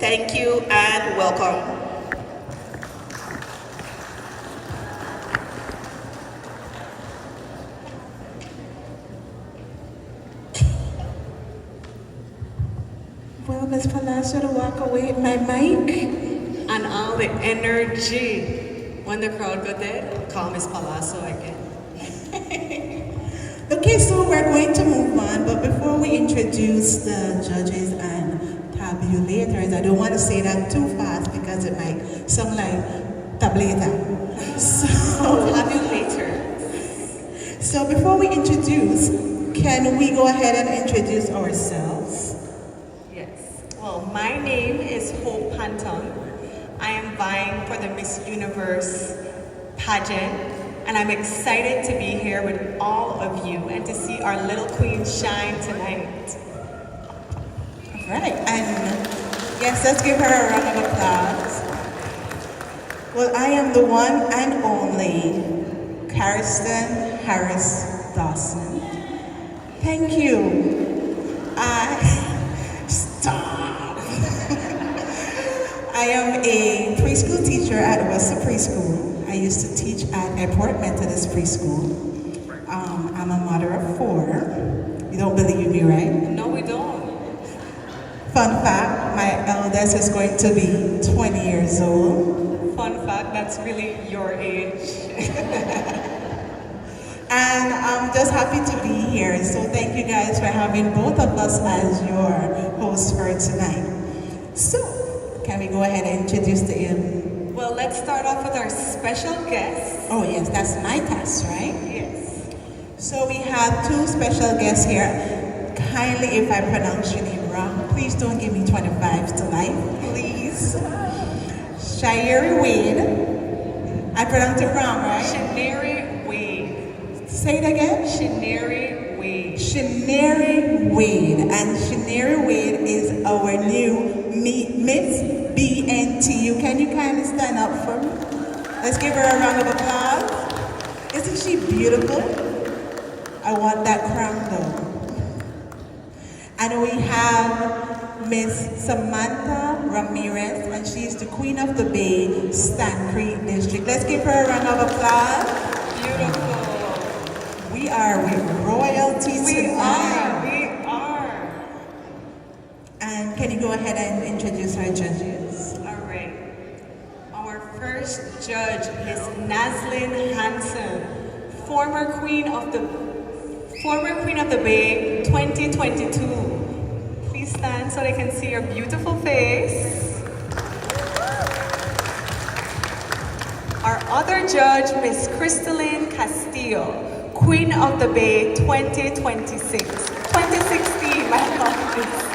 Thank you and welcome. Well, Ms. Palacio to walk away with my mic. And all the energy. When the crowd got dead, call Miss Palazzo again. Okay, so we're going to move on, but before we introduce the judges and tabulators, I don't want to say that too fast because it might sound like tableta. So, Tabulator. so before we introduce, can we go ahead and introduce ourselves? Yes. Well, my name is Hope Panton. I am vying for the Miss Universe pageant, and I'm excited to be here with all of you and to see our little queen shine tonight. All right, and yes, let's give her a round of applause. Well, I am the one and only Karsten Harris Dawson. Thank you. Stop. I am a preschool teacher at Wessa Preschool. I used to teach at Airport Methodist Preschool. I'm a mother of 4. You don't believe me, right? No, we don't. Fun fact, my eldest is going to be 20 years old. Fun fact, that's really your age. And I'm just happy to be here. So thank you guys for having both of us as your hosts for tonight. So, can we go ahead and introduce the Well, let's start off with our special guest. Oh yes, that's my task, right? Yes. So we have 2 special guests here. Kindly, if I pronounce your name wrong, please don't give me 25 to life, please. Shairi Wade. I pronounced it wrong, right? Shaneri Wade. Say it again. Shaneri Wade. Shaneri Wade. And Shaneri Wade is our new Miss BNTU. Can you kindly stand up for me? Let's give her a round of applause. Isn't she beautiful? I want that crown though. And we have Miss Samantha Ramirez, and she's the Queen of the Bay, Stan Creek District. Let's give her a round of applause. Beautiful. We are with royalty tonight. We are. And can you go ahead and introduce our judges? All right. Our first judge is Naslin Hansen, former Queen of the Bay 2022. Please stand so they can see your beautiful face. Our other judge, Miss Crystalline Castillo, Queen of the Bay 2026. 2016, my apologies.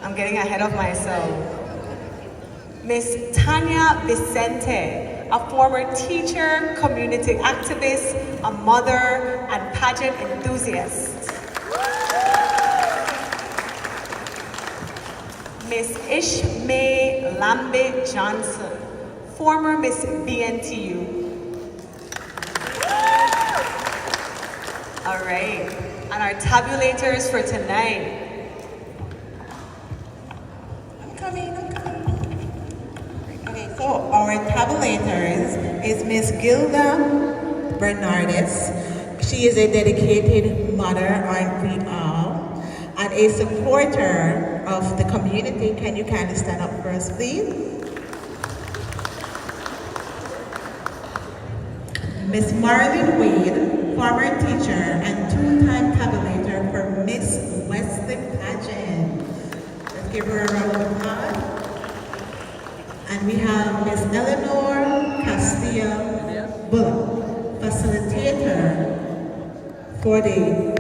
I'm getting ahead of myself. Miss Tanya Vicente, a former teacher, community activist, a mother, and pageant enthusiast. Miss Ishmael Lambe Johnson, former Miss BNTU. All right, and our tabulators for tonight. I'm coming. Okay, so our tabulators is Miss Gilda Bernardes. She is a dedicated mother, aren't we all? And a supporter of the community. Can you kindly stand up for us, please? Miss Marlene Wade, former teacher and 2-time tabulator for Miss Wesley Pageant. Let's give her a round of applause. And we have Miss Eleanor Castillo Bullock, facilitator for the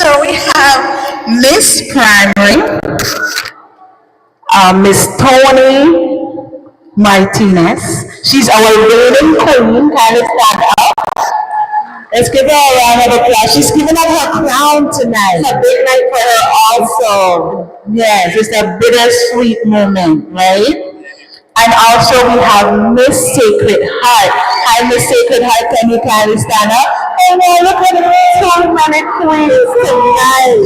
So we have Miss Primary, Miss Tony Martinez. She's our reigning queen. Can you stand up? Let's give her a round of applause. She's giving up her crown tonight. It's a big night for her also. Yes, it's a bittersweet moment, right? And also we have Miss Sacred Heart. Hi, Miss Sacred Heart. Can you kindly stand up? Oh no, look at so many queens tonight.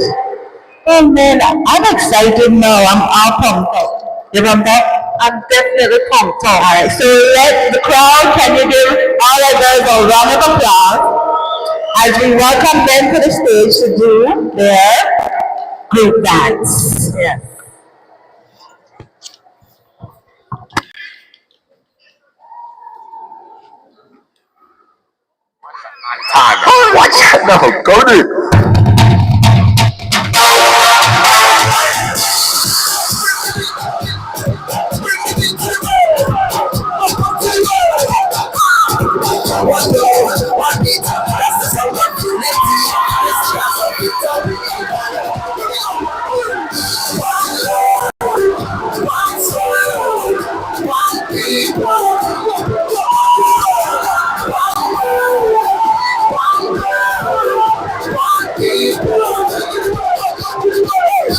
Oh man, I'm excited now. I'm all pumped up. You pumped up? I'm definitely pumped up. All right, so let the crowd, can you give all of us a round of applause as we welcome them to the stage to do their group dance. Yes. Oh, watch out now. Go to.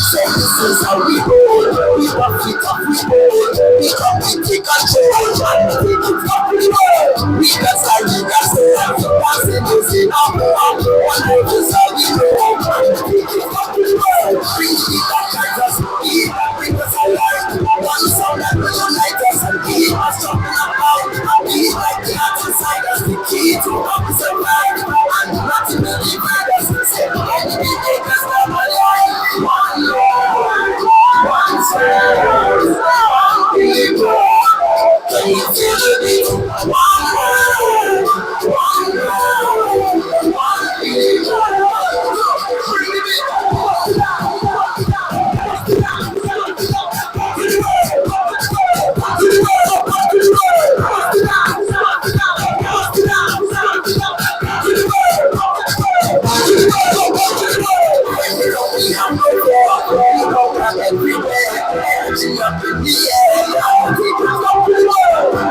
This is how we roll. We rock it up, we roll. We come, we take control. And we take it up, we roll. We got our leaders, dancing is in our blood. One night is how we roll. And we take it up, we roll. Bring the that guides us, we that bring us alive. One sound that will unite us, and we must jump in a bound. And we like the heart inside us, the key to up is a ride. And nothing will divide us. Say, enemy make us come alive. One Lord, one soul, one people. Can you feel the beat? One world, one love, one people. Bring the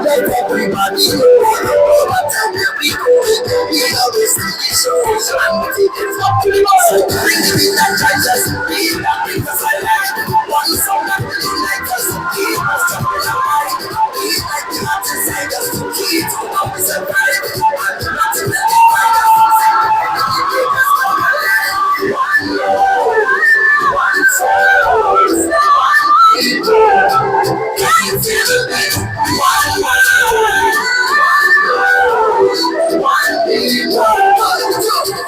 let everybody know what time we go. We always see the shows and we take it up to the world. So bring the beat that drives us, beat that brings us alive. One song that will unite us, keep us jumping alive. Beat like the heart inside us, keep to always survive. And nothing that divide us, you make us come alive. One Lord, one soul, one people. Can you feel the beat? One world, one people.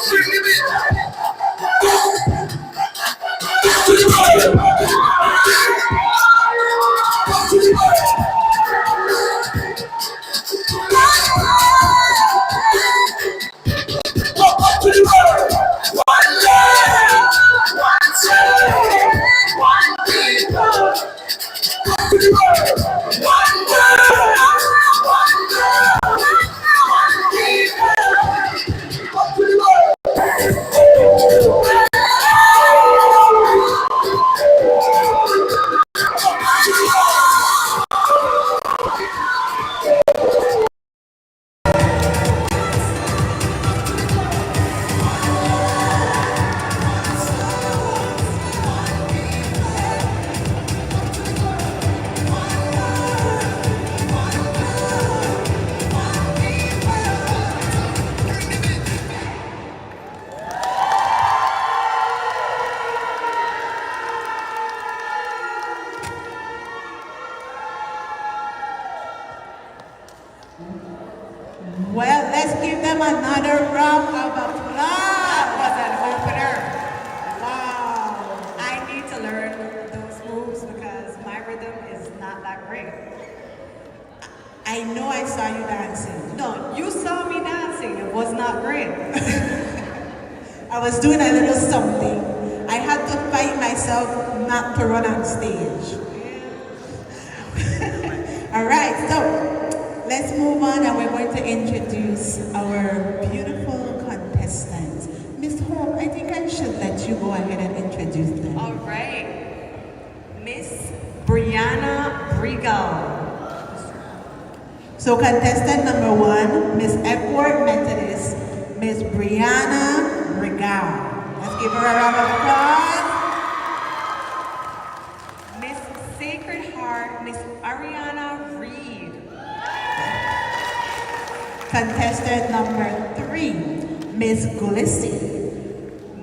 Bring the beat. To the world. To the world. To the world. One love, one soul, one people. To the world. One world, one love, one people. To the world. Well, let's give them another round of applause. That was an opener. Wow. I need to learn those moves because my rhythm is not that great. I know I saw you dancing. No, you saw me dancing. It was not great. I was doing a little something. I had to fight myself not to run on stage. All right, so let's move on and we're going to introduce our beautiful contestants. Miss Hope, I think I should let you go ahead and introduce them. All right. Miss Brianna Regal. So contestant number 1, Miss Epworth Methodist, Miss Brianna Regal. Let's give her a round of applause. Miss Sacred Heart, Miss Ariana Reed. Contestant number 3, Miss Glissi,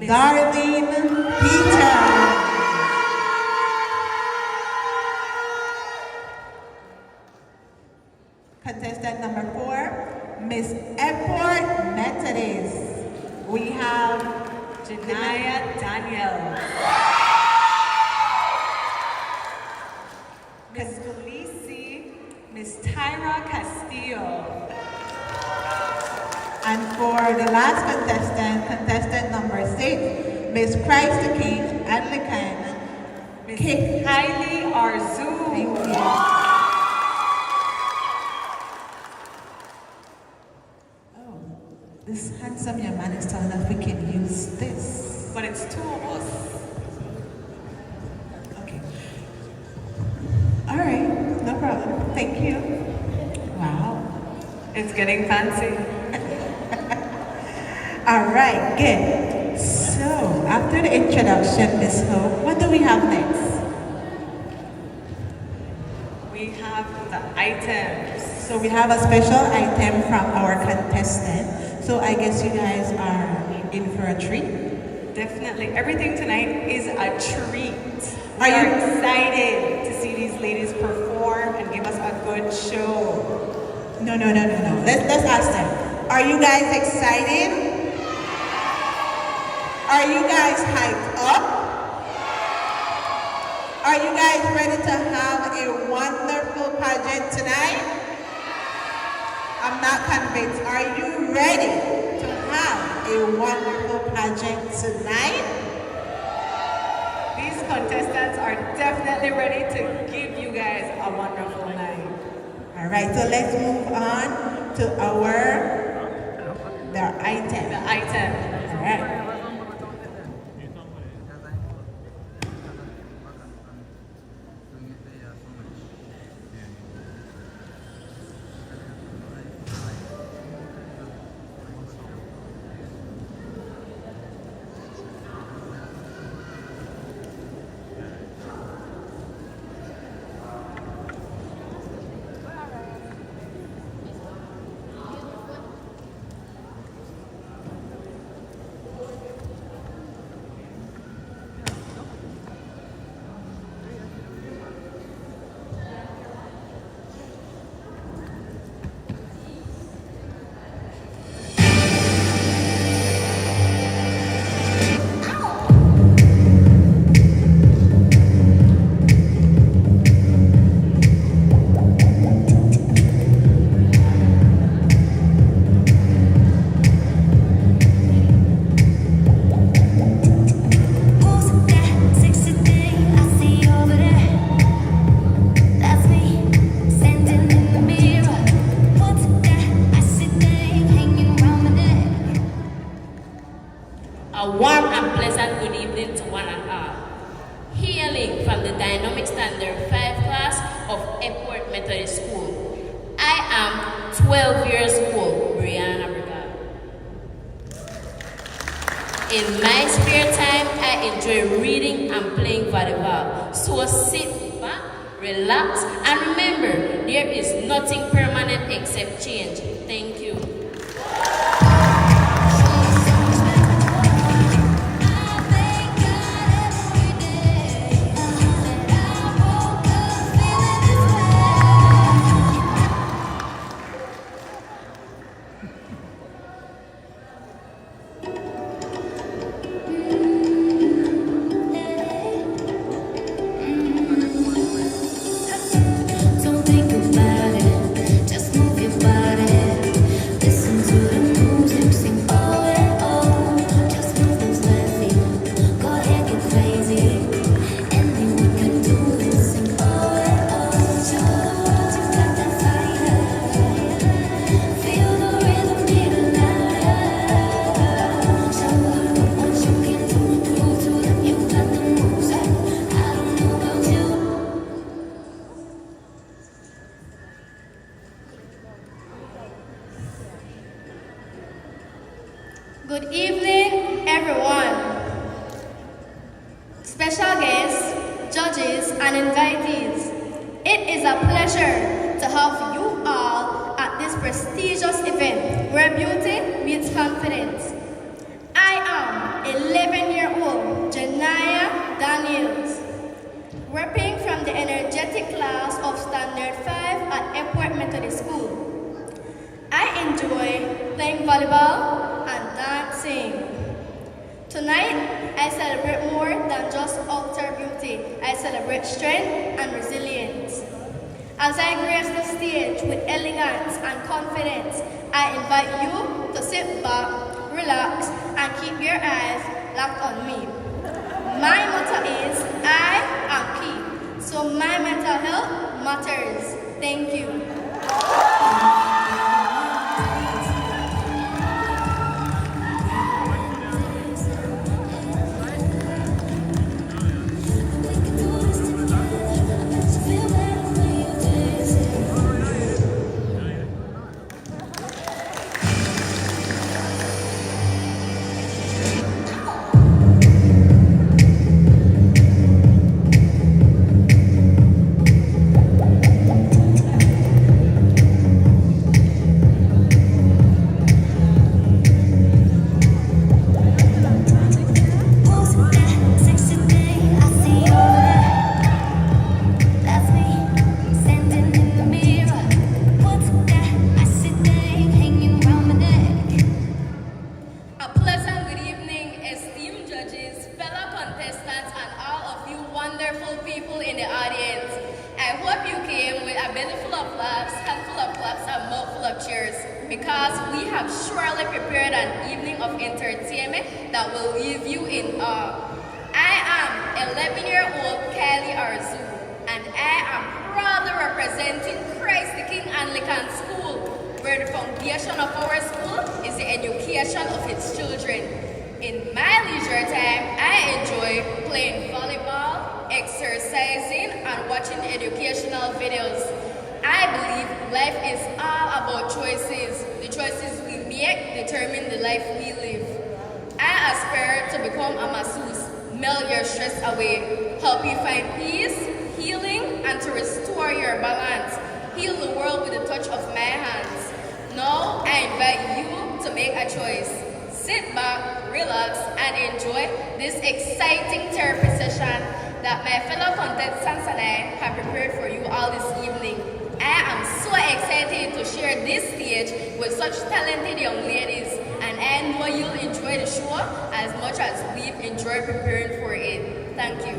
Darlene Peter. Contestant number 4, Miss Epworth Methodist. We have Janaya Daniel. Miss Khaleesi, Miss Tyra Castillo. And for the last contestant, contestant number 6, Miss Christ the King Anglican. Miss Kylie Arzu. Thank you. Oh, this handsome young man is telling us we can use this. But it's 2 of us. Okay. All right, no problem. Thank you. Wow. It's getting fancy. All right, good. So, after the introduction, Miss Hope, what do we have next? We have the items. So we have a special item from our contestant. So I guess you guys are in for a treat. Definitely. Everything tonight is a treat. Are We are you- excited to see these ladies perform and give us a good show. No. Let's ask them. Are you guys excited? Are you guys hyped up? Are you guys ready to have a wonderful pageant tonight? I'm not convinced. Are you ready to have a wonderful pageant tonight? These contestants are definitely ready to give you guys a wonderful night. All right, so let's move on to the item. The item. All right. A warm and pleasant good evening to one and all. Hailing from the Dynamic Standard 5 class of Epworth Methodist School, I am 12 years old, Brianna Regal. In my spare time, I enjoy reading and playing volleyball. So sit back, relax, and remember, there is nothing permanent except change. Thank you. Don't think about it, just move your body. Good evening, everyone. Special guests, judges, and invitees. It is a pleasure to have you all at this prestigious event where beauty meets confidence. I am 11-year-old Janaya Daniels, repping from the energetic class of Standard 5 at Airport Methodist School. I enjoy playing volleyball and dancing. Tonight, I celebrate more than just outer beauty. I celebrate strength and resilience. As I grace the stage with elegance and confidence, I invite you to sit back, relax, and keep your eyes locked on me. My motto is, I am key, so my mental health matters. Thank you. Because we have surely prepared an evening of entertainment that will leave you in awe. I am 11-year-old Kylie Arzu, and I am proudly representing Christ the King Anglican School, where the foundation of our school is the education of its children. In my leisure time, I enjoy playing volleyball, exercising, and watching educational videos. I believe life is all about choices. The choices we make determine the life we live. I aspire to become a masseuse, melt your stress away, help you find peace, healing, and to restore your balance. Heal the world with the touch of my hands. Now, I invite you to make a choice. Sit back, relax, and enjoy this exciting therapy session that my fellow contestants and I have prepared for you all this evening. I am so excited to share this stage with such talented young ladies, and I know you'll enjoy the show as much as we've enjoyed preparing for it. Thank you.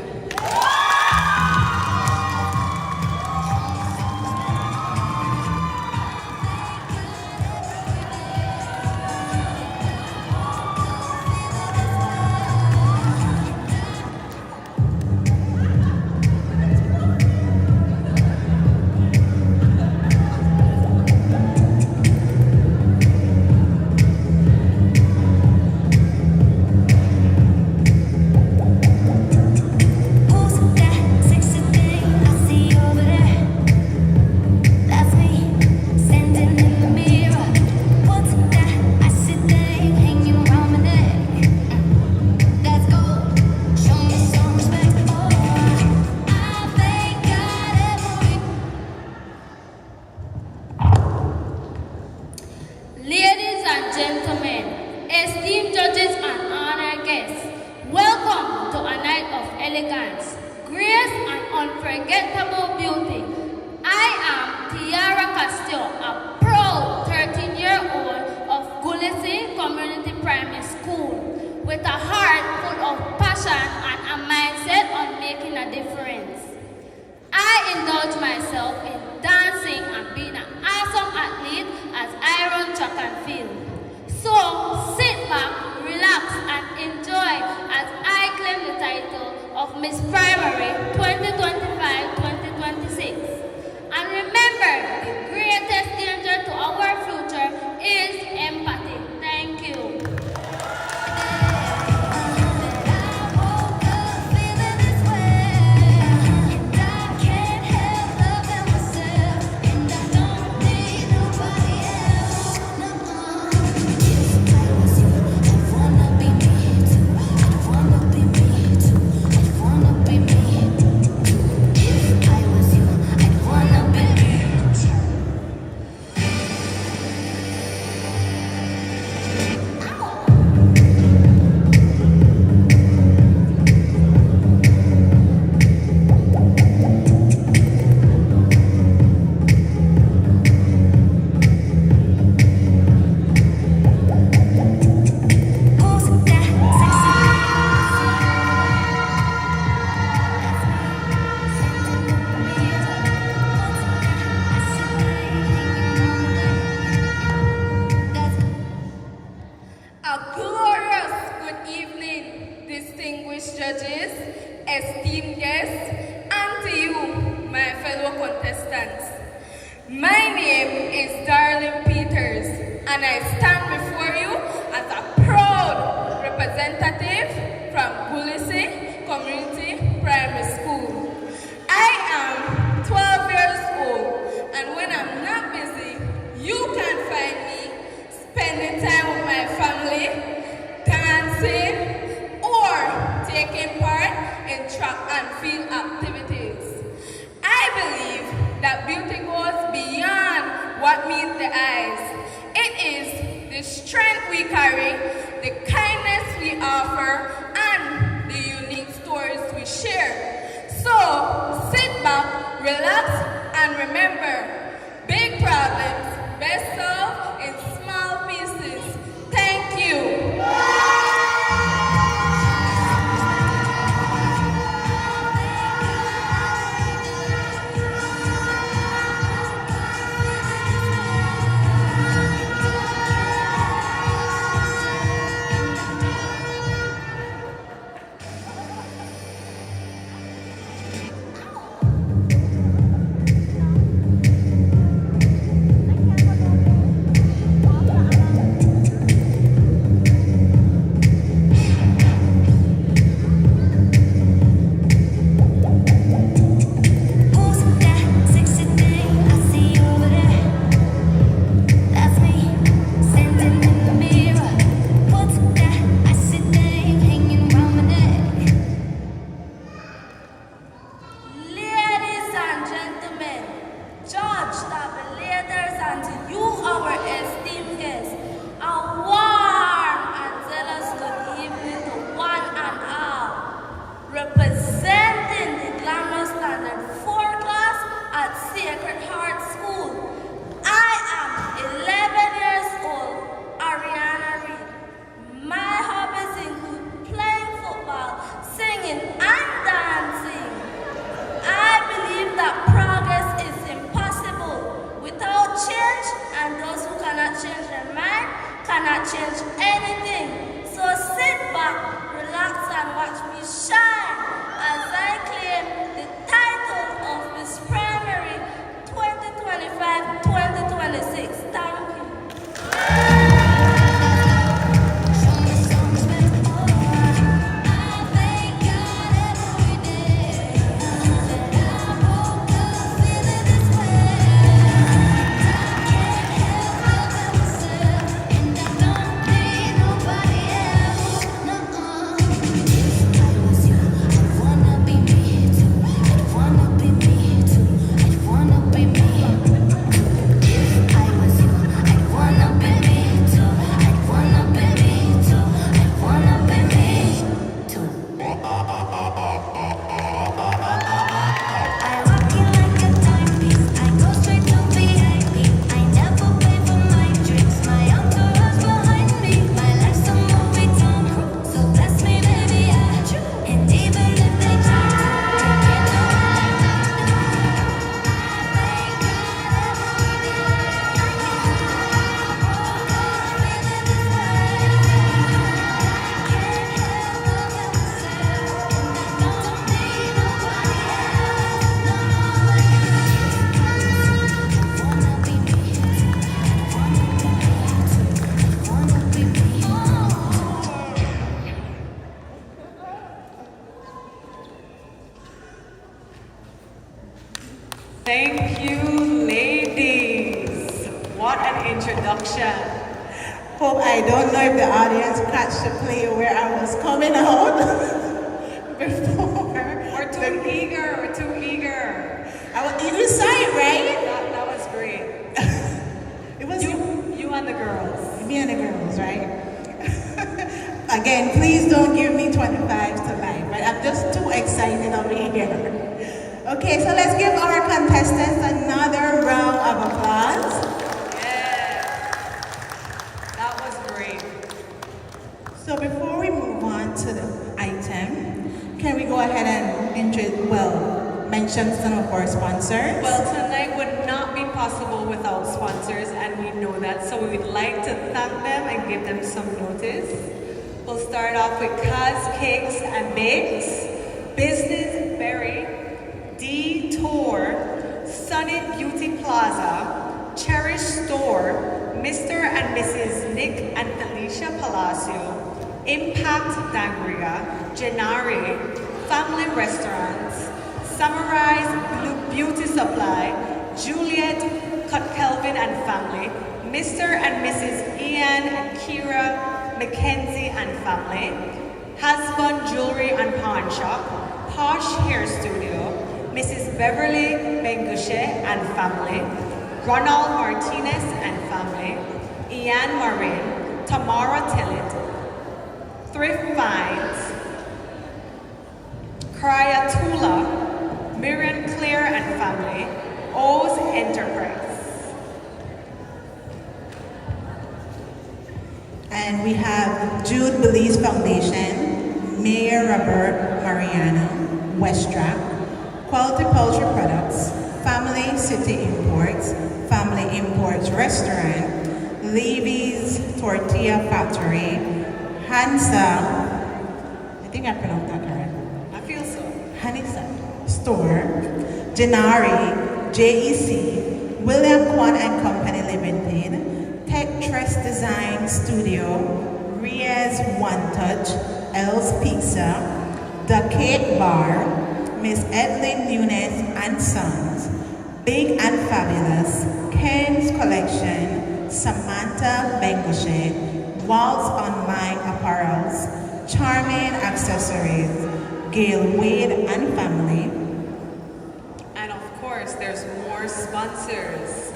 Ladies and gentlemen, esteemed judges and honored guests, welcome to a night of elegance, grace, and unforgettable beauty. I am Tiara Castillo, a proud 13-year-old of Gulisi Community Primary School, with a heart full of passion and a mindset on making a difference. I indulge myself in dancing and being an awesome athlete as I run track and field. So sit back, relax, and enjoy as I claim the title of Miss Primary 2025-2026. And remember, the greatest danger to our future is empathy. Thank you. and I stand before you as a proud representative from Bulisi Community Primary School. I am 12 years old, and when I'm not busy, you can find me spending time with my family, dancing, or taking part in track and field activities. I believe that beauty goes beyond what meets the eyes. It is the strength we carry, the kindness we offer, and the unique stories we share. So sit back, relax, and remember, big problems best solved in small pieces. Thank you. Change anything. So sit back, relax, and watch me shine as I claim the title of Miss Primary 2025-2026. Thank you. Thank you, ladies. What an introduction. Hope I don't know if the audience catch the play where I was coming out before. We're too eager. We're too eager. You saw it, right? That was great. It was You and the girls. me and the girls, right? Again, please don't give me 25s to life, but I'm just too excited over here. Okay, so let's give our contestants another round of applause. Yeah. That was great. So before we move on to the item, can we go ahead and mention some of our sponsors? Well, tonight would not be possible without sponsors, and we know that, so we would like to thank them and give them some notice. We'll start off with Kaz Cakes and Bakes, Business Berry, Detour, Sunny Beauty Plaza, Cherish Store, Mr. and Mrs. Nick and Felicia Palacio, Impact Dangria, Gennari, Family Restaurants, Summarize Beauty Supply, Juliet Kelvin and Family, Mr. and Mrs. Ian and Kira Mackenzie and Family, Husband Jewelry and Pawn Shop, Posh Hair Studio, Mrs. Beverly Bengushe and Family, Ronald Martinez and Family, Ian Marin, Tamara Tillett, Thrift Finds, Krayatula, Miriam Claire and Family, O's Enterprise. And we have Jude Belize Foundation, Mayor Robert Mariano, Westrack, Quality Poultry Products, Family City Imports, Family Imports Restaurant, Levy's Tortilla Factory, Hansa, I think I pronounced that correct. I feel so. Hanisa Store, Gennari, JEC, William Kwan and Company Limited, Tech Tress Design Studio, Riaz One Touch, El's Pizza, The Cake Bar, Miss Edlyn Nunes and Sons, Big and Fabulous, Ken's Collection, Samantha Bengushe, Waltz Online Apparels, Charming Accessories, Gail Wade and Family. And of course, there's more sponsors.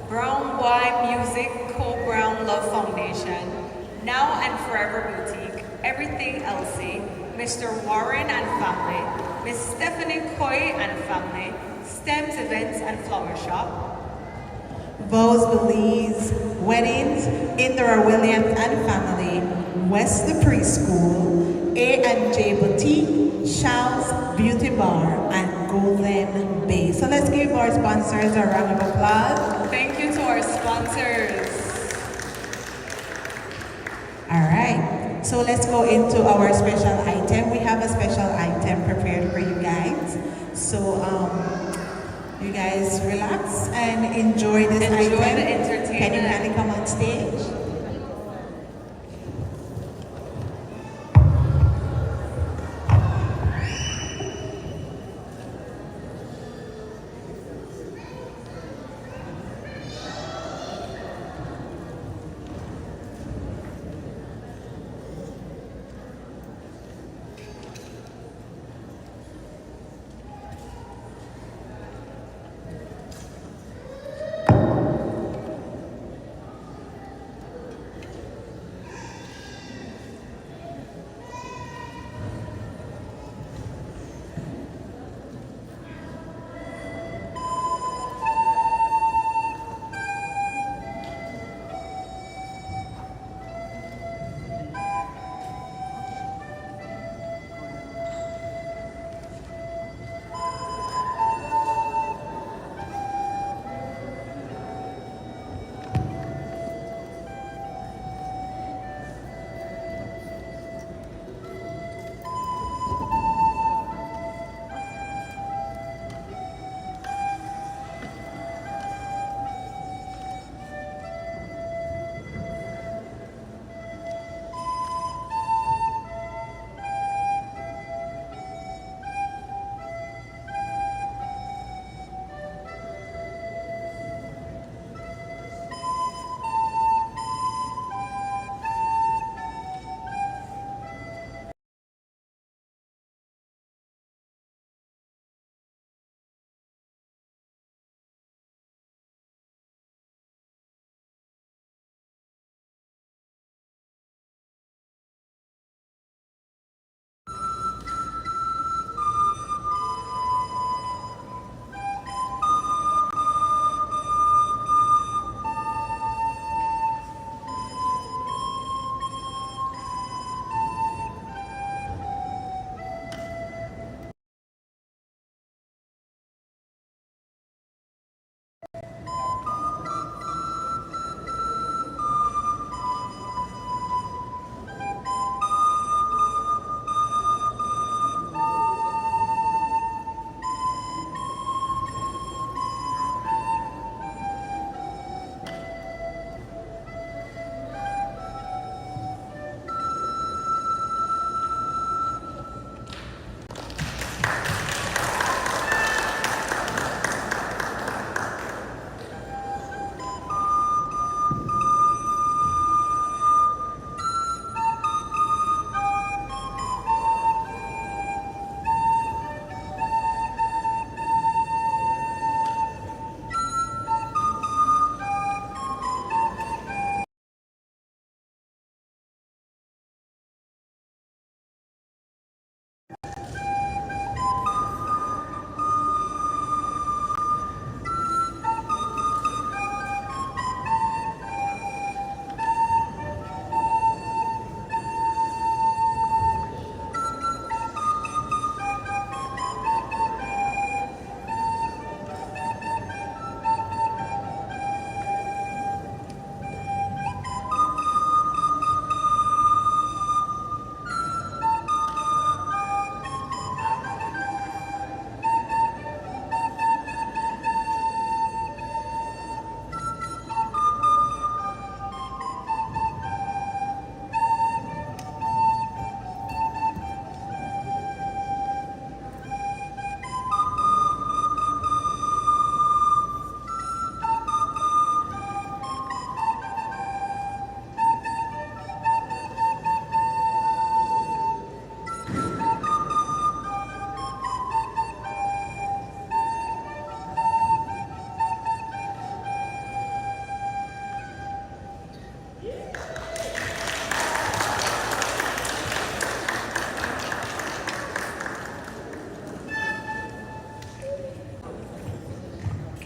Brown Y Music, Co Brown Love Foundation, Now and Forever Boutique, Everything Elsie, Mr. Warren and Family, Miss Stephanie Coy and Family, STEMS Events and Flower Shop, Vos Belize Weddings, Indra Williams and Family, West the Preschool, A&J Boutique, Shaw's Beauty Bar, and Golden Bay. So let's give our sponsors a round of applause. Thank you to our sponsors. All right, so let's go into our special item. We have a special item prepared for you guys. So you guys relax and enjoy this item. Enjoy the entertainment. Can you kindly come on stage?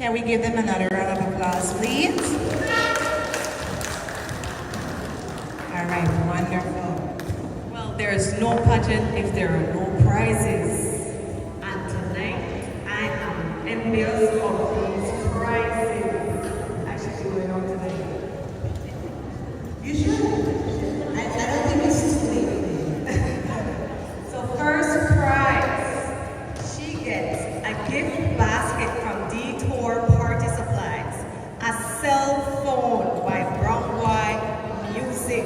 Can we give them another round of applause, please? All right, wonderful. Well, there's no pageant if there are no prizes. And tonight, I am envious of these prizes. I should be going on today. You should. I don't think it's too late. So first prize, she gets a gift basket from Detour Party Supplies, a cell phone by Broadway Music,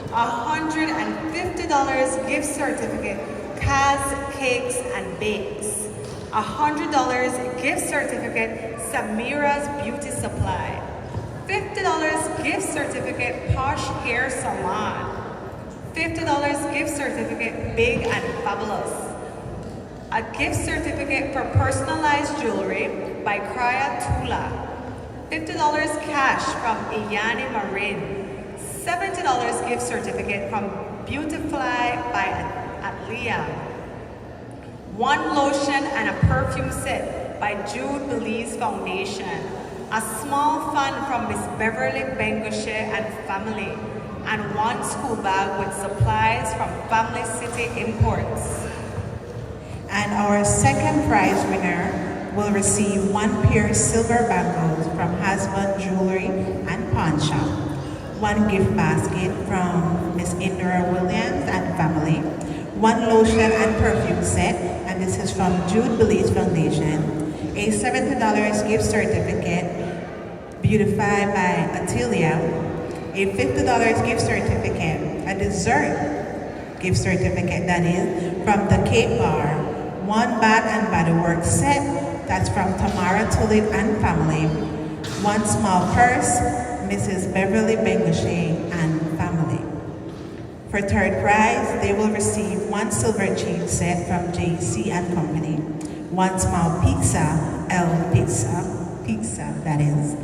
$150 gift certificate, Kaz Cakes and Bakes, $100 gift certificate, Samira's Beauty Supply, $50 gift certificate, Posh Hair Salon, $50 gift certificate, Big and Fabulous, a gift certificate for personalized jewelry by Kraya Tula, $50 cash from Iyani Marin, $70 gift certificate from Beautifly by Atlia, one lotion and a perfume set by Jude Belize Foundation, a small fund from Miss Beverly Bengoshe and family, and one school bag with supplies from Family City Imports. And our second prize winner will receive one pair of silver bangles from Husband Jewelry and Pawn Shop, one gift basket from Miss Indra Williams and family, one lotion and perfume set, and this is from Jude Belize Foundation, a $70 gift certificate, Beautify by Attilia, a $50 gift certificate, a dessert gift certificate that is from the Cape Bar, one Bath and Body Works set, that's from Tamara Tulip and family, one small purse, Mrs. Beverly Bengoshe and family. For third prize, they will receive one silver chain set from JC and Company, one small pizza, L Pizza that is,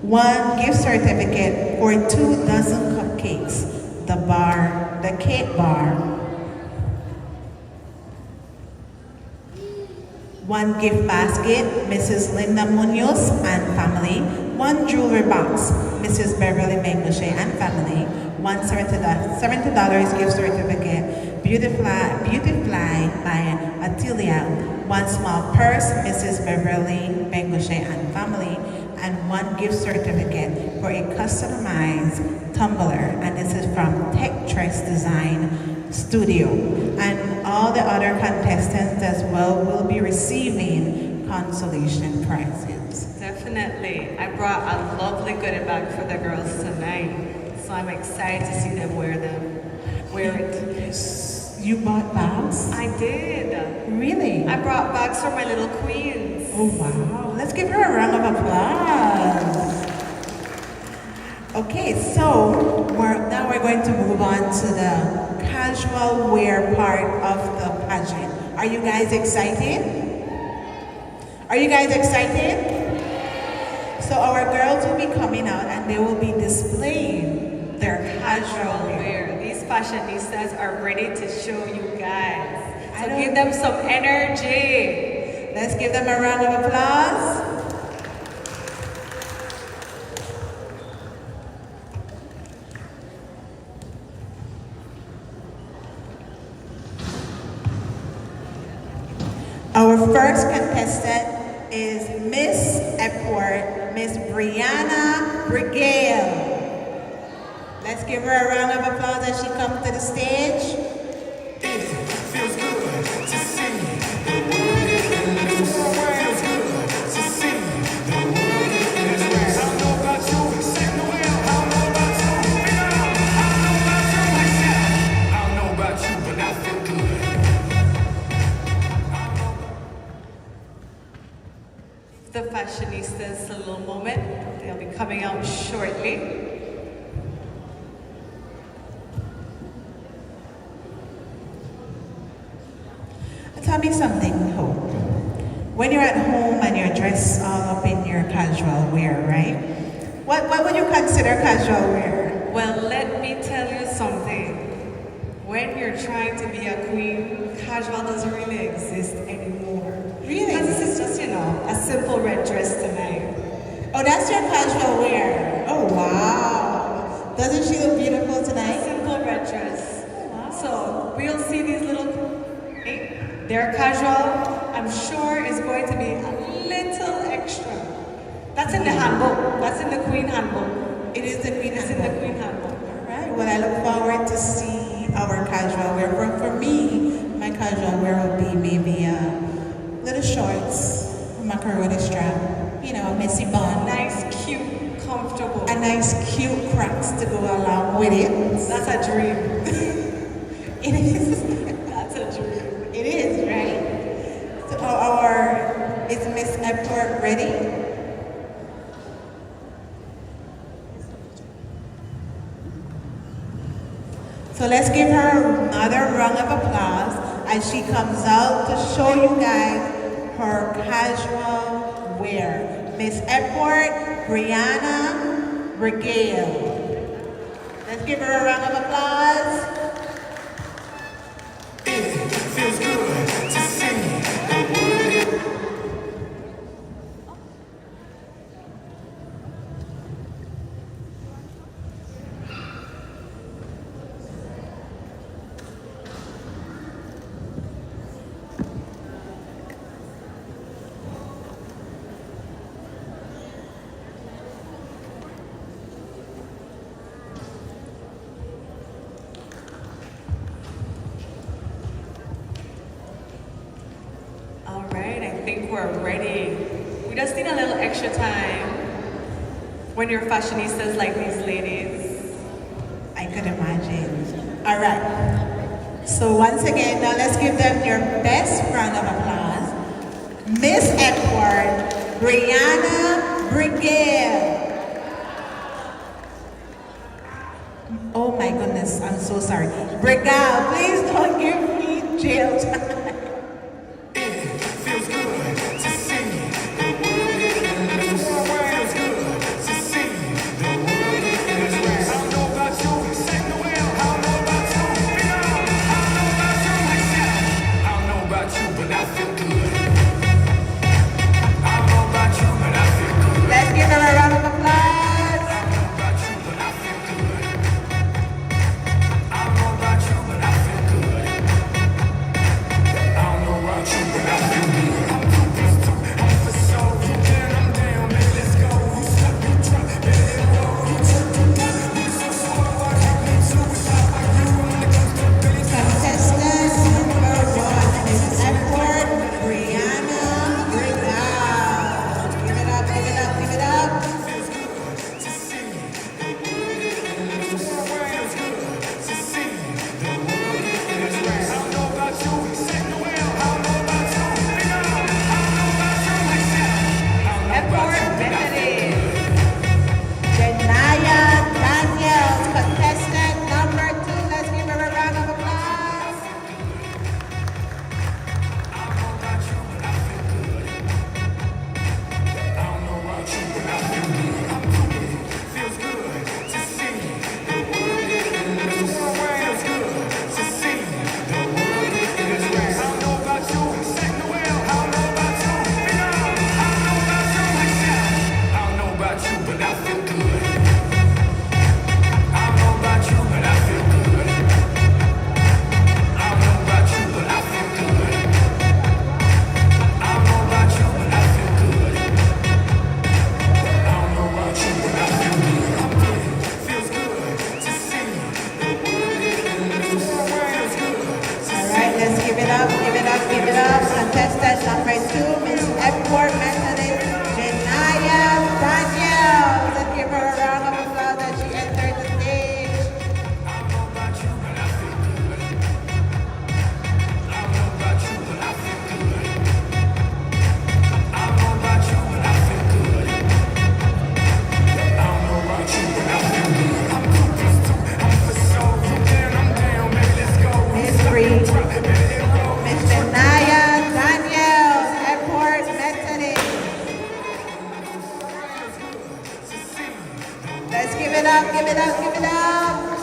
one gift certificate for 2 dozen cupcakes, the Cape Bar, one gift basket, Mrs. Linda Munoz and family, one jewelry box, Mrs. Beverly Bengoshe and family, one $70 gift certificate, Beautifly by Attilia, one small purse, Mrs. Beverly Bengoshe and family, and one gift certificate for a customized tumbler, and this is from Tech Tress Design Studio. And all the other contestants as well will be receiving consolation prizes. Definitely. I brought a lovely goodie bag for the girls tonight, so I'm excited to see them wear it. You bought bags? I did. Really? I brought bags for my little queens. Oh wow. Let's give her a round of applause. Okay, so now we're going to move on to the casual wear part of the pageant. Are you guys excited? Are you guys excited? So our girls will be coming out and they will be displaying their casual wear. These fashionistas are ready to show you guys. So give them some energy. Let's give them a round of applause. Our first contestant is Miss Epworth, Miss Brianna Brigale. Let's give her a round of applause as she comes to the stage. It feels good to see the world in this way. Feels good to see the world in this way. I don't know about you, say Noel. I don't know about you, Big Al. I don't know about you, but I feel good. The fashionistas a little moment. They'll be coming out shortly. Tell me something, Hope. When you're at home and you're dressed all up in your casual wear, right? What would you consider casual wear? Well, let me tell you something. When you're trying to be a queen, casual doesn't really exist anymore. Really? Because this is just, a simple red dress tonight. Oh, that's your casual wear. Oh, wow. Doesn't she look beautiful tonight? Simple red dress. So we'll see these little, they're casual. I'm sure it's going to be a little extra. That's in the handbook. That's in the Queen handbook. It is the Queen It's in the handbook. Queen handbook. All right. Well, I look forward to see our casual wear. For me, my casual wear will be maybe little shorts, macaroni strap, you know, a messy bun, Nice, cute, comfortable. a nice cute Crocs to go along with it. That's a dream. It is. That's a dream. It is, right? So is Miss Epworth ready? So let's give her another round of applause as she comes out to show you guys her casual wear. Miss Epworth, Brianna Regale. Let's give her a round of applause. Feels good to see. All right, I think we're ready. We just need a little extra time when you're fashionistas like these ladies. I could imagine. All right. So once again, now let's give them your best round of applause. Miss Edward, Brianna Brigade. Oh my goodness, I'm so sorry. Brigade, please don't give me jail time. Feels good to see. The world is feels good to see. The world is right. I don't know about you, say Noel. I don't know about you, I don't know about you, but I feel good. I don't know about you, but I feel good. Let's give her a round of applause. I don't know about you, but I feel good. I don't know about you, but I feel good. I don't know about you, but I feel good. I'm for sure. You down, I'm down, man. Let's go. You stop, you drop, let it roll. You took, you got it. You so smart, why can't we do it? Like you when it comes to bass. Contestant number one is Edward Brianna Brigade. Give it up, give it up, give it up. Feels good to see. The world is good to see. The world is right. I don't know about you, say Noel. I don't know about you, I don't know about you, Edward Methodist. Janaya Daniels, contestant number two. Let's give her a round of applause. Feels good to see. The world is good to see. The world is right. I don't know about you, say Noel. I don't know about you, I don't know about you, I don't know about you, but I feel good. I don't know about you, but I feel good. I don't know about you, but I feel good. I don't know about you, but I feel good. I don't know about you, but I feel good. Feels good to see. The world is good to All right, let's give it up, give it up, give it up. Contestant number two, Miss Edward Methodist, Janaya Daniels. Let's give her a round of applause as she entered the stage. I don't know about you, but I feel good. I don't know about you, but I feel good. I don't know about you, but I feel good. I don't know about you, but I feel good. I'm for sure. You down, I'm down, baby, let's go. Miss Miss Janaya Daniels, Edward Methodist. Let's give it up, give it up, give it up.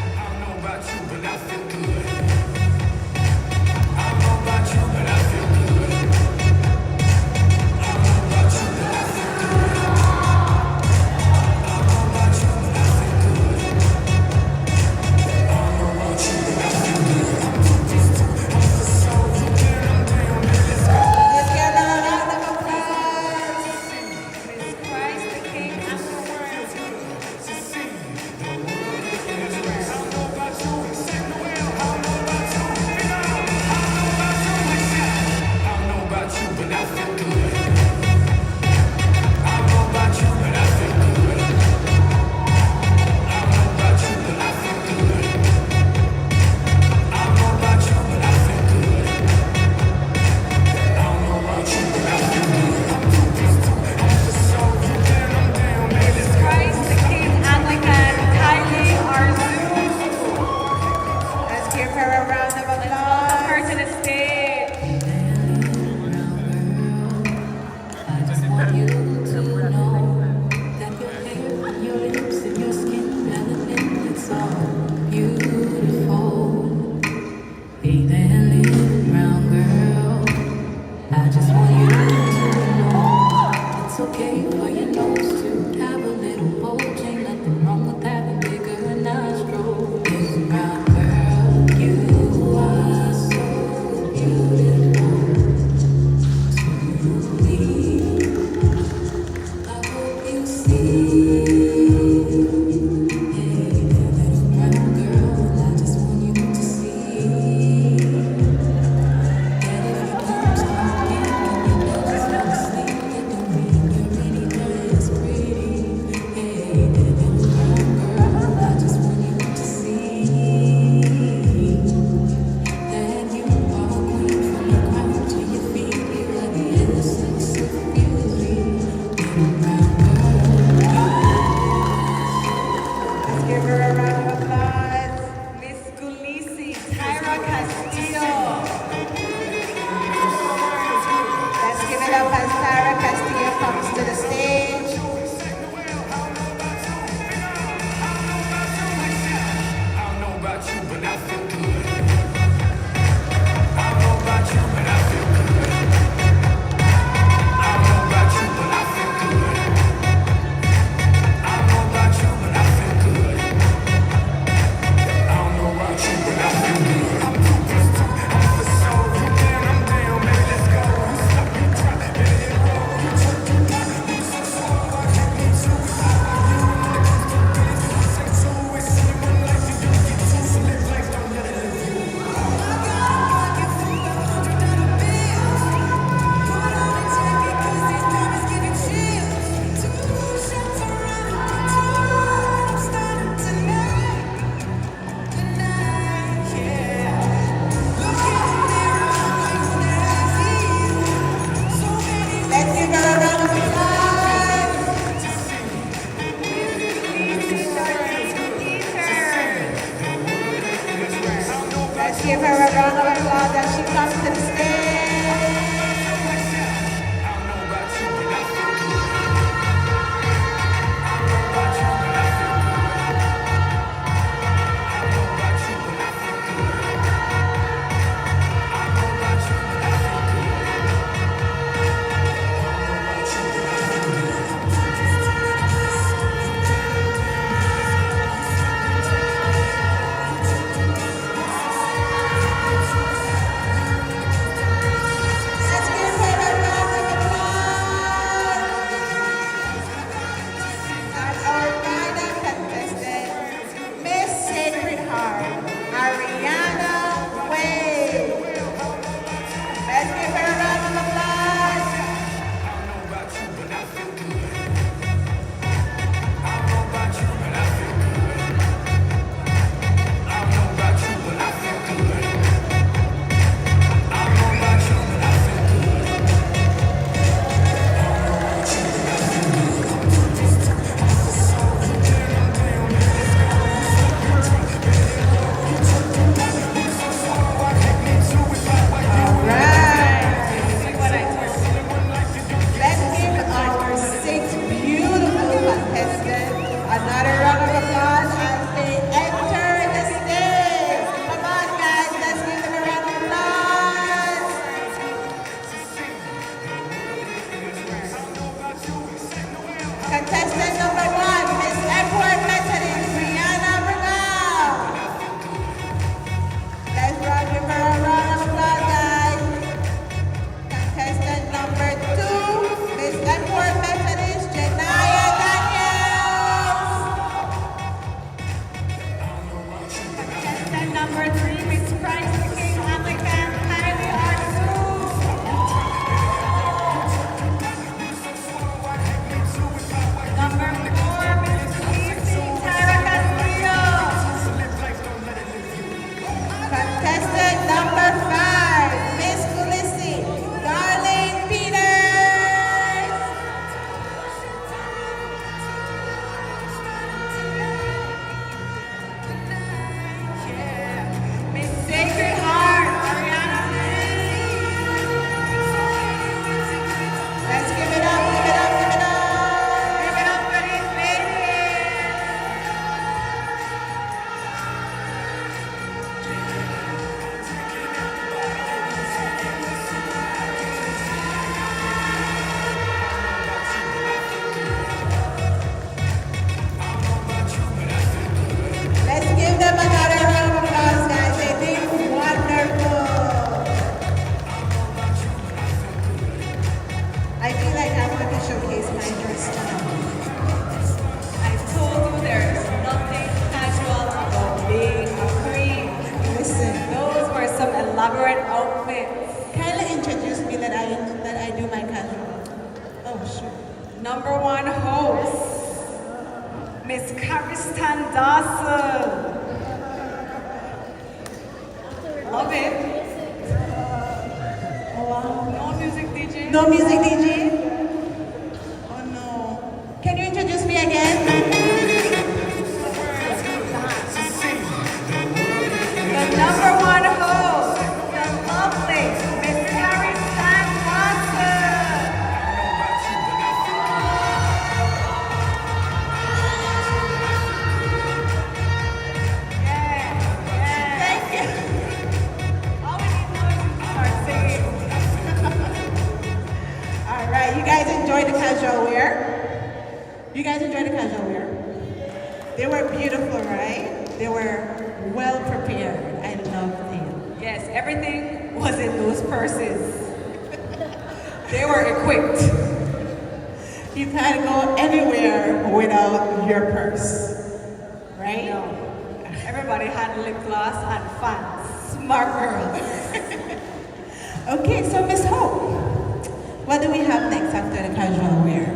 I don't know about you, but I feel good. I don't know about you, but I feel good. number one host, Miss Karistan Dawson. Love it. Oh, wow. No music DJ. No music, DJ? Oh, no. Can you introduce me again? The number one host, the lovely Miss Karistan Dawson. Thank you. All we need to do is start singing. All right, you guys enjoy the casual wear? You guys enjoy the casual wear? They were beautiful, right? They were well prepared. I loved it. Yes, everything was in those purses. They were equipped. You can't go anywhere without your purse, right? No. Everybody had lip gloss and fans. Smart girls. Okay, so Miss Hope, what do we have next after the casual wear?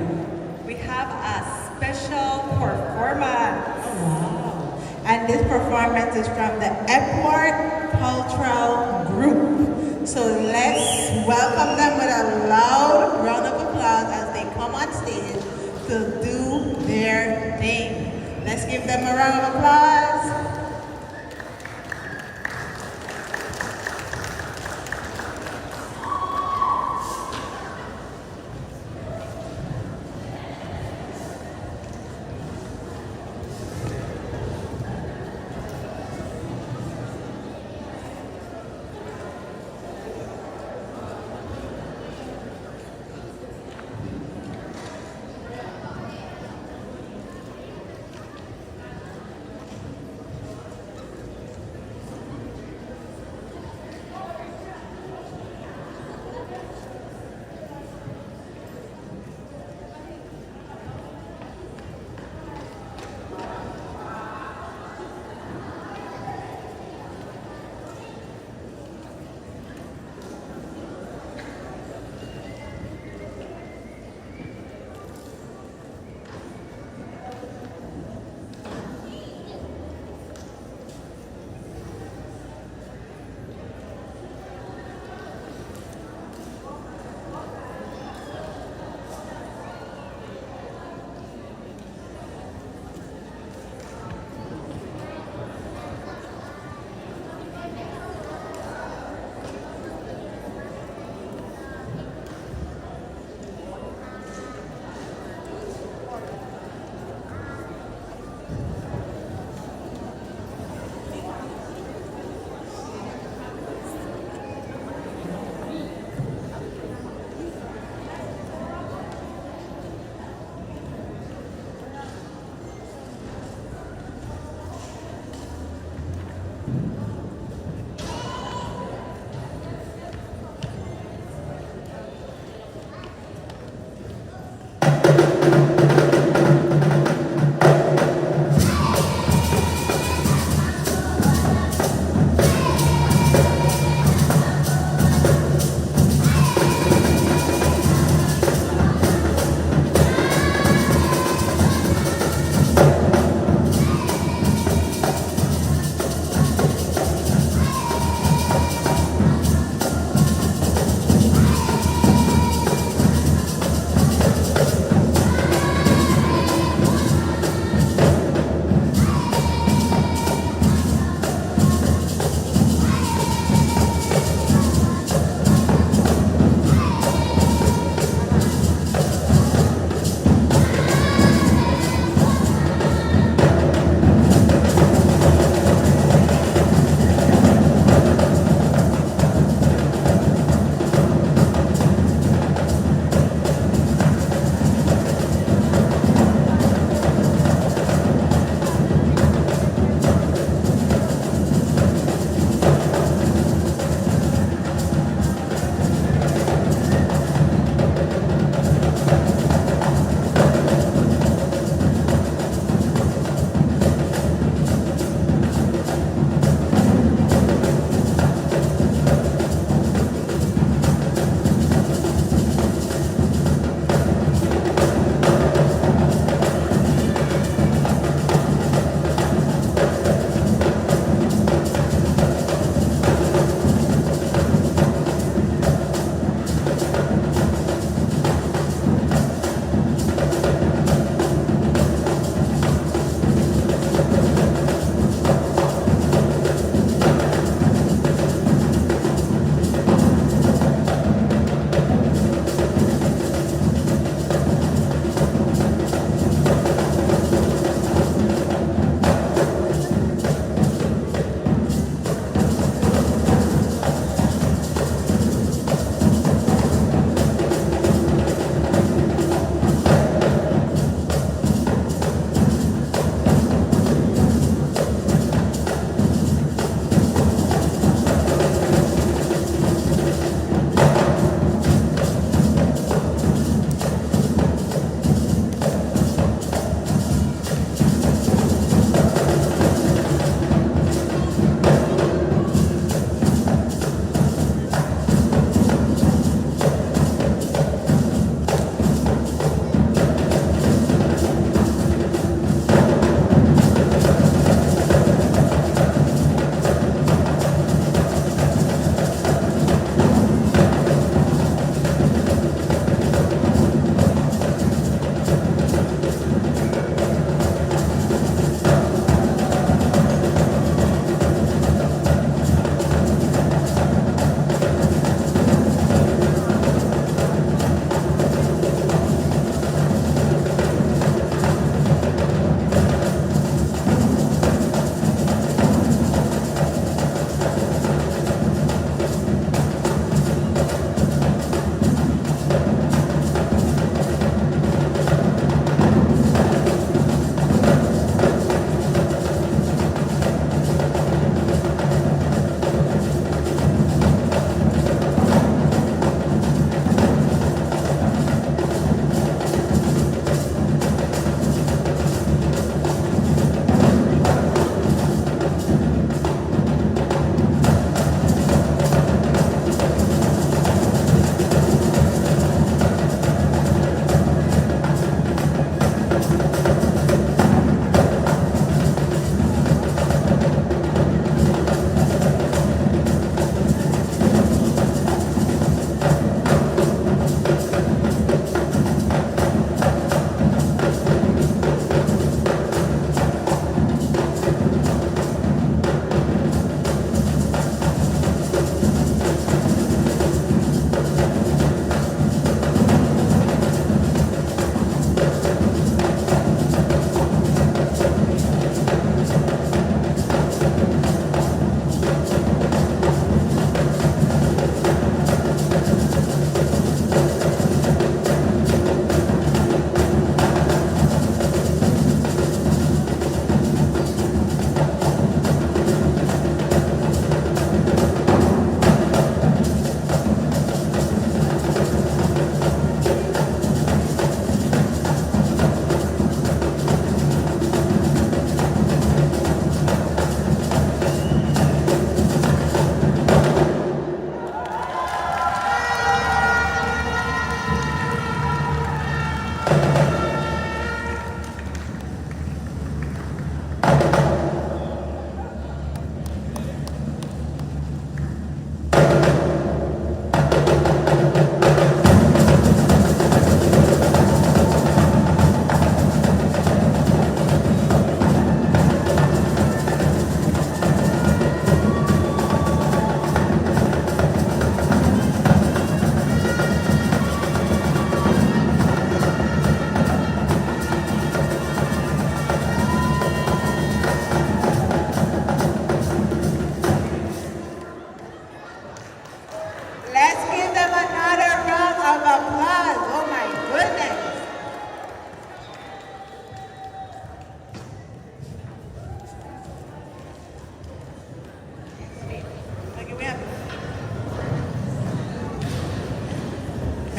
We have a special performance. Oh, wow. And this performance is from the Epworth Cultural Group. So let's welcome them with a loud round of applause as they come on stage to do their thing. Let's give them a round of applause.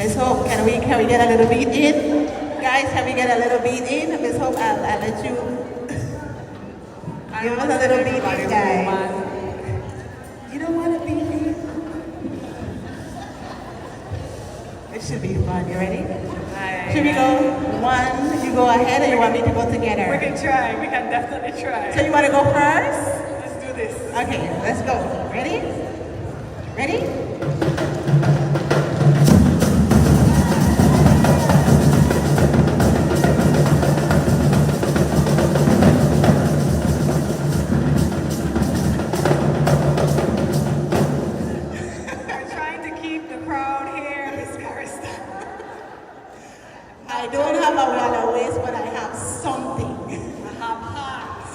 Miss Hope, can we get a little beat in? Guys, can we get a little beat in? Miss Hope, I'll let you give us a little beat in, guys. You don't want a beat in? It should be fun. You ready? Should we go one? You go ahead, or you want me to go together? We can try. We can definitely try. So you want to go first? Let's do this. Okay, let's go. Ready? Ready? We're trying to keep the crowd here, Miss Carista. I don't have a wallet waist, but I have something. I have hearts.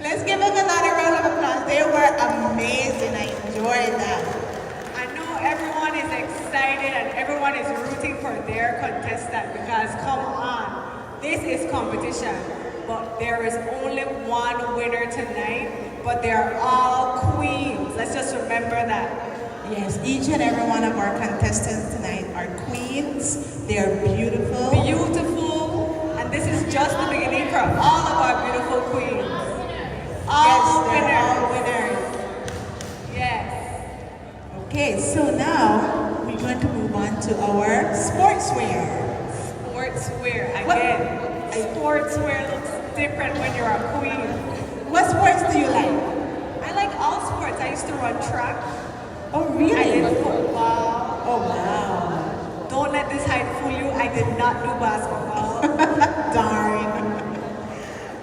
Let's give them another round of applause. They were amazing. I enjoyed that. I know everyone is excited and everyone is rooting for their contestant because come on, this is competition. But there is only one winner tonight, but they're all queens. Let's just remember that. Yes, each and every one of our contestants tonight are queens. They are beautiful. Beautiful, and this is just the beginning for all of our beautiful queens. All Yes, they're winners. all winners. Yes. Okay, so now we're going to move on to our sportswear. Sportswear again. Sportswear looks different when you're a queen. What sports do you like? I like all sports. I used to run track. Oh, I really? did football. Oh, wow. Don't let this height fool you. I did not do basketball. Darn.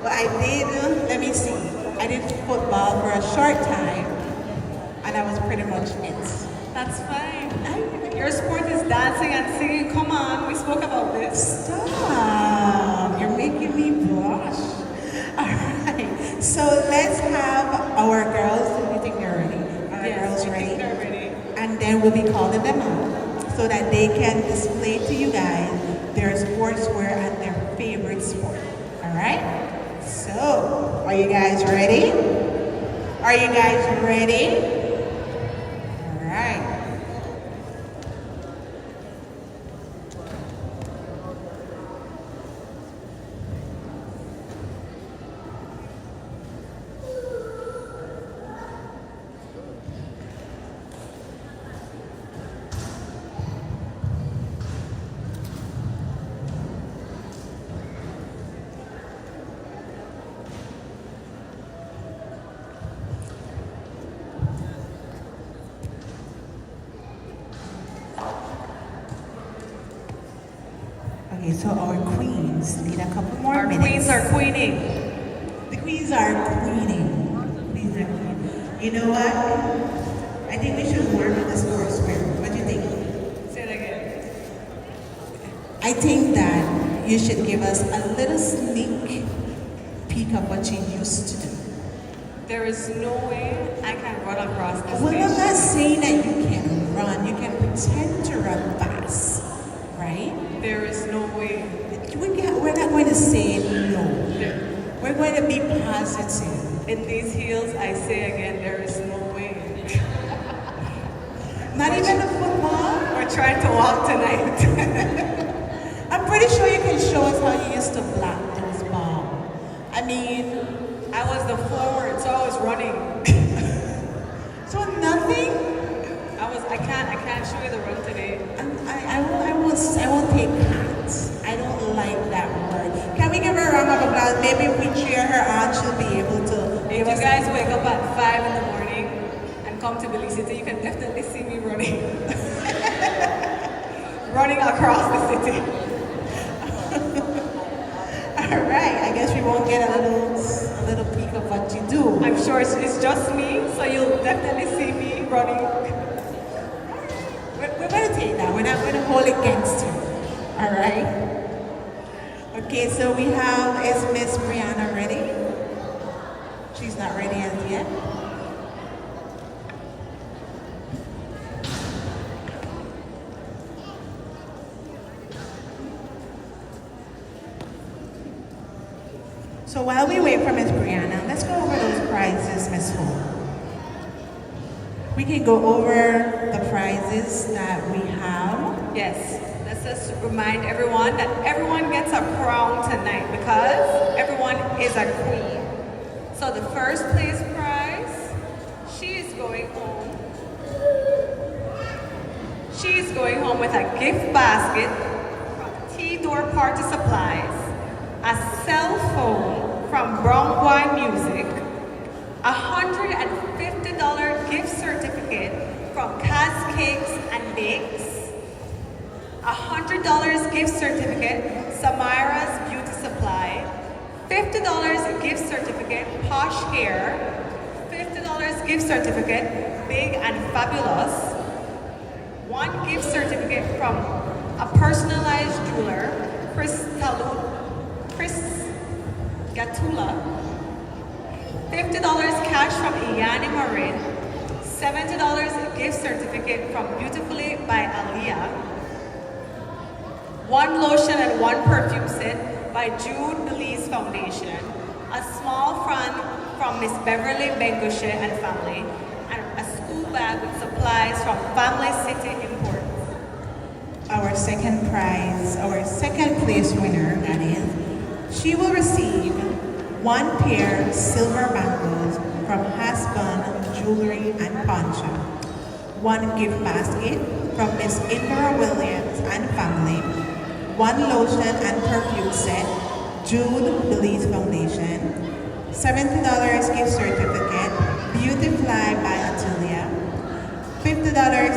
Well, I did, let me see. I did football for a short time, and that was pretty much it. That's fine. Your sport is dancing and singing. Come on, we spoke about this. Stop. You're making me blush. All right. So let's have our girls. Do you think they're ready? Our girls I ready? think they're ready. And then we'll be calling them out so that they can display to you guys their sportswear and their favorite sport. All right? So, are you guys ready? Are you guys ready? All right. Okay, so our queens need a couple more Our minutes. queens are queening. The queens are queening. Queens are queening. You know what? I think we should warm up the sportswear. What do you think? Say it again. I think that you should give us a little sneak peek of what you used to do. There is no way I can run across this Well, I'm not stage. saying that you can run. You can pretend to run fast, right? There is no way. We're not going to say no. There- We're going to be positive. In these heels, I say again, there is no way. Not even the football. We're trying to walk tonight. I'm pretty sure you can show us how you used to block those balls. I mean, I was the forward, so I was running. so nothing. I can't show you the run today. I won't take that. I don't like that word. Can we give her a round of applause? Maybe if we cheer her on, she'll be able to If give you us. guys wake up at 5 in the morning and come to Belize City, you can definitely see me running. Running across the city. All right. I guess we won't get a little peek of what you do. I'm sure it's just me, so you'll definitely see me running. We're going to take that. We're not going to hold it against you. All right. Okay. So we have is Miss Brianna ready? She's not ready as yet. So while we wait for Miss Brianna, let's go over those prizes, Miss Ho. We can go over the prizes that we have. Yes, let's just remind everyone that everyone gets a crown tonight because everyone is a queen. So the first place prize, she is going home. She is going home with a gift basket from T-Door Party Supplies, a cell phone from Brown Boy Music, a $150 gift certificate from Kaz Cakes and Bakes, a $100 gift certificate, Samira's Beauty Supply, $50 gift certificate, Posh Hair, $50 gift certificate, Big and Fabulous, one gift certificate from a personalized jeweler, Chris Gatula, $50 cash from Iyani Marin, $70 gift certificate from Beautifully by Aliyah, one lotion and one perfume set by Jude Belize Foundation, a small fund from Miss Beverly Bengushe and family, and a school bag with supplies from Family City Imports. Our second prize, our second place winner, that is, she will receive one pair of silver bangles from Hasbun Jewelry and Pawn Shop, one gift basket from Miss Indra Williams and family, one lotion and perfume set, Jude Belize Foundation, $70 gift certificate, Beautifly by Atilia, $50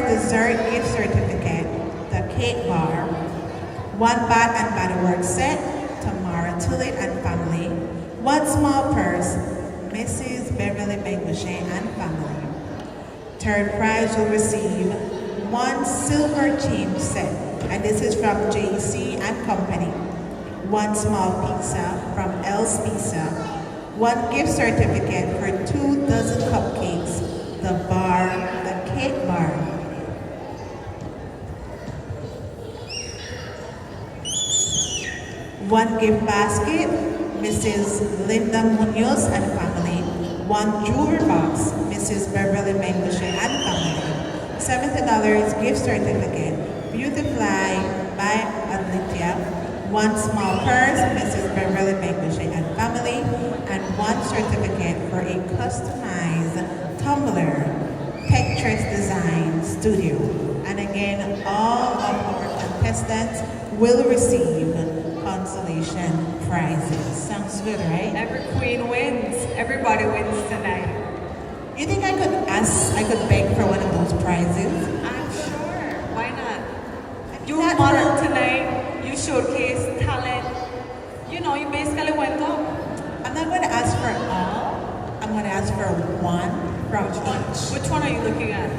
dessert gift certificate, The Cake Bar, one Bath and Body Works set, Tamara Tillit and family, one small purse, Mrs. Beverly Bengushe and family. Third prize will receive one silver chain set, and this is from JC and Company, one small pizza from El's Pizza, one gift certificate for 2 dozen cupcakes, The Cake Bar. One gift basket, Mrs. Linda Munoz and family, one jewelry box, Mrs. Beverly Bengushe and family, $70 gift certificate, Beautifly by Aditya, one small purse, Mrs. Beverly Bengushe and family, and one certificate for a customized tumbler, Tetris Design Studio. And again, all of our contestants will receive consolation prizes. Sounds good, right? Every queen wins. Everybody wins tonight. You think I could beg for one of those prizes? I'm sure. Why not? You Not modeled for- tonight. You showcased talent. You know, you basically went up. I'm not going to ask for all. I'm going to ask for one from each. Which one are you looking at?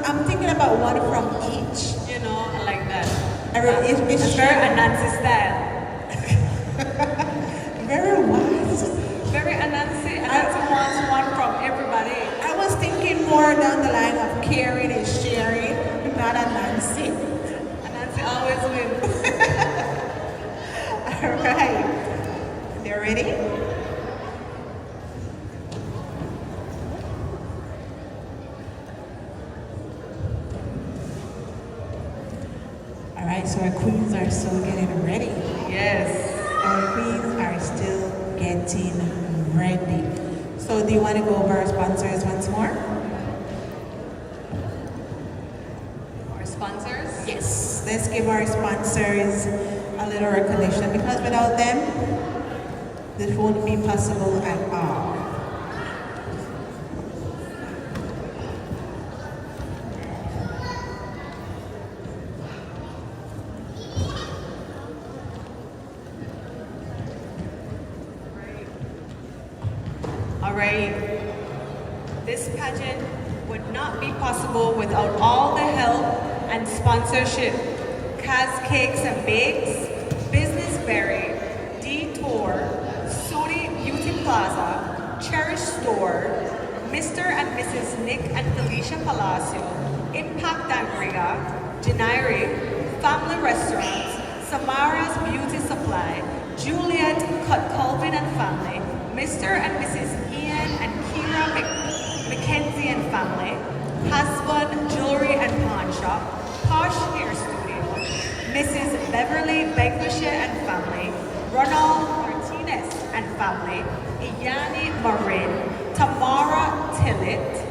I'm thinking about one from each. You know, I like that. It's Very Anansi style. very wise. Very Anansi. Anansi wants one from everybody. I was thinking more down the line of caring and sharing, not a Nancy. Anansi always wins. All right. They're ready? All right, so our queens are still getting ready. Yes. Our queens are still getting ready. So do you want to go over our sponsors once more? Our sponsors. Yes. Let's give our sponsors a little recognition because without them, this won't be possible at all. All right. This pageant would not be possible without all the help and sponsorship. Kaz Cakes and Bakes, Business Berry, Detour, Sony Beauty Plaza, Cherish Store, Mr. and Mrs. Nick and Felicia Palacio, Impact Angria, Genairi, Family Restaurants, Samara's Beauty Supply, Juliet Cut Colvin and Family, Mr. and Mrs. Ian and Kira Mackenzie and family, Hasbun Jewelry and Pawn Shop, Posh Hair Studio, Mrs. Beverly Beglishe and family, Ronald Martinez and family, Iyani Marin, Tamara Tillett,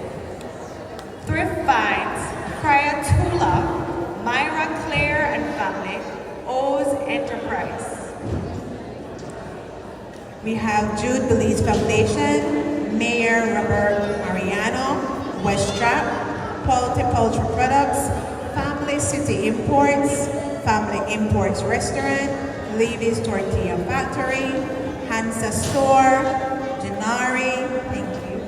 Thrift Finds, Krayatula, Myra Claire and family, O's Enterprise. We have Jude Belize Foundation, Mayor Robert Mariano, Westrap, Quality Poultry Products, Family City Imports, Family Imports Restaurant, Levy's Tortilla Factory, Hansa Store, Janari, thank you,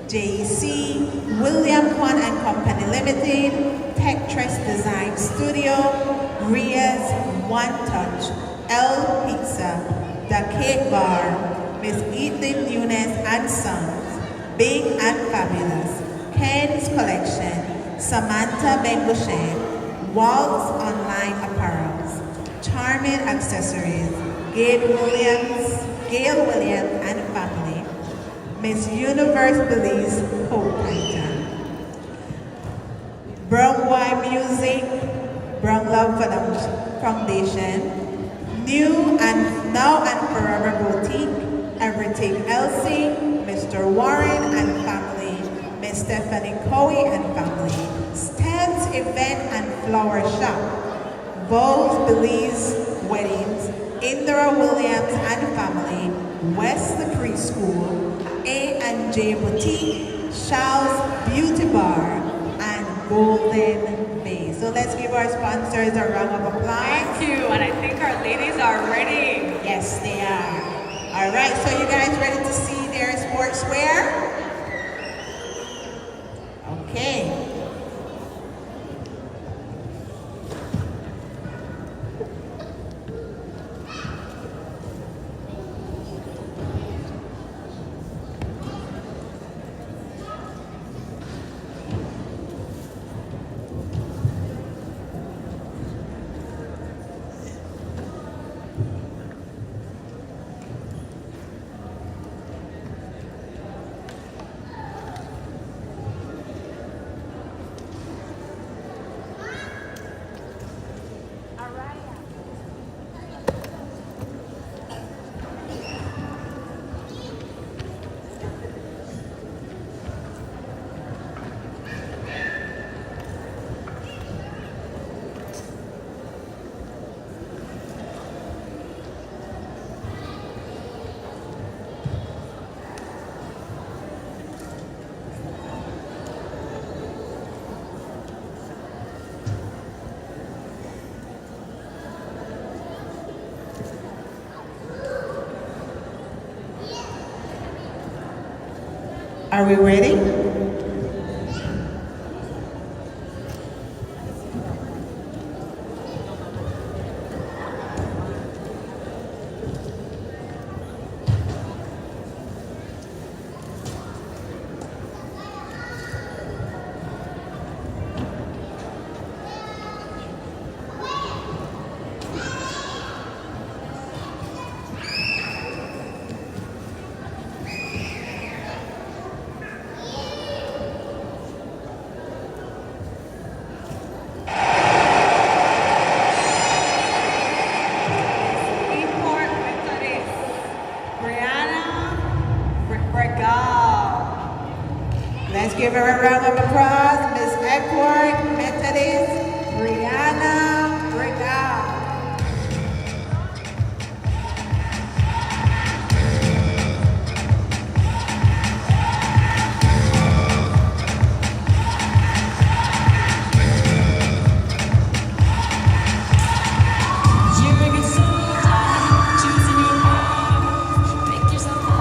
JC, William Kwan and Company Limited, Tech Trust Design Studio, Ria's One Touch, El Pizza, The Cake Bar, Miss Ethan Nunes and Sons, Big and Fabulous, Ken's Collection, Samantha Bengushen, Waltz Online Apparels, Charming Accessories, Gail Williams and family, Miss Universe Belize Hope Hunter, Brown White Music, Brown Love Foundation, New and Now and Forever Boutique, Everything Elsie, Mr. Warren and family, Miss Stephanie Cowie and family, Stamps Event and Flower Shop, Vogue's Belize Weddings, Indra Williams and family, Wesley Preschool, A&J Boutique, Charles Beauty Bar, and Golden Bay. So let's give our sponsors a round of applause. Thank you, and I think our ladies are ready. Yes, they are. All right, so you guys ready to see their sportswear? Okay. Are we ready? Import Methodist, Brianna Regal. Let's give her a round of applause. Miss Edward Methodist, Brianna Regal.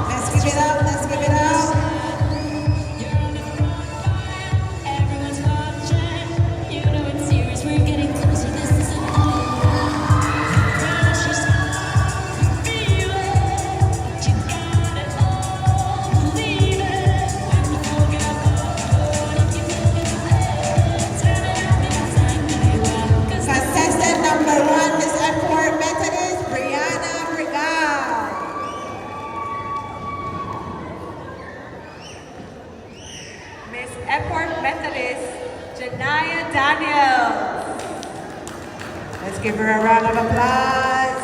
Let's give it up, let's give it up. Daniels. Let's give her a round of applause.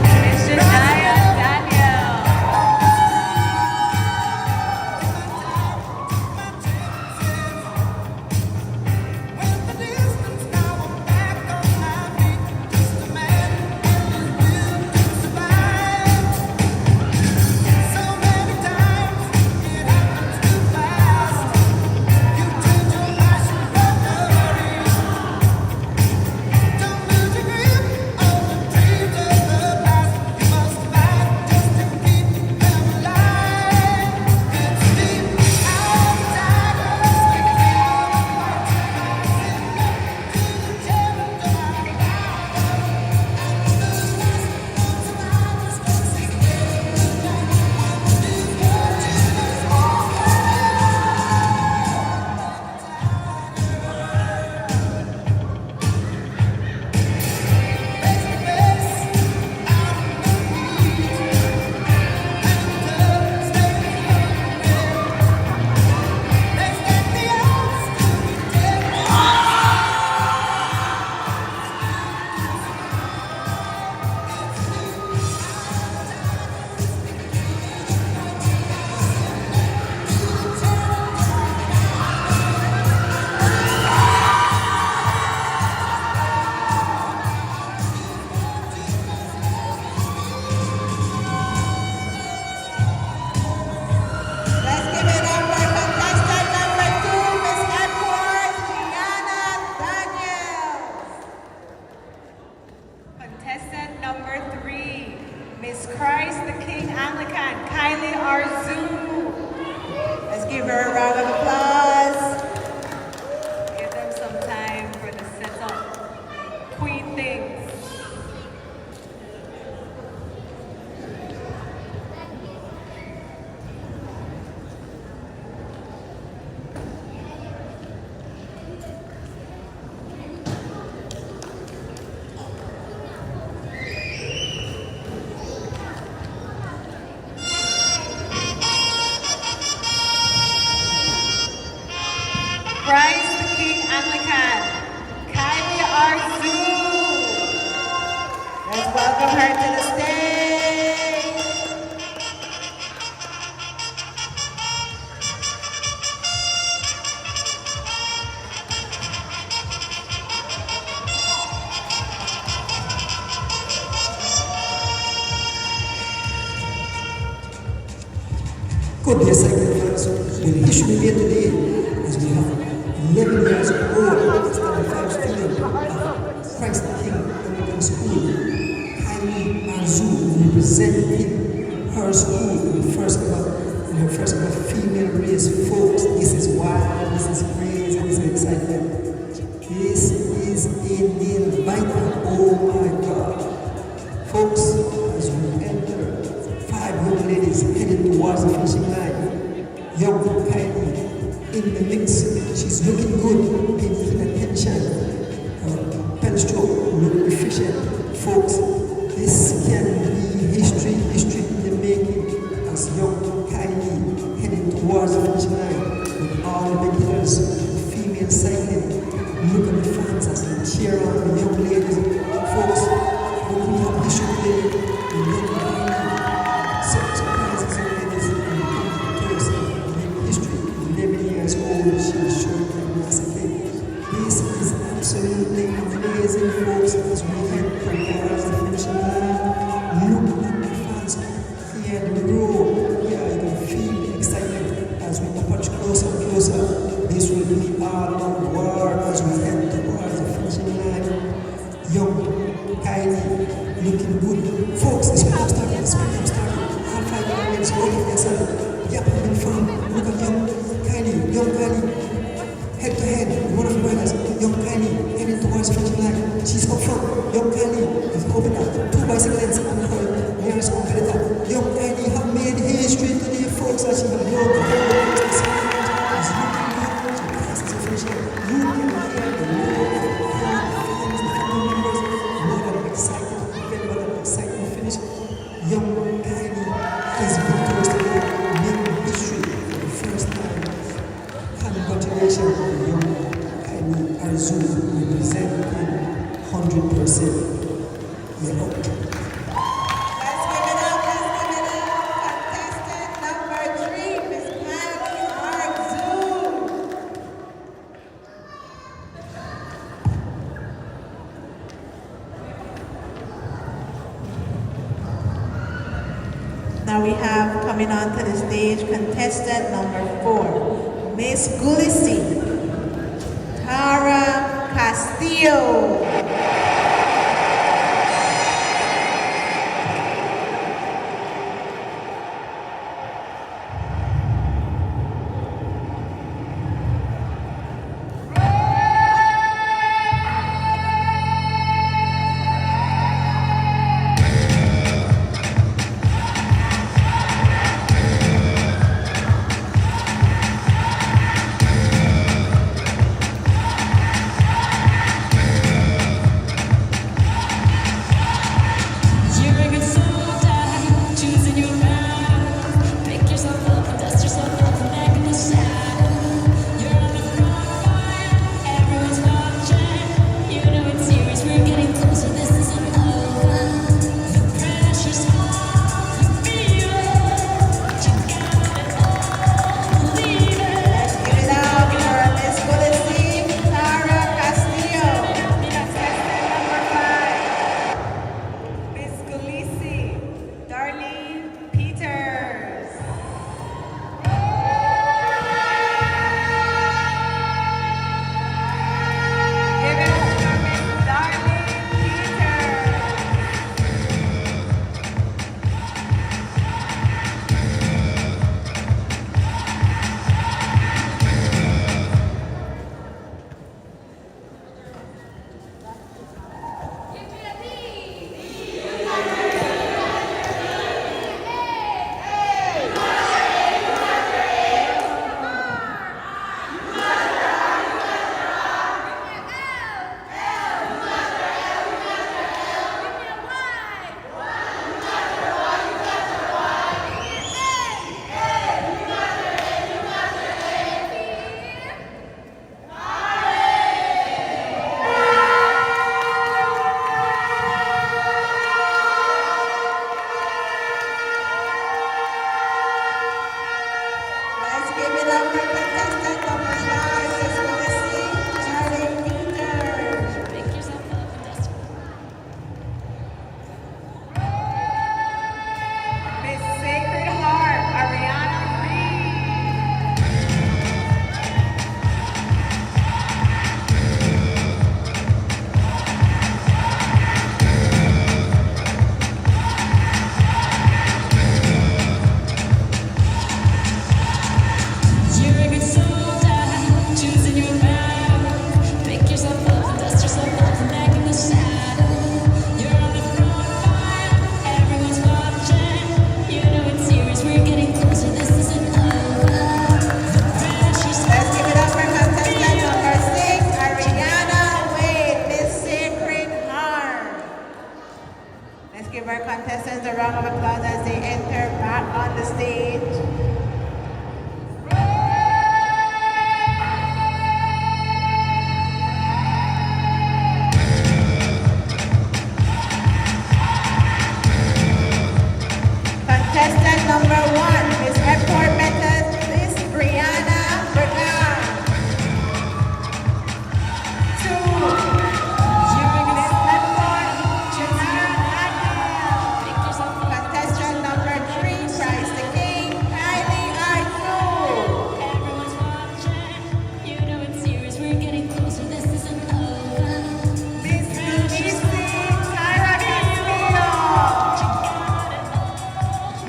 Miss Shania Daniels. Let's give it up for contestant number 2, Miss Edward Gianna Daniels. Contestant number 3, Miss Christ the King Anglican, Kylie Arzu. Let's give her a round of applause. Give them some time for the setup. Queen things. Christ the King Anglican, Kylie Arzu. Let's welcome her to the stage. Goodness, I give thanks for the history here today as we have 11 years old standard 5 student of Christ the King American School. Kylie Arzu representing her school in her first ever female race. Folks, this is wild, this is crazy, this is excitement. This is indeed vital. Oh my God. Folks, as we enter, 5 young ladies headed towards the finishing line. Young Kylie in the mix, she's looking good, paying attention. Her pen stroke look efficient. Folks, this can be history in the making as young Kylie heading towards the finish line with all the big hitters, female cycling. Look at the fans as they cheer on the young ladies. Folks, when we have history today, we look at surprises young ladies and make history. 11 years old, she was showing tenacity. This is absolutely amazing, folks, as we head towards the finishing line. Look at the fans here in the row. Yeah, you can feel the excitement as we approach closer and closer. This will be all out war as we head towards the finishing line. Young Kylie, looking good. Folks, the sprint started, All 5 minutes, look at yourself. Yep, having fun. Look at young Kylie. Head to head, one of the riders, young Kylie, heading towards the finishing line. She's up front. Young Kylie is opened up 2 bicycles and her nearest competitor. Young Kylie have made history today, folks, as she has won the whole race. Is looking good. She passes the finish line. You can hear the roar of the crowd, the fans, the family members. What Yeah, oh, Let's give it up, Contestant number 3, Miss Kylie Arzu. Now we have coming onto the stage contestant number 4, Miss Gulisi, Tara Castillo. give our contestants a round of applause as they enter back on the stage. Contestant number 1, Miss Airport Method, Miss Brianna Bernard. 2, Miss Airport Janara Adel. Contestant number 3, Prize the King, Kylie Arzu. Everyone's watching, you know it's serious, we're getting closer, this isn't over. Miss Lucy Tyra Castillo.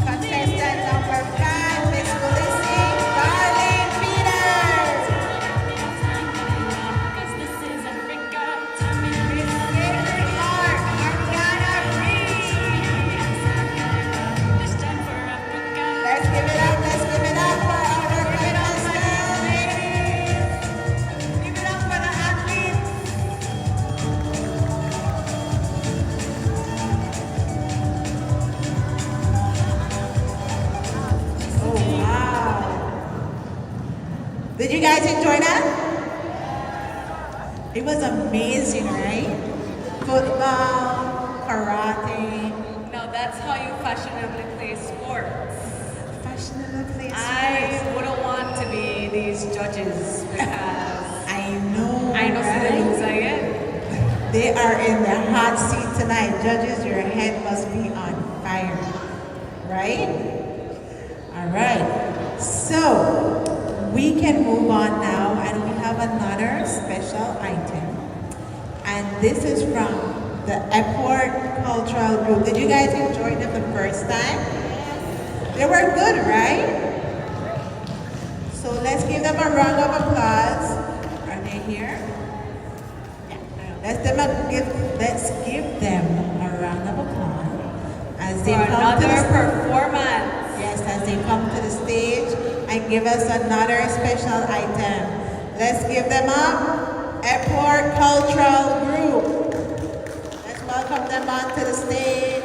Contestant number 5, Miss Lucy Darlene Peters. Cause this is Africa, Miss Sacred Heart Ariana Reed. this time for Africa. Let's give it up for our contestants, ladies. Give it up for the athletes. Oh, wow. Did you guys enjoy that? It was amazing, right? Football, karate. are in the hot seat tonight. Judges, your head must be on fire, right? All right. So we can move on now, and we have another special item. And this is from the Airport Cultural Group. Did you guys enjoy them the first time? They were good, right? So let's give them a round of applause. Are they here? Yeah. Let's give them a round of applause as they For come to another the performance. yes, as they come to the stage and give us another special item. Let's give them up. Airport Cultural Group. Let's welcome them onto the stage.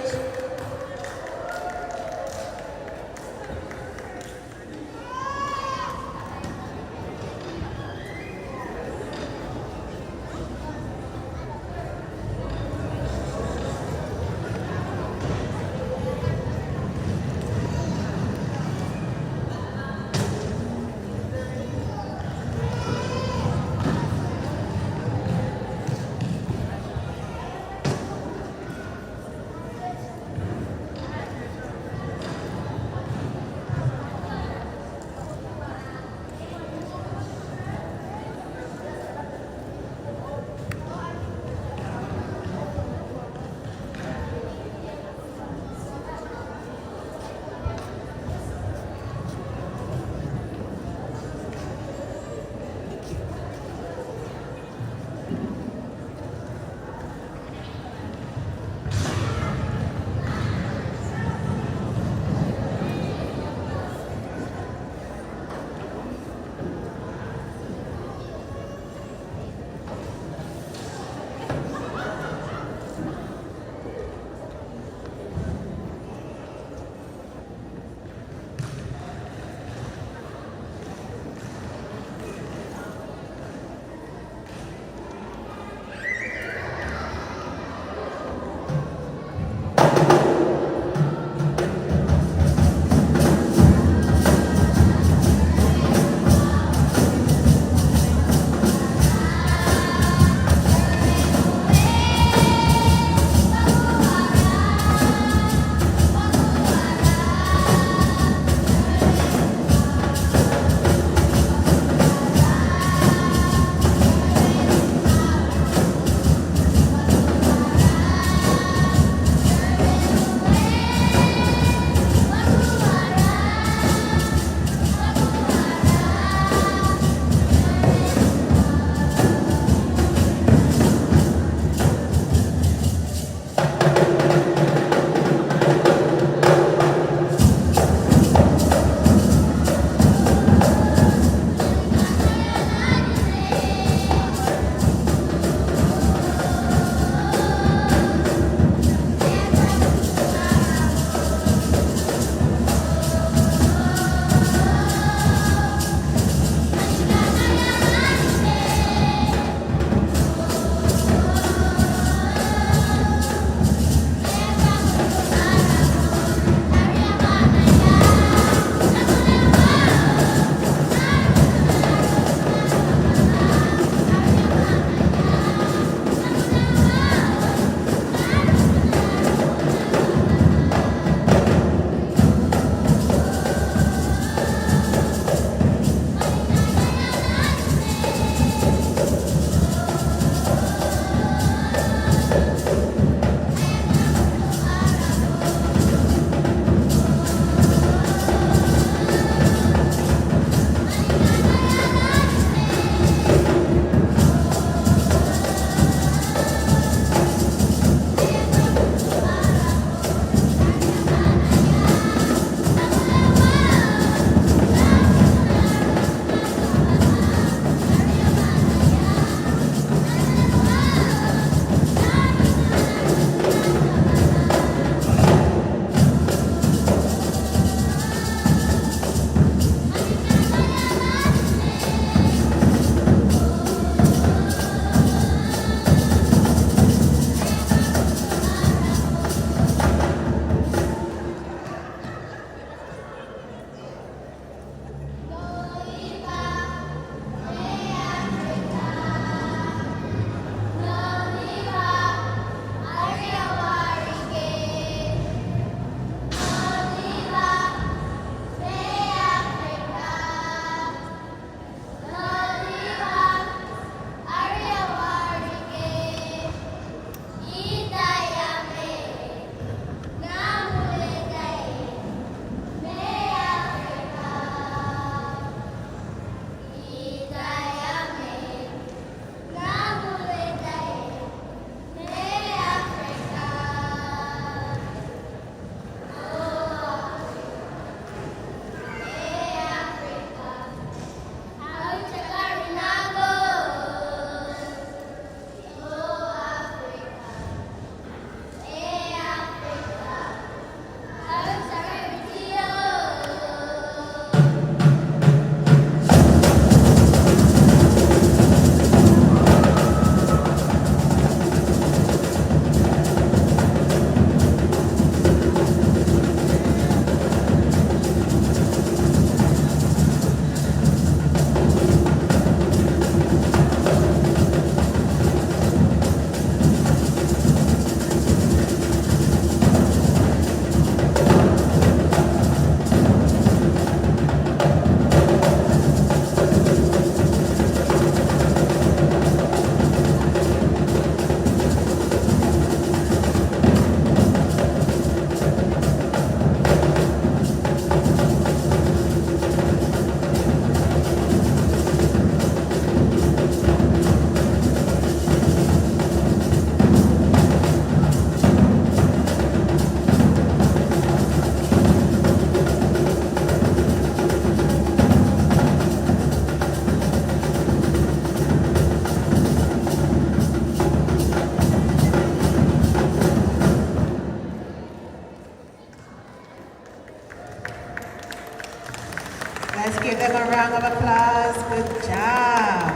of applause. Good job.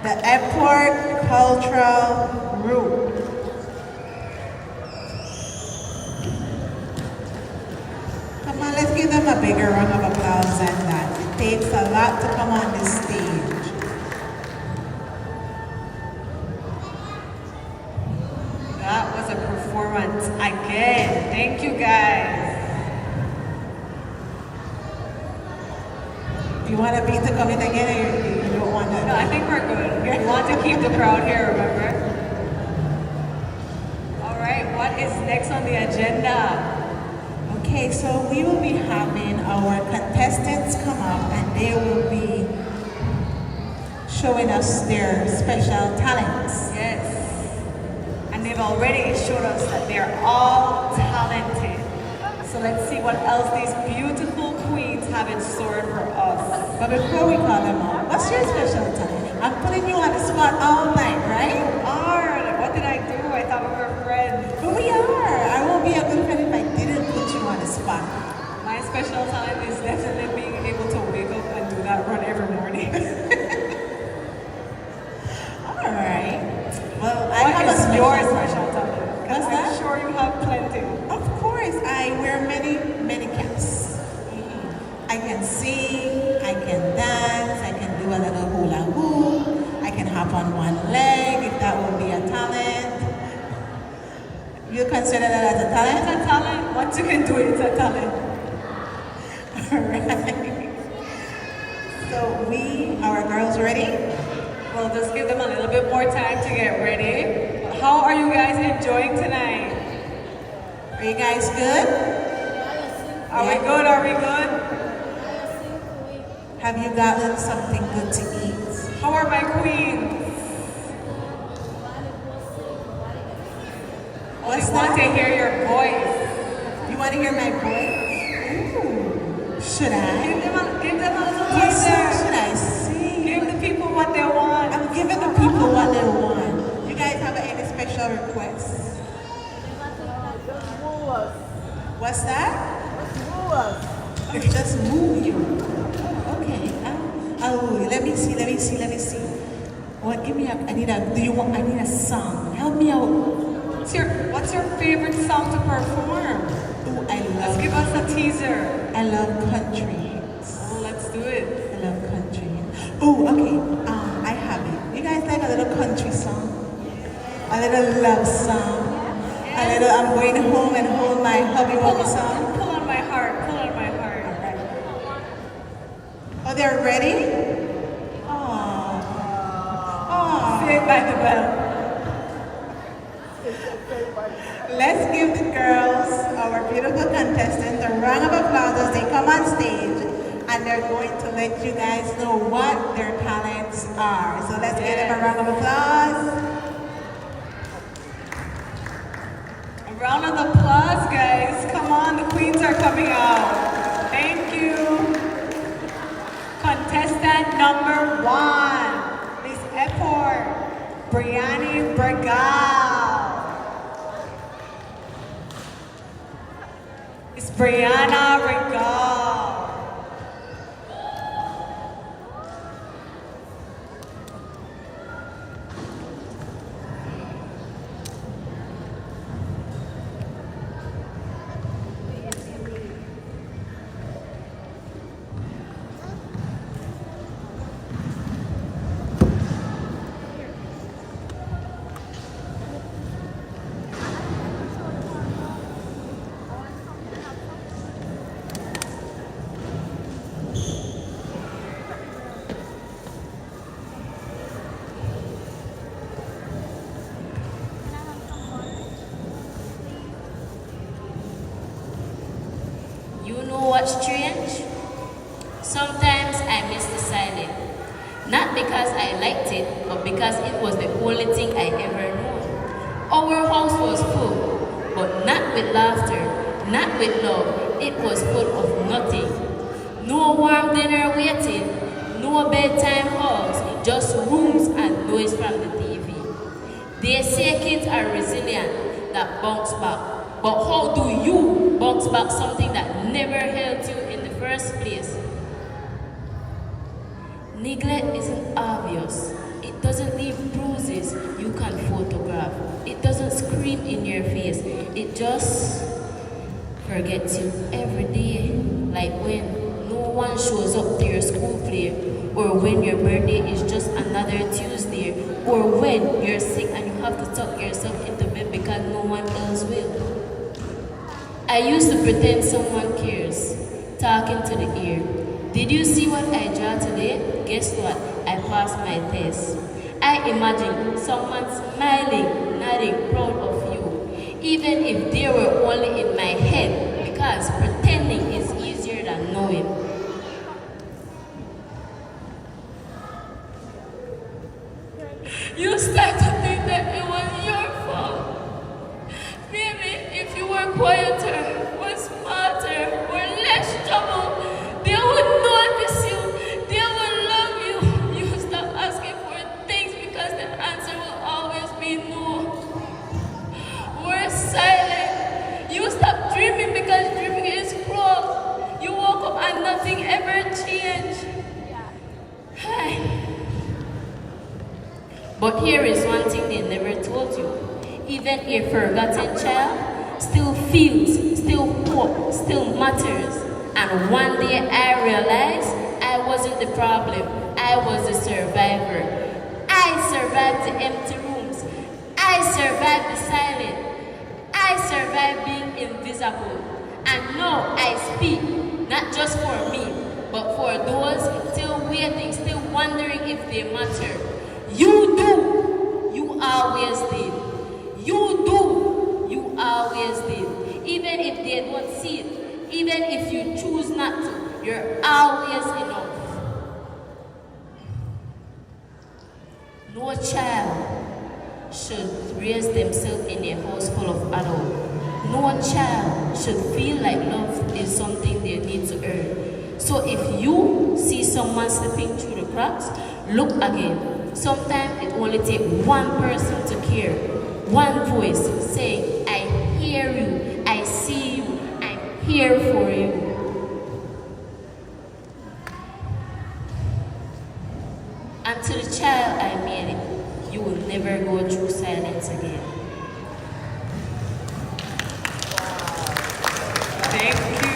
The Airport Cultural Group. Come on, let's give them a bigger round of applause than that. It takes a lot to come on this stage. That was a performance again. Thank you guys. Do you want to beat the comment again or you don't want to? No, I think we're good. We want to keep the crowd here, remember? All right, what is next on the agenda? Okay, so we will be having our contestants come up and they will be showing us their special talents. Yes. And they've already showed us that they're all talented. So let's see what else these beautiful queens have in store for us. But before we call them out, what's your special talent? I'm putting you on the spot all night, right? What did I do? I thought we were friends. But we are. I won't be a good friend if I didn't put you on the spot. My special talent is definitely being able to wake up and do that run every morning. All right. Well, I What have a is special your talent. special talent? What's I'm that? sure you have plenty. Of course, I wear many caps. I can sing, I can dance, I can do a little hula hoop, I can hop on one leg if that would be a talent. You consider that as a talent? It's a talent. Once you can do it, it's a talent. Alright. So our girls ready? We'll just give them a little bit more time to get ready. How are you guys enjoying tonight? Are you guys good? Are we good? Are we good? Have you gotten something good to eat? How are my queens? What's I want to that? hear your voice. You want to hear my voice? Ooh. Should I? Give them a little What song teaser. should I sing? Give the people what they want. I'm giving the people what they want. You guys have any special requests? What's that? Just move you. Okay. I'll move you. Let me see. What? Give me I need a song. Help me out. What's your favorite song to perform? Ooh, Let's give us a teaser. I love country. Oh, let's do it. I love country. Oh, okay. I have it. You guys like a little country song? A little love song? A little I'm going home and hold my hubby hubby song? Pull on my heart. Pull on my heart. Oh, they're ready? Saved by the bell. Let's give the girls, our beautiful contestants, a round of applause as they come on stage and they're going to let you guys know what their talents are. So let's give them a round of applause. A round of applause, guys. Come on, the queens are coming out. Thank you. Contestant number 1, Miss Airport, Brianni Bergal. Miss Brianna Regal. You know what's strange? Sometimes I miss the silent. Not because I liked it, but because it was the only thing I ever knew. Our house was full, but not with laughter, not with love. It was full of nothing. No warm dinner waiting, no bedtime hugs, just rooms and noise from the TV. They say kids are resilient, that bounce back. But how do you bounce back something that never helped you in the first place? Neglect isn't obvious. It doesn't leave bruises you can photograph. It doesn't scream in your face. It just forgets you every day. Like when no one shows up to your school play, or when your birthday is just another Tuesday, or when you're sick and you have to tuck yourself into bed because no one else will. I used to pretend someone cares, talking to the ear. Did you see what I draw today? Guess what? I passed my test. I imagine someone smiling, nodding, proud of you, even if they were only in my head, because pretending is easier than knowing. You start to think that it was your fault. Maybe if you were quieter, or smarter, or less trouble, they would notice you, they would love you. You stop asking for things because the answer will always be no. We're silent. You stop dreaming because dreaming is cruel. You woke up and nothing ever changed. But here is one thing they never told you. Even a forgotten child still feels, still hope, still matters. And one day I realized I wasn't the problem. I was the survivor. I survived the empty rooms. I survived the silence. I survived being invisible. And now I speak, not just for me, but for those still waiting, still wondering if they matter. You do. You always did. You do. You always did. Even if they don't see it, even if you choose not to, you're always enough. No child should raise themselves in a house full of adults. No child should feel like love is something they need to earn. So if you see someone slipping through the cracks, look again. Sometimes it only takes one person to care. One voice saying, I hear you, I see you, I'm here for you. And to the child I made it, you will never go through silence again. Thank you.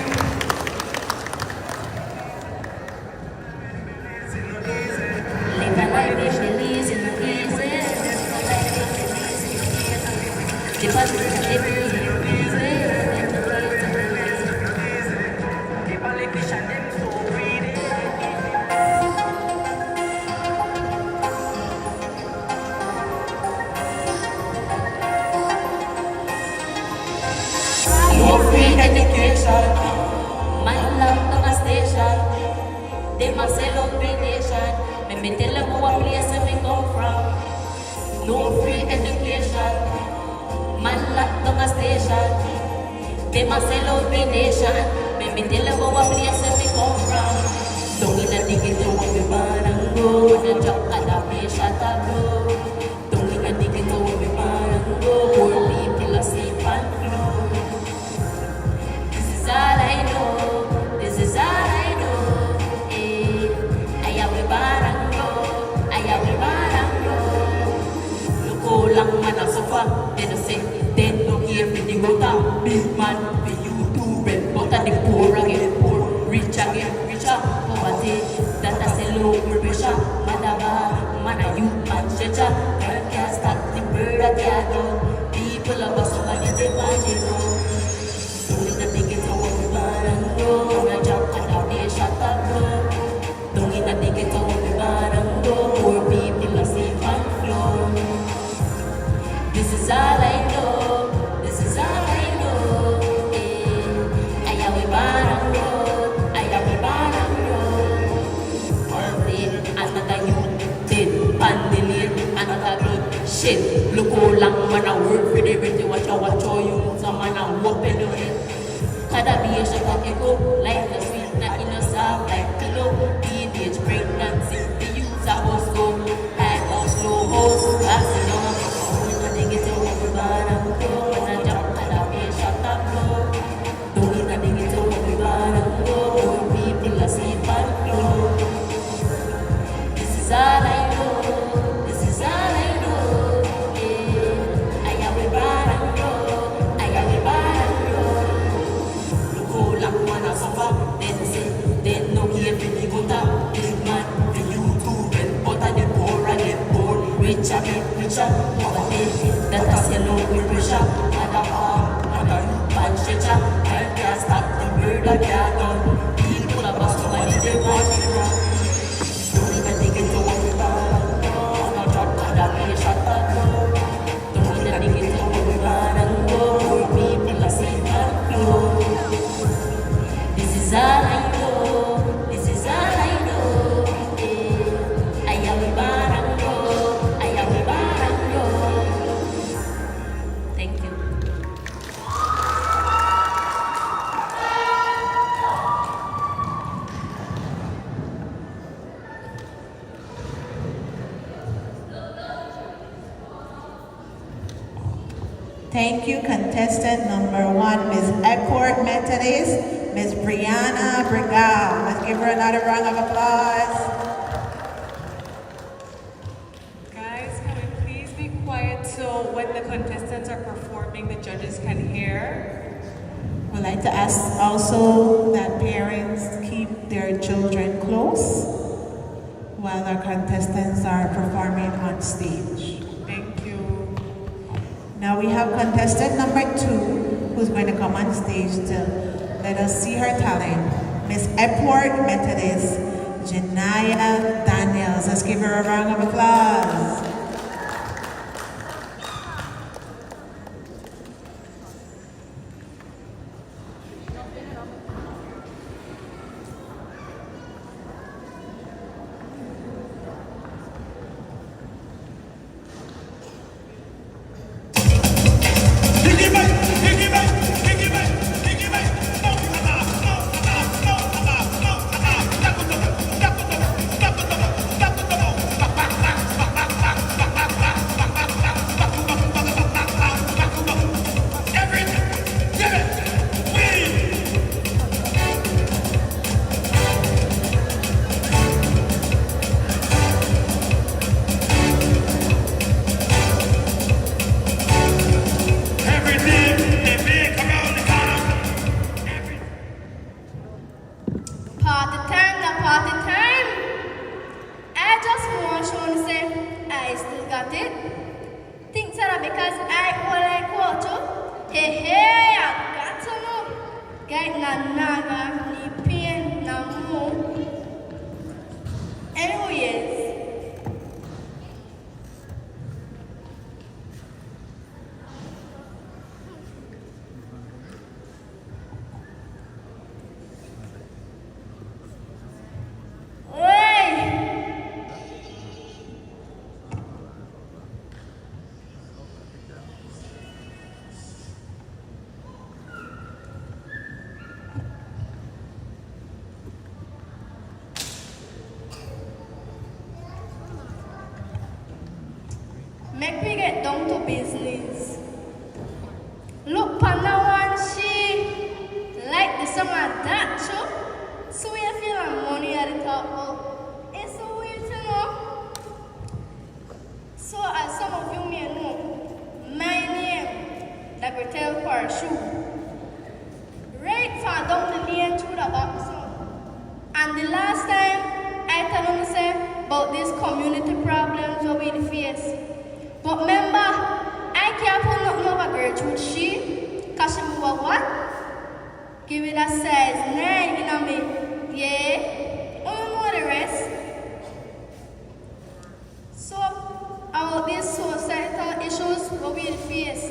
Live a life if you easy, not easy. The past is easy. No free education. Man locked on a station. They must sell out the nation. Let me tell them what place where me come from. No free education. Man locked on a station. They must sell out the nation. Let me tell them what place where me come from. Don't in a digital when we born and go. The job at a place shut up blow. Don't in a digital when we born and go. Poor people are safe and flow. This is all I know. This is all I know. I am a barango. I am a barango. Look how long man a suffer. They don't say, they don't hear me. They go down. Big man, for you to red. But the poor again poor. Rich again richer. Poverty, that I say low pressure. Madaba, man a youth man stretcher. Bird can't stop the bird at the door. People of us somebody they want you know. Don't in the ticket to what we want and go. We jump and now they shut up blow. Don't in the ticket to what we want and go. Poor people are safe and flow. This is all I know. This is all I know. I am a barango. I am a barango. All day another youth dead. Pandilate another blood. Shit. Look how long man a work for the rent. Watch how you some man a walk in the way. Kada be a shot of echo. Life is sweet, not in a soft like pillow. Teenage pregnancy. The youths are was go. High house, low house. That's enough. They get to what we want and go. When I jump, kada be a shot of blow. Don't need they get to what we want and go. People are safe and flow. Thank you, contestant number 1, Miss Eckport Methodist, Miss Brianna Brigal. Let's give her another round of applause. Guys, can we please be quiet so when the contestants are performing, the judges can hear? We'd like to ask also that parents keep their children close while our contestants are performing on stage. Thank you. Now we have contestant number 2 who's going to come on stage to let us see her talent. Miss Epworth Methodist, Janaya Daniels. Let's give her a round of applause. Make we get down to business. Look, Panda one, she like the song of that, so we feel our money at the top. Oh, it's so weird to know. So, as some of you may know, my name, Dagretel Parachute, right far down the lane through the back song. And the last time I tell them say about these community problems that we face. But remember, I can't put nothing over Gertrude she, because she move a what? Give it a size 9, you know me? Yeah? You know the rest? So, about these societal issues that we face.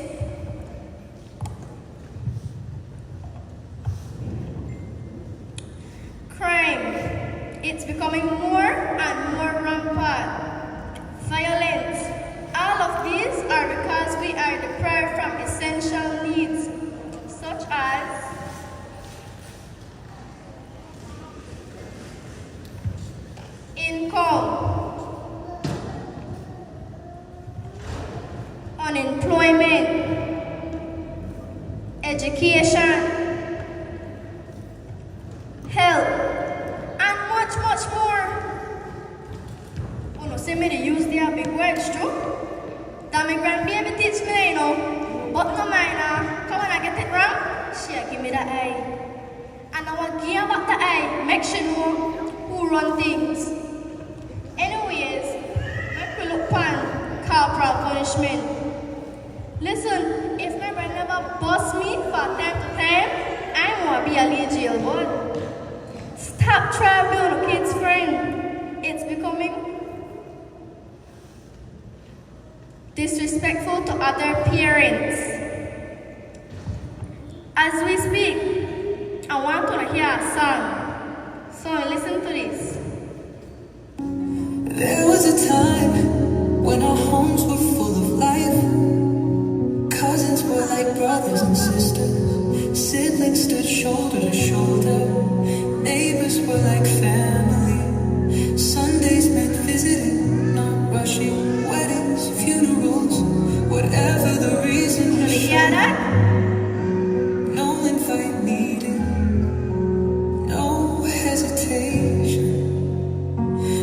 Crime, it's becoming more and more rampant. Violence. All of these are because we are deprived from essential needs, such as income, unemployment, education, health, and much, much more. You know, see me to use their big words too. That my grandbaby teach me, you know. But no mind, come when I get it wrong, she'll give me the eye. And I want to give back the eye, make sure know who run things. Anyways, make we look pan corporal punishment. Listen, if my brother never bust me for time to time, I want to be a little jail boy. Stop trying to be a kid's friend. It's becoming disrespectful to other parents. As we speak, I want to hear a song. So listen to this. There was a time when our homes were full of life. Cousins were like brothers and sisters. Siblings stood shoulder to shoulder. Neighbors were like family. Sundays meant visiting, not rushing. Weddings, funerals, whatever the reason. Yeah. hear that? No invite needed, no hesitation.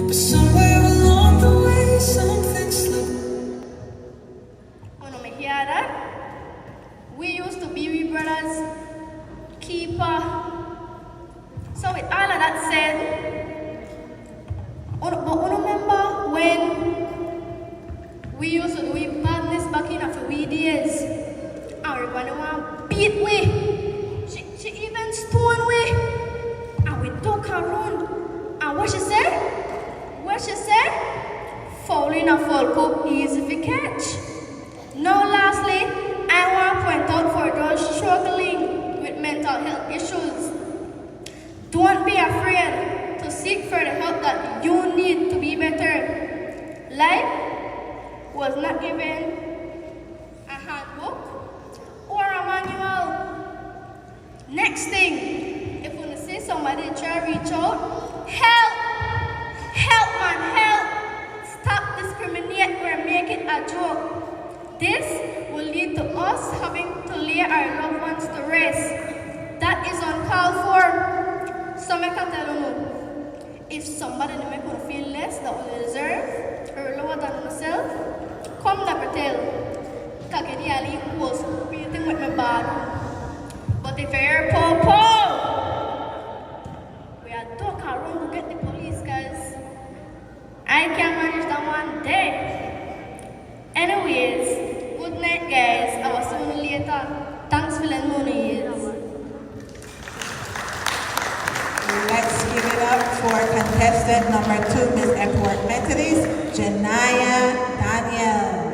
But somewhere along the way, something slipped. Oh no, me hear that? We used to be we brothers, keeper. So with all of that said, but remember when we used to do badness back in after we days? And everybody want beat we. She even stone we. And we took her run. And what she said? What she said? Fouling a full cup easy to catch. Now lastly, I want to point out for those struggling with mental health issues. Don't be afraid to seek for the help that you need to be better. Life was not given a handbook or a manual. Next thing, if you see somebody try to reach out, help! Help man, help! Stop discriminate or make it a joke. This will lead to us having to lay our loved ones to rest. That is uncalled for. So I can tell you, if somebody make you feel less than you deserve or lower than yourself, come never tell. Kagediali was breathing with my bad. But if you're popo, we are talk around to get the police, guys. I can manage that one day. Anyways, good night, guys. I will see you later. Thanks for letting me know. Let's give it up for contestant number 2, Miss Epworth Methodist, Janaya Daniels.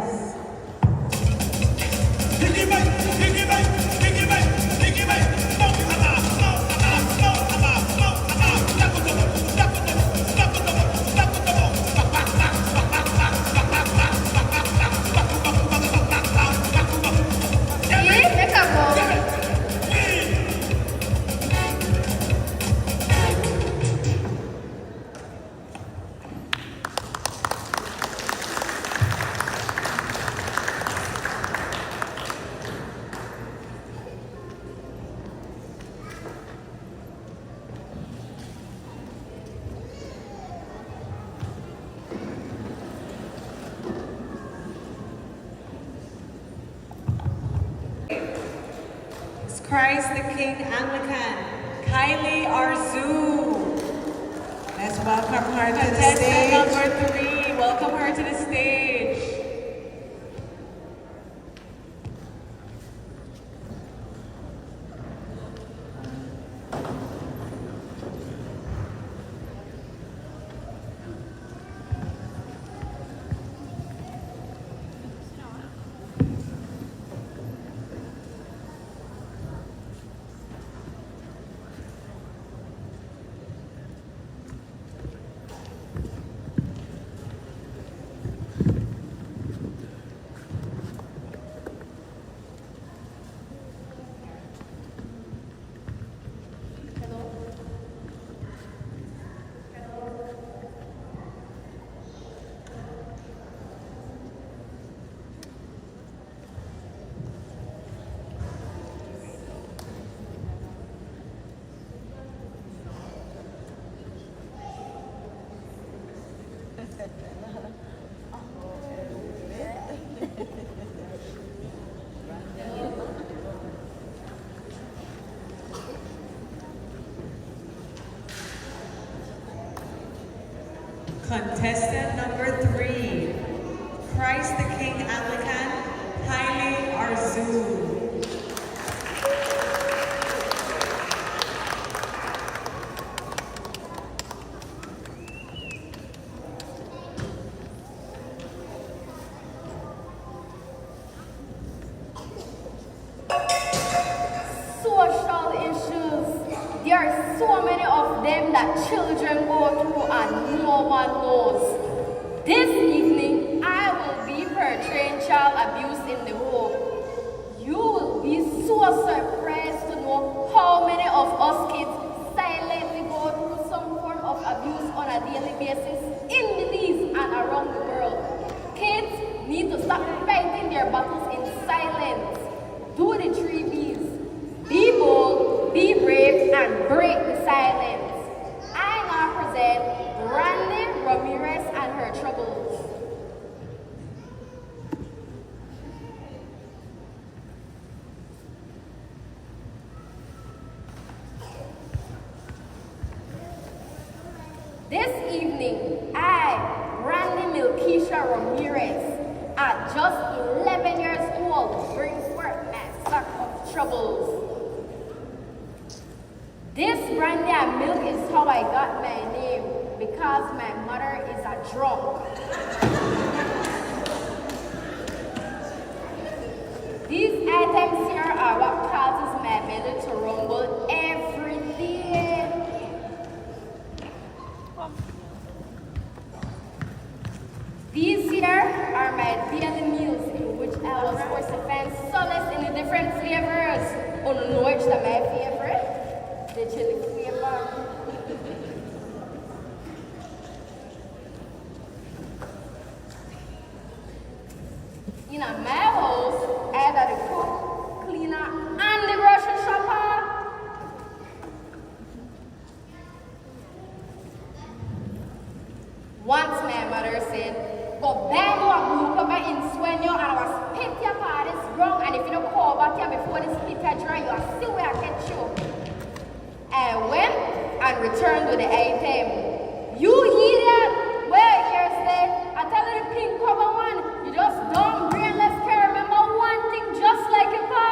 Christ the King Anglican, Kylie Arzu. Let's welcome her to the Contestant stage. number 3, welcome her to the stage. Contestant number 3, Christ the King Anglican, Kylie Arzu. Social issues. There are so many of them that children go through and no one knows. This evening, I will be portraying child abuse in the home. You will be so surprised to know how many of us kids silently go through some form of abuse on a daily basis in Belize and around the world. Kids need to stop fighting their battles in silence. Do evening, I, Randy Milkeisha Ramirez, at just 11 years old, brings forth my sack of troubles. This brandy and milk is how I got my name, because my mother is a drunk. These items here are what causes my belly to rumble every day. These here are my daily meals in which I was forced to find solace in the different flavors. Oh, no, which is my favorite? The chili flavor. In my house, either the cook, cleaner, and the grocery shopper. Once my mother said, go buy me a blue cover in Sueño and I was spit your part is wrong, and if you don't call back here before the spit are dry, you are still where I get you. I went and returned with the item. You idiot! Where here's the I tell you the pink cover one. You just dumb brainless care. Remember one thing just like your pa.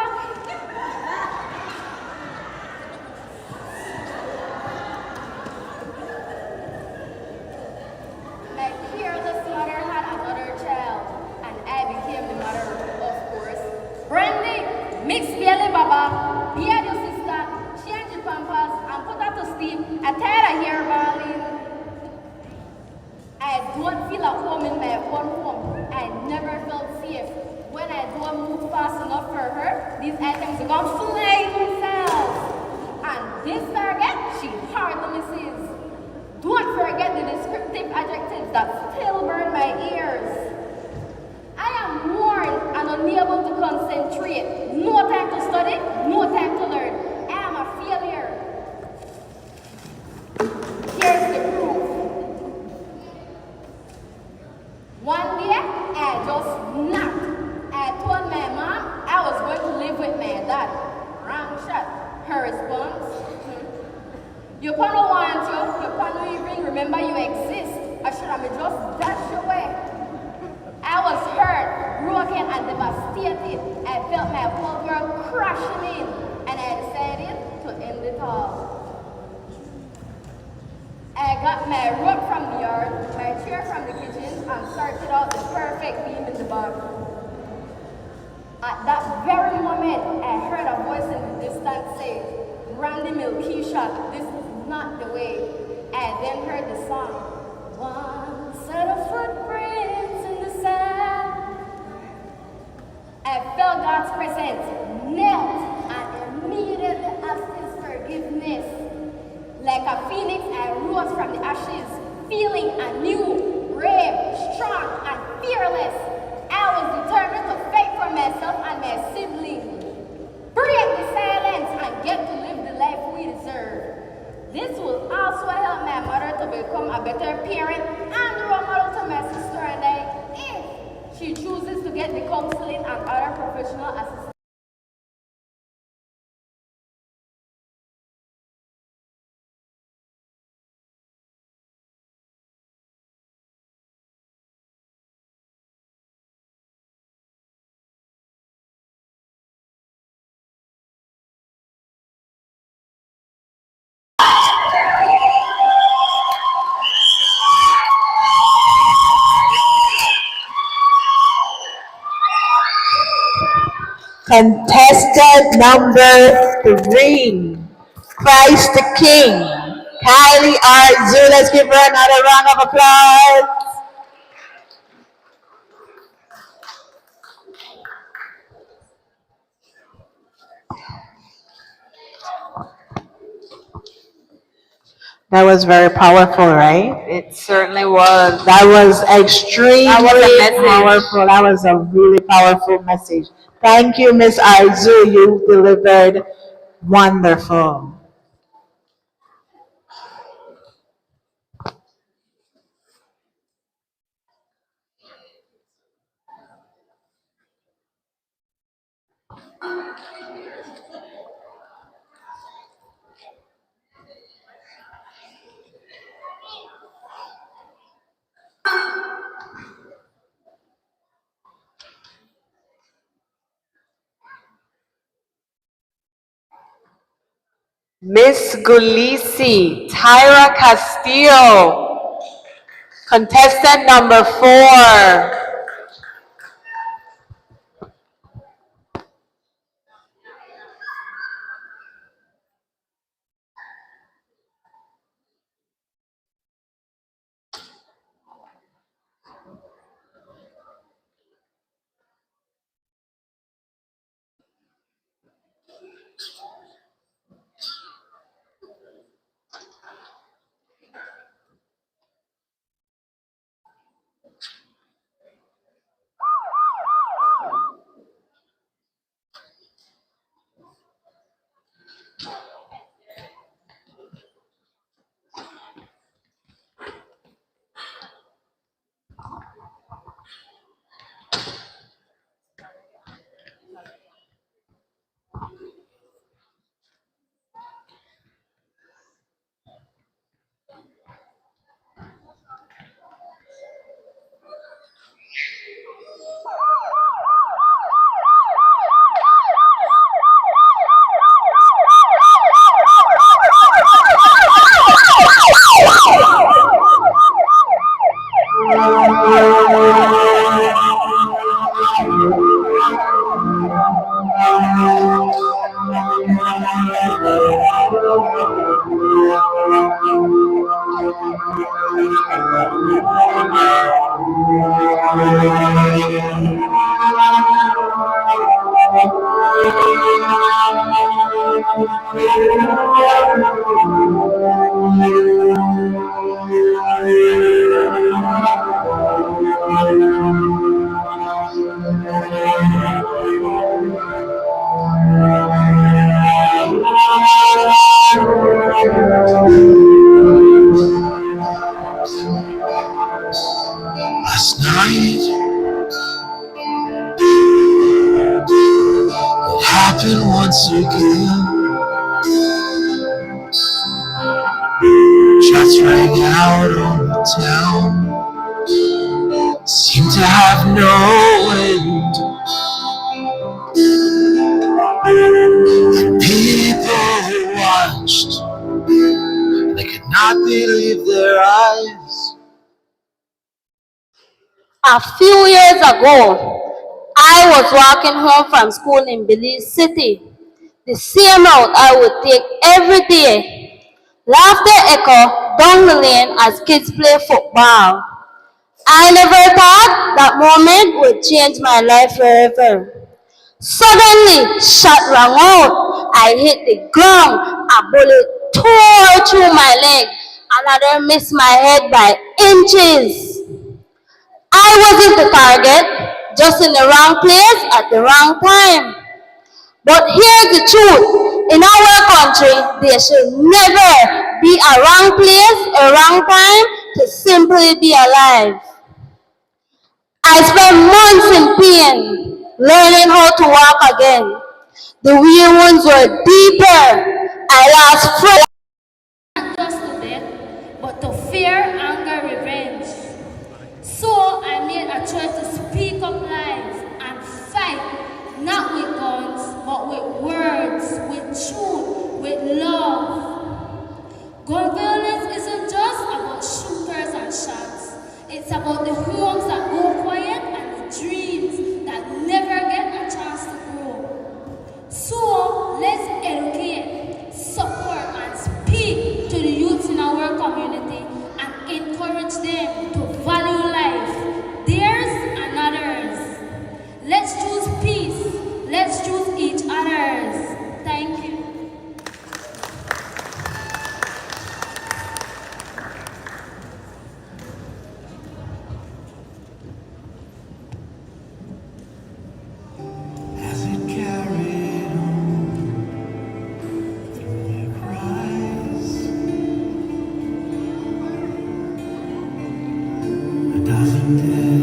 My careless mother had another child, and I became the mother, of course. Brandy, mix belly baba, beard your sister, change the pampers, and put her to sleep. I tired of hair balling. I don't feel at home in my own home. I never felt safe. When I don't move fast enough for her, these items are going to fly themselves. And this target, she hardly misses. Don't forget the descriptive adjectives that still burn my ears. I am worn and unable to concentrate. No time to study, no time to learn. I am a failure. Here's the proof. One day, I just snapped. I told my mom I was going to live with my dad. Wrong shot. Her response, you don't want to, you don't even remember you exist. I should have just dashed away. I was hurt, broken, and devastated. I felt my whole world crashing in, and I decided to end it all. I got my rope from the yard, my chair from the kitchen, and sorted out the perfect beam in the bathroom. At that very moment, I heard a voice in the distance say, Randy Milkeisha, this is not the way. I then heard the song, one set of footprints in the sand. I felt God's presence, knelt, and immediately asked His forgiveness. Like a phoenix, I rose from the ashes, feeling anew, brave, strong, and fearless. I was determined to fight for myself and my siblings, break the silence, and get to live the life we deserve. This will also help my mother to become a better parent and role model to my sister and I, if she chooses to get the counseling and other professional assistance. Contestant number 3, Christ the King, Kylie Arzu. Let's give her another round of applause. That was very powerful, right? It certainly was. That was extremely That was a message. powerful. That was a really powerful message. Thank you, Miss Arzu. You delivered wonderful. Miss Gulisi, Tyra Castillo. Contestant number 4. Last night, it happened once again. Shots rang out on the town, seemed to have no end. People who watched, they could not believe their eyes. A few years ago, I was walking home from school in Belize City. The same route I would take every day. Laughter echo down the lane as kids play football. I never thought that moment would change my life forever. Suddenly, shot rang out. I hit the ground. A bullet tore through my leg. Another missed my head by inches. I wasn't the target, just in the wrong place at the wrong time. But here's the truth. In our country, there should never be a wrong place, a wrong time to simply be alive. I spent months in pain, learning how to walk again. The real wounds were deeper. I lost friends. Not just to death, but to fear, anger, revenge. So I made a choice to speak up life and fight, not with guns, but with words, with truth, with love. Gun violence isn't just about shooters and shots. It's about the homes that go quiet and the dreams that never get a chance to grow. So let's educate, support, and speak to the youths in our community and encourage them to value life, theirs and others. Let's choose peace. Let's choose each other's. Thank you. As it carried on through their cries, a dozen dead,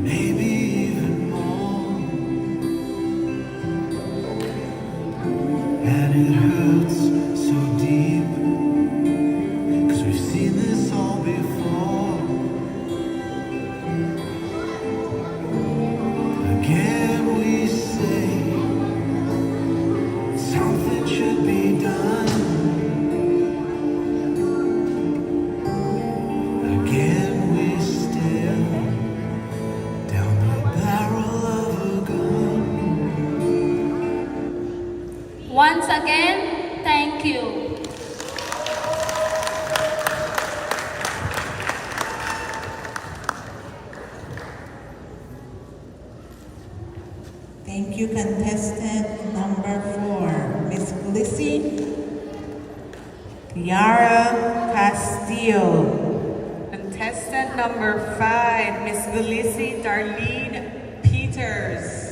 maybe even more, and it hurts so deep, 'cause we've seen this all before. Again we say Thank you, contestant number 4, Miss Glissy Kiara Castillo. Contestant number 5, Miss Glissy Darlene Peters.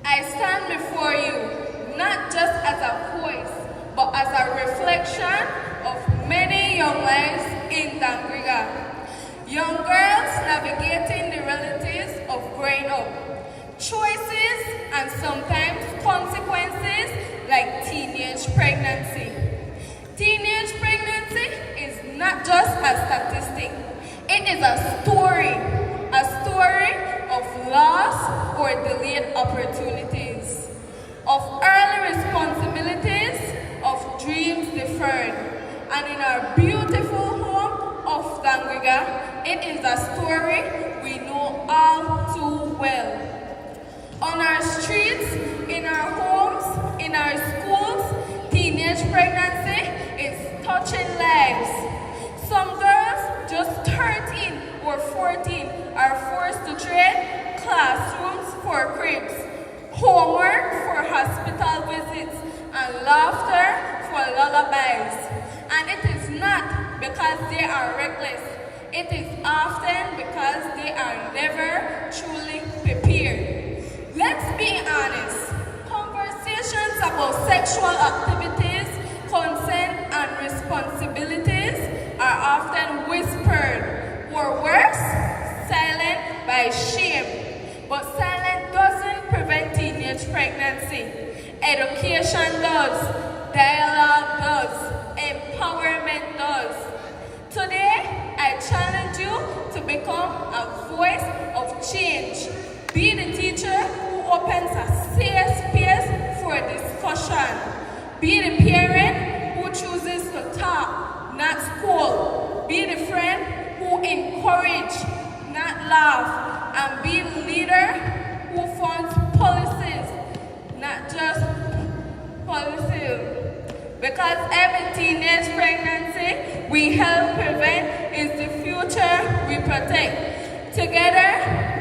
I stand before you not just as a voice, but as a reflection of many young lives in Dangriga. Young girls navigating the realities of growing up, choices and sometimes consequences like teenage pregnancy. Teenage pregnancy is not just a statistic, it is a story of loss or delayed opportunities, of early responsibilities, of dreams deferred. And in our beautiful home of Dangriga, it is a story we know all too well. On our streets, in our homes, in our schools, teenage pregnancy is touching lives. Some girls, just 13 or 14, are forced to trade classrooms for cribs, homework for hospital visits, and laughter for lullabies. And it is not because they are reckless. It is often because they are never truly prepared. Let's be honest. Conversations about sexual activities, consent, and responsibilities are often whispered, or worse, silent by shame. But silence doesn't prevent teenage pregnancy. Education does, dialogue does, empowerment does. Today, I challenge you to become a voice of change. Be the teacher who opens a safe space for discussion. Be the parent who chooses to talk, not scold. Be the friend who encourages, not laugh. And be the leader who funds policies, not just policies. Because every teenage pregnancy we help prevent is the future we protect. Together,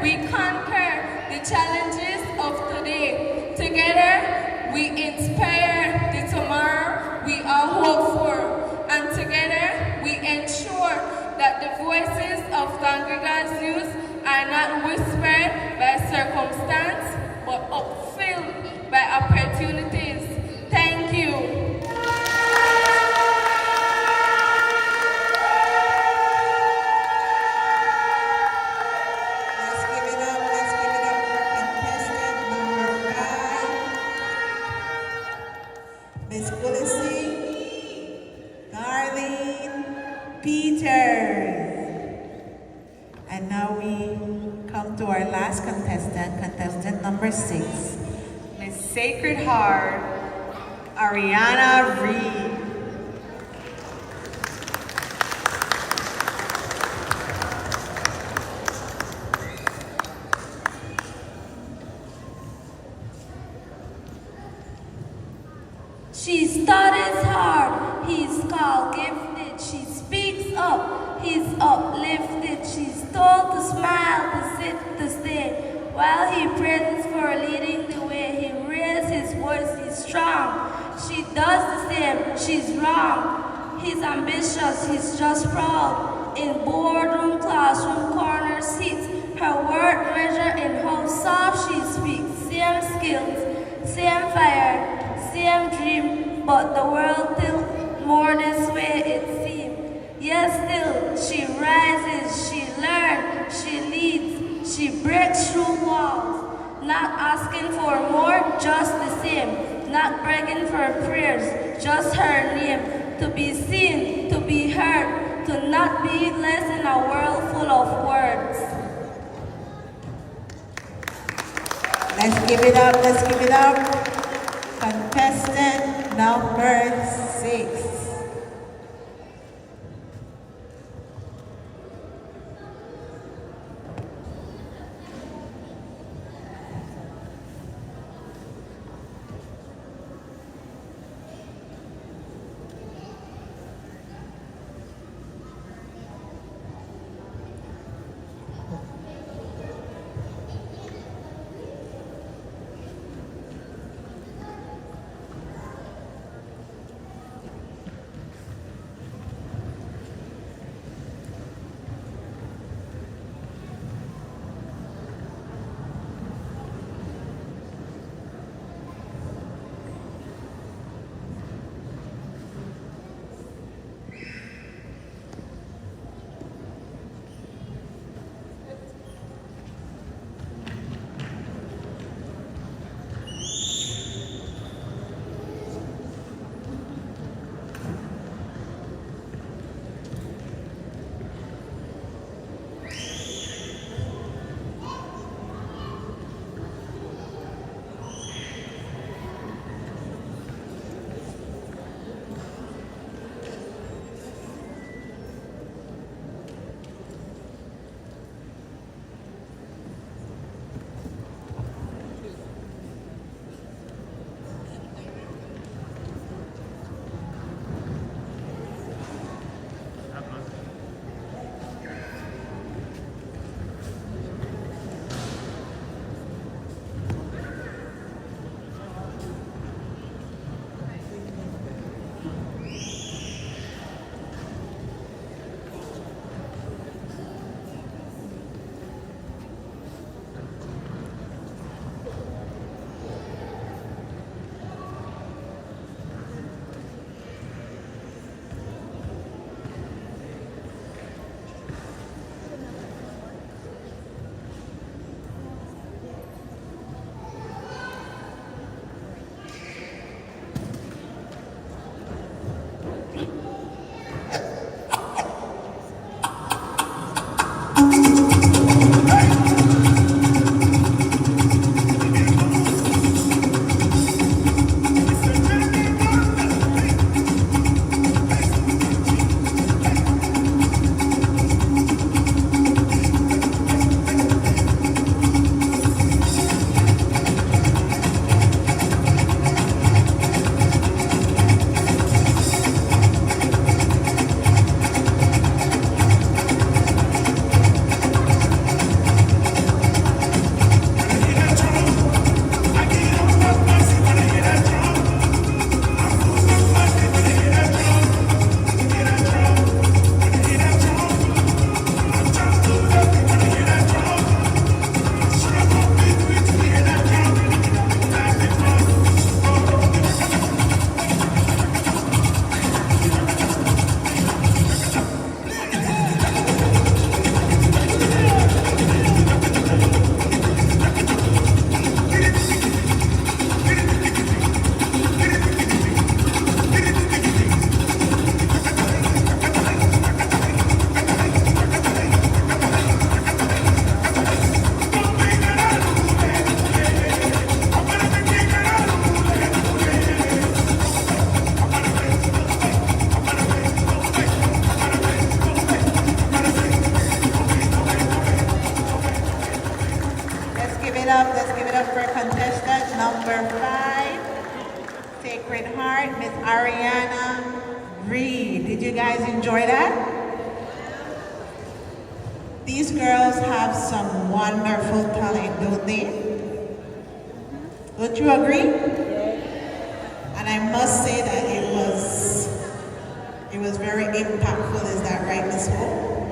we conquer the challenges of today. Together, we inspire the tomorrow we all hope for. And together, we ensure that the voices of Dangriga's youth are not whispered by circumstance, but upfilled by opportunities. Thank you. Let's give it up for contestant number 5, Miss Glissy Darlene Peters. And now we come to our last contestant number 6. Miss Sacred Heart, Ariana Reed. While he praises for leading the way, he raises his voice, he's strong. She does the same, she's wrong. He's ambitious, he's just proud. In boardroom, classroom, corner seats, her word measure in how soft she speaks. Same skills, same fire, same dream, but the world tilts more this way it seems. Yes, still, she rises, she learns, she leads, she breaks through walls. Not asking for more, just the same. Not begging for prayers, just her name. To be seen, to be heard, to not be less in a world full of words. Let's give it up, let's give it up. Contestant number 6. Let's give it up for contestant number 5, Sacred Heart, Miss Ariana Reed. Did you guys enjoy that? These girls have some wonderful talent, don't they? Don't you agree? And I must say that it was very impactful. Is that right, Miss Hope?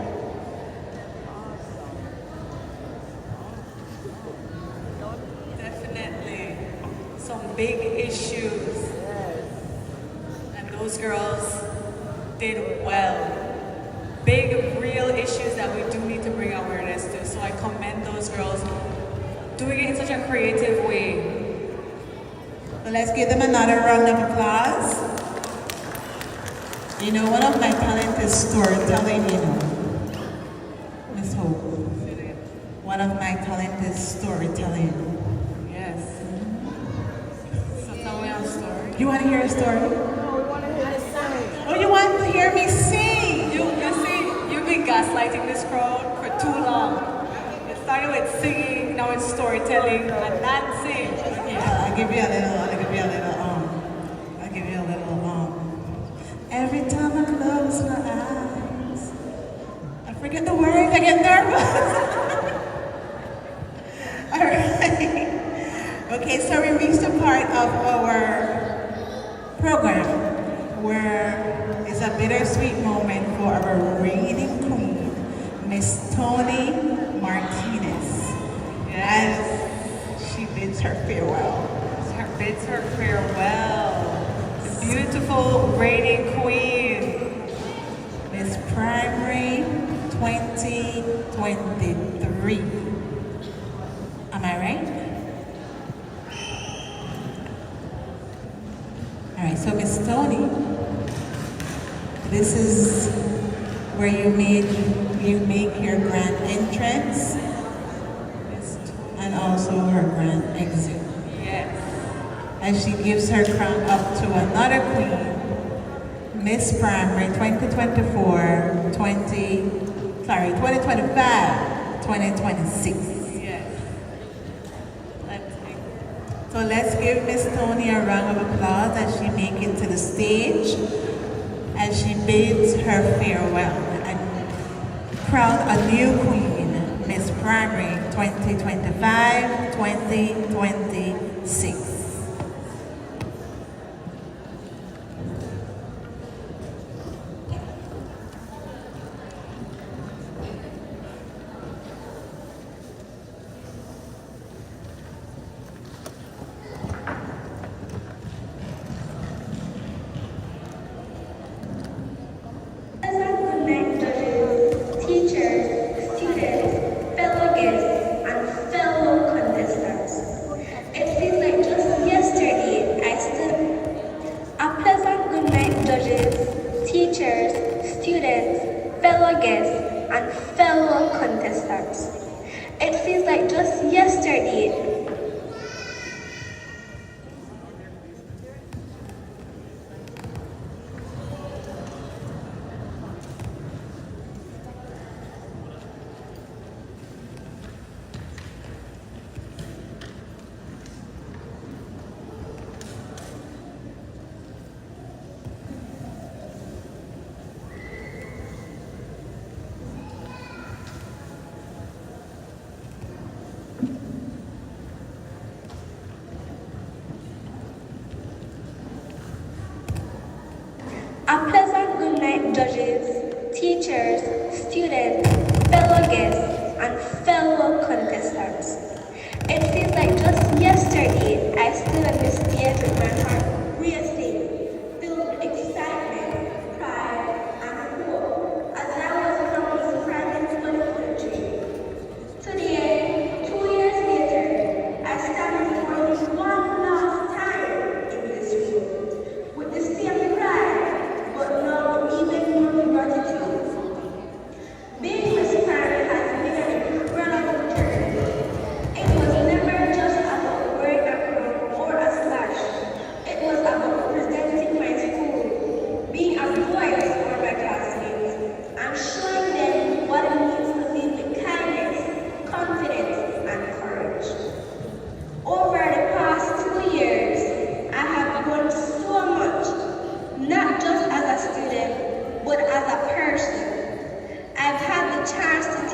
Definitely. Some big issues. And those girls did well. Big, real issues that we do need to bring awareness to. So I commend those girls doing it in such a creative way. So let's give them another round of applause. You know, one of my talents is storytelling, you know. Miss Hope. One of my talents is storytelling. Yes. So tell me a story. You want to hear a story? No, we want to hear you sing. Oh, you want to hear me sing? You see, you've been gaslighting this crowd for too long. It started with singing, now it's storytelling and dancing. Yeah, I'll give you a little. Every time I close my eyes, I forget the words, I get nervous. All right. Okay, so we reached the part of our program where it's a bittersweet moment for our reigning queen, Miss Tony Martinez, as she bids her farewell. Bids her farewell. The beautiful reigning queen. Miss Primary 2023. Am I right? All right, so Miss Tony, this is where you make your grand entrance and also her grand exit. Yes. As she gives her crown up to another queen, Miss Primary 2025, 2026. Yes. So let's give Miss Tony a round of applause as she makes it to the stage, as she bids her farewell and crown a new queen, Miss Primary 2025, 2026. A pleasant good night, judges, teachers, students, fellow guests, and fellow contestants. It feels like just yesterday I stood on this stage with my heart racing, filled with excitement, pride, and hope as I was promised private study for the dream. Today, 2 years later, I stand before you one last time in this room with the same pride, but now even more gratitude. Being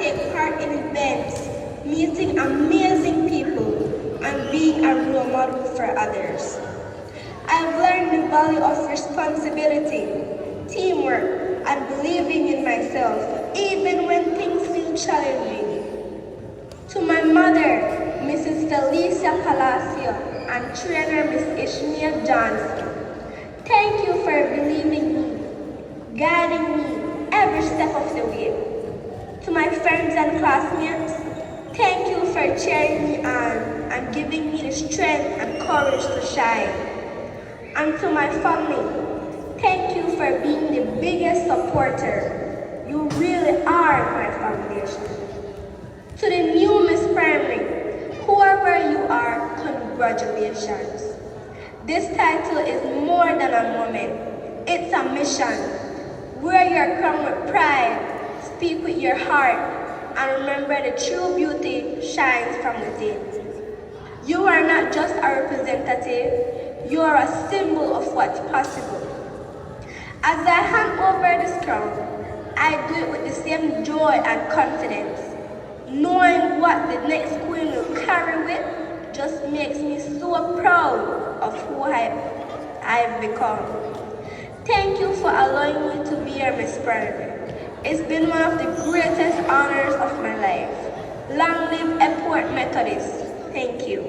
take part in events, meeting amazing people, and being a role model for others. I've learned the value of responsibility, teamwork, and believing in myself, even when things feel challenging. To my mother, Mrs. Felicia Palacio, and trainer Miss Ishmael Johnson, thank you for believing me, guiding me every step of the way. To my friends and classmates, thank you for cheering me on and giving me the strength and courage to shine. And to my family, thank you for being the biggest supporter. You really are my foundation. To the new Miss Primary, whoever you are, congratulations. This title is more than a moment. It's a mission. Wear your crown with pride, speak with your heart, and remember the true beauty shines from within. You are not just a representative, you are a symbol of what's possible. As I hand over this crown, I do it with the same joy and confidence. Knowing what the next queen will carry with just makes me so proud of who I've become. Thank you for allowing me to be your Miss Primary. It's been one of the greatest honors of my life. Long live Epworth Methodist. Thank you.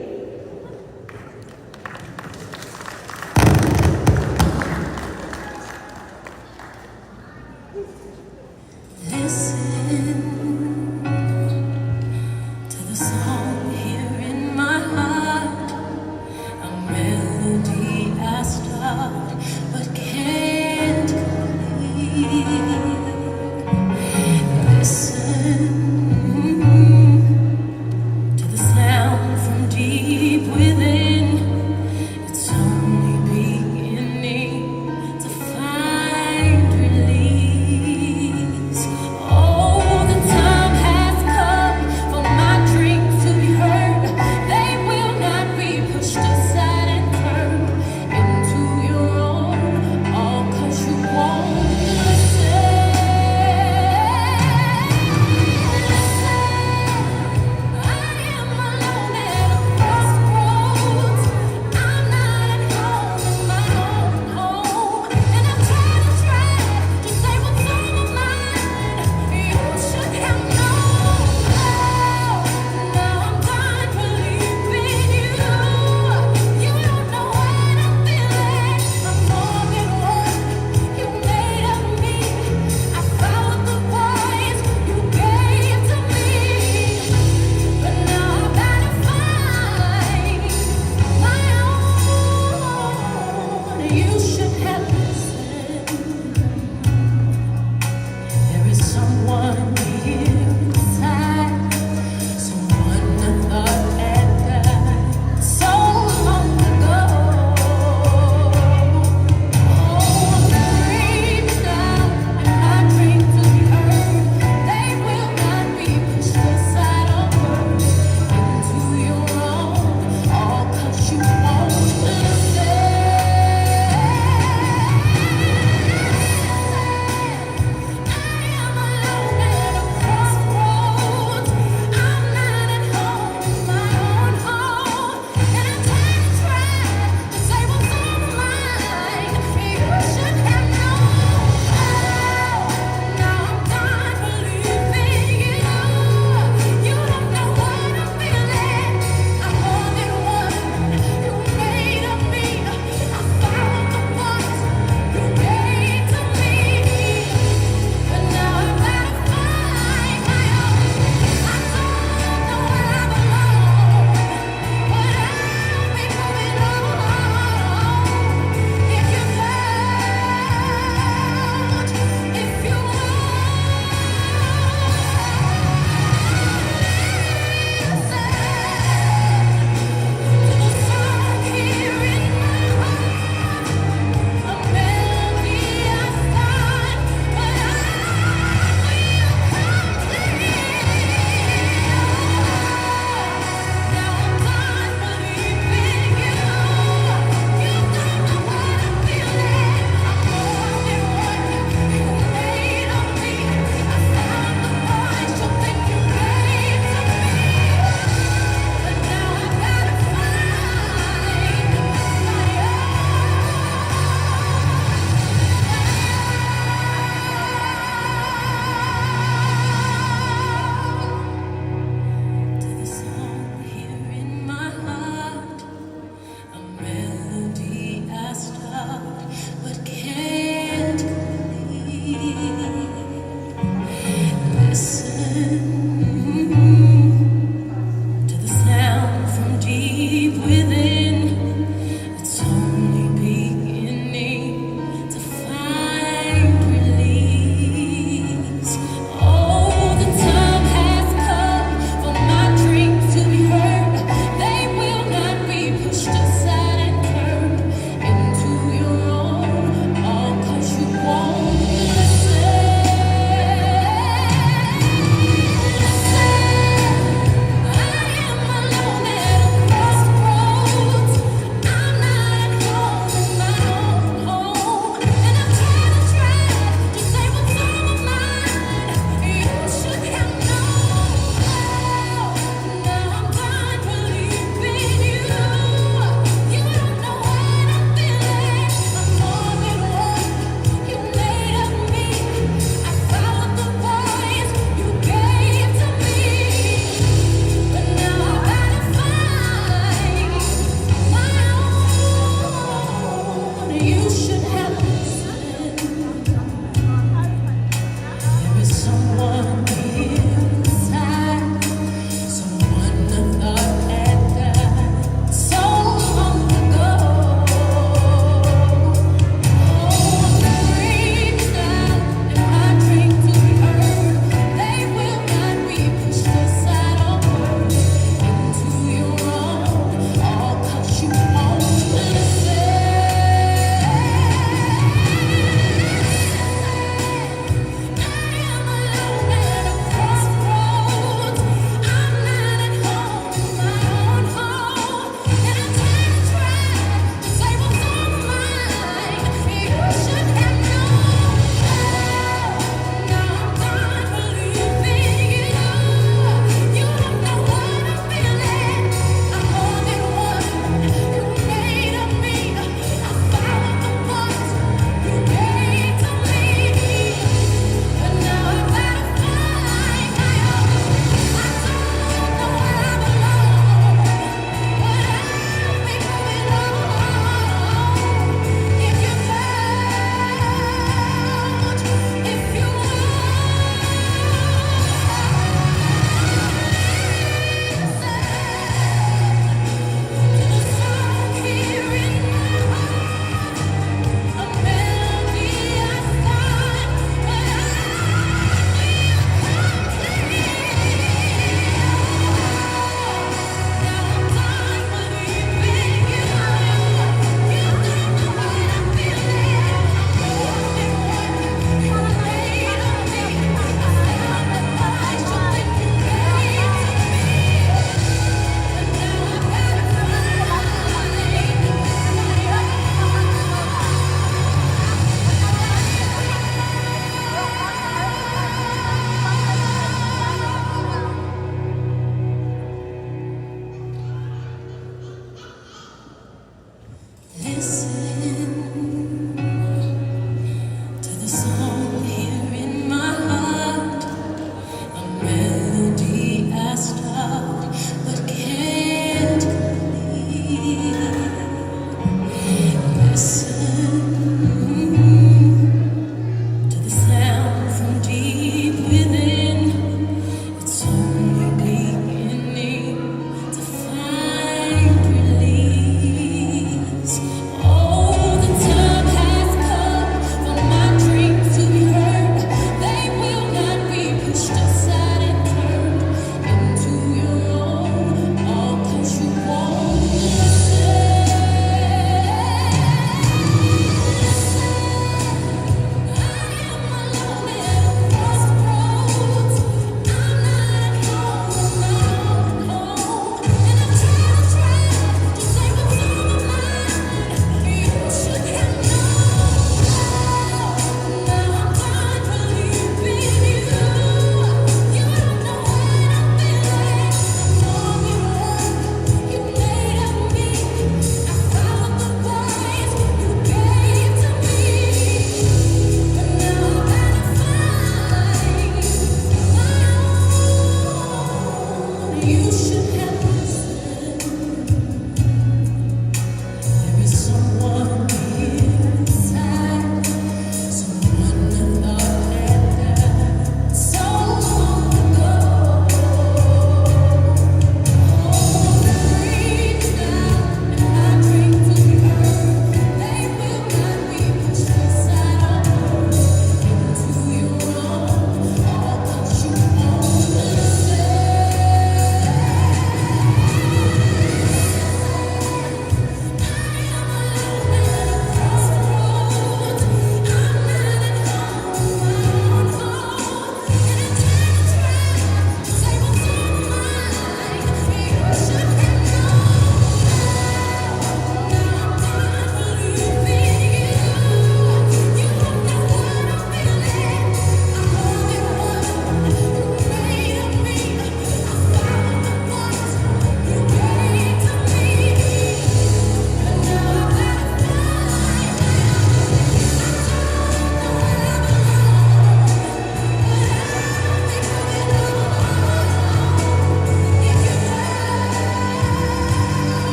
Listen to the song here in my heart, a melody I start but can't complete. Listen to the sound from deep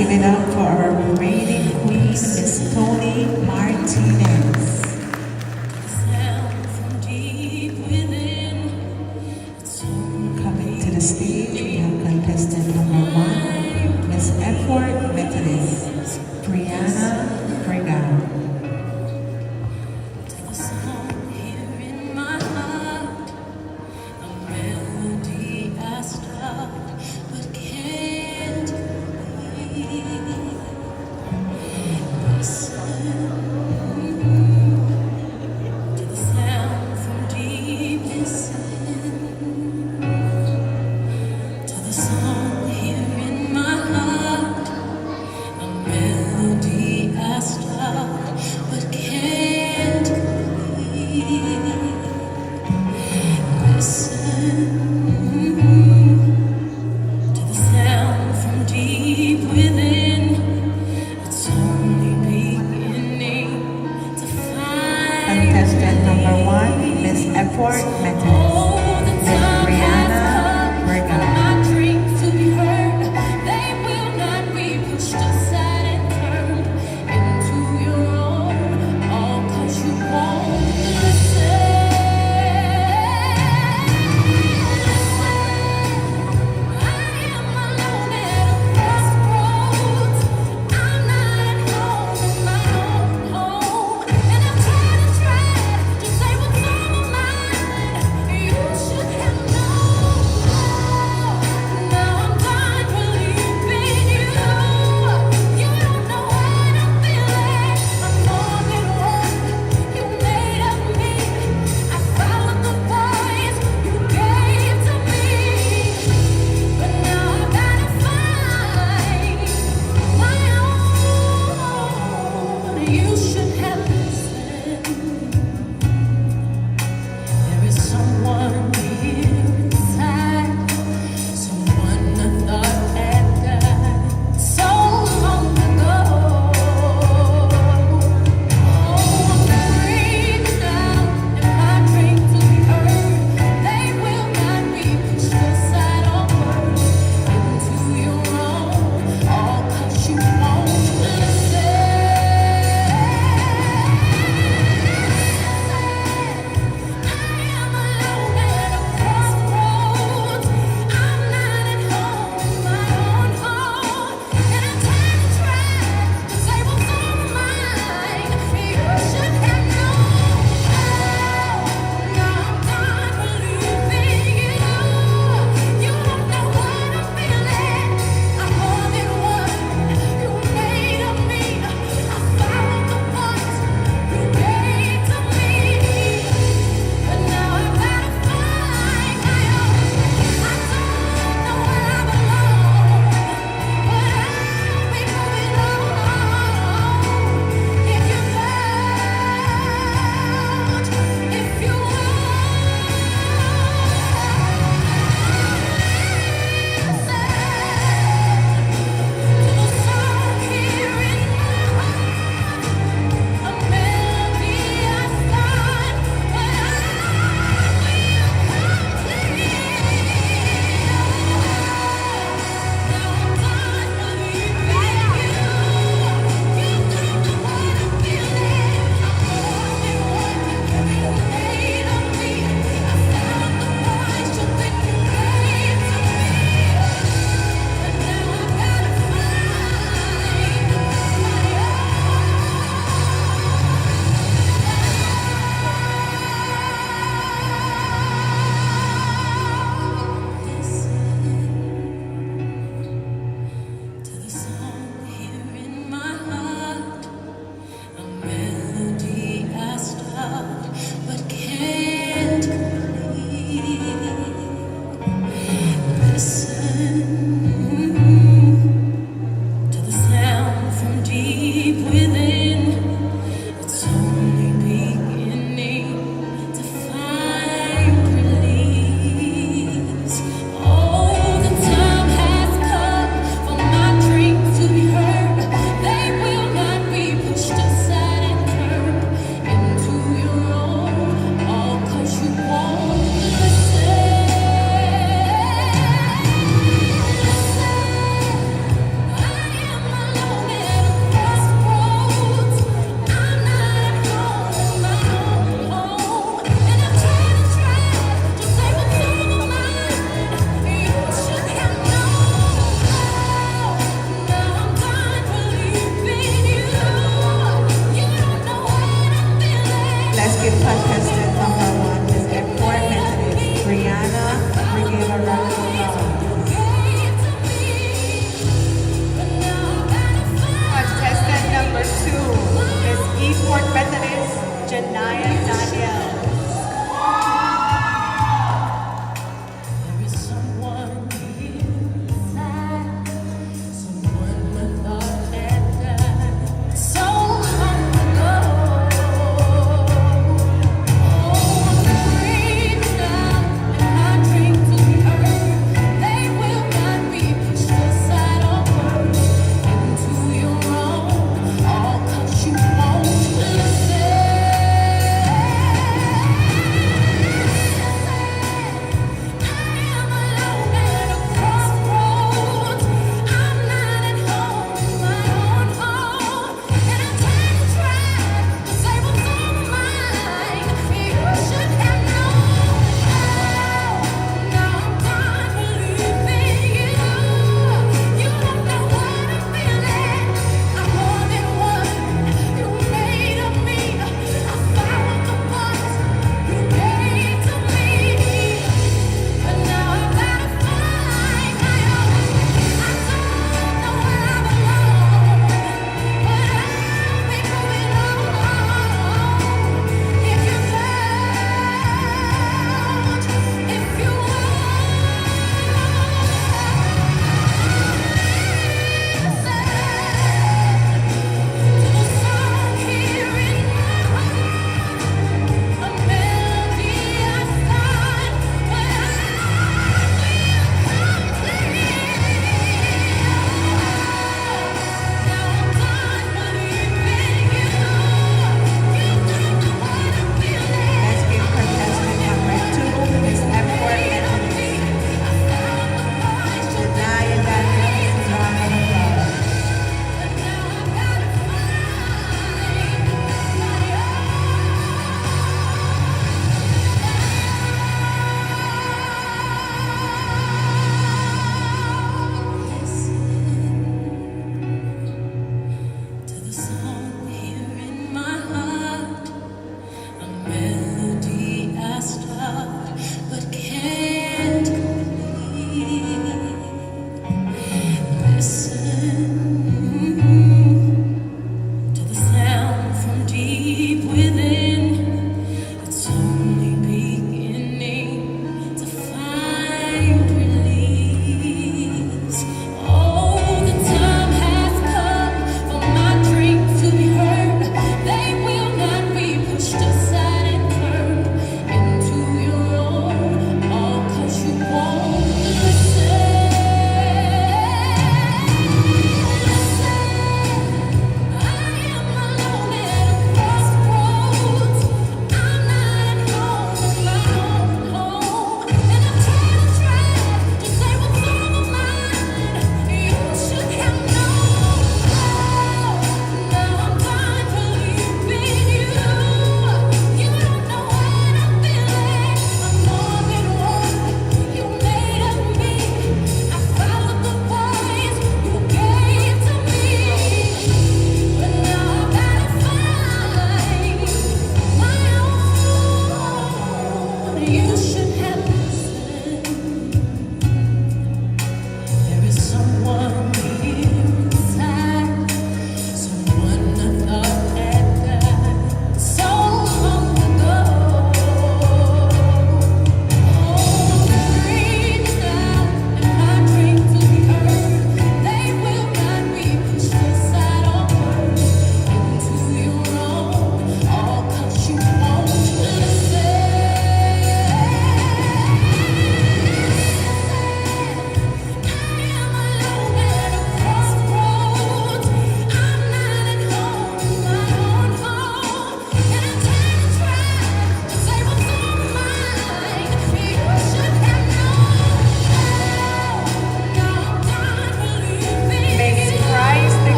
give it up for our reigning queen, Miss Tony Martinez. Coming to the stage, we have contestant number 1, Miss Effort Methodist, Brianna Brigham. Contestant number 1, Miss Effort Methodist, Miss Brianna Brigham.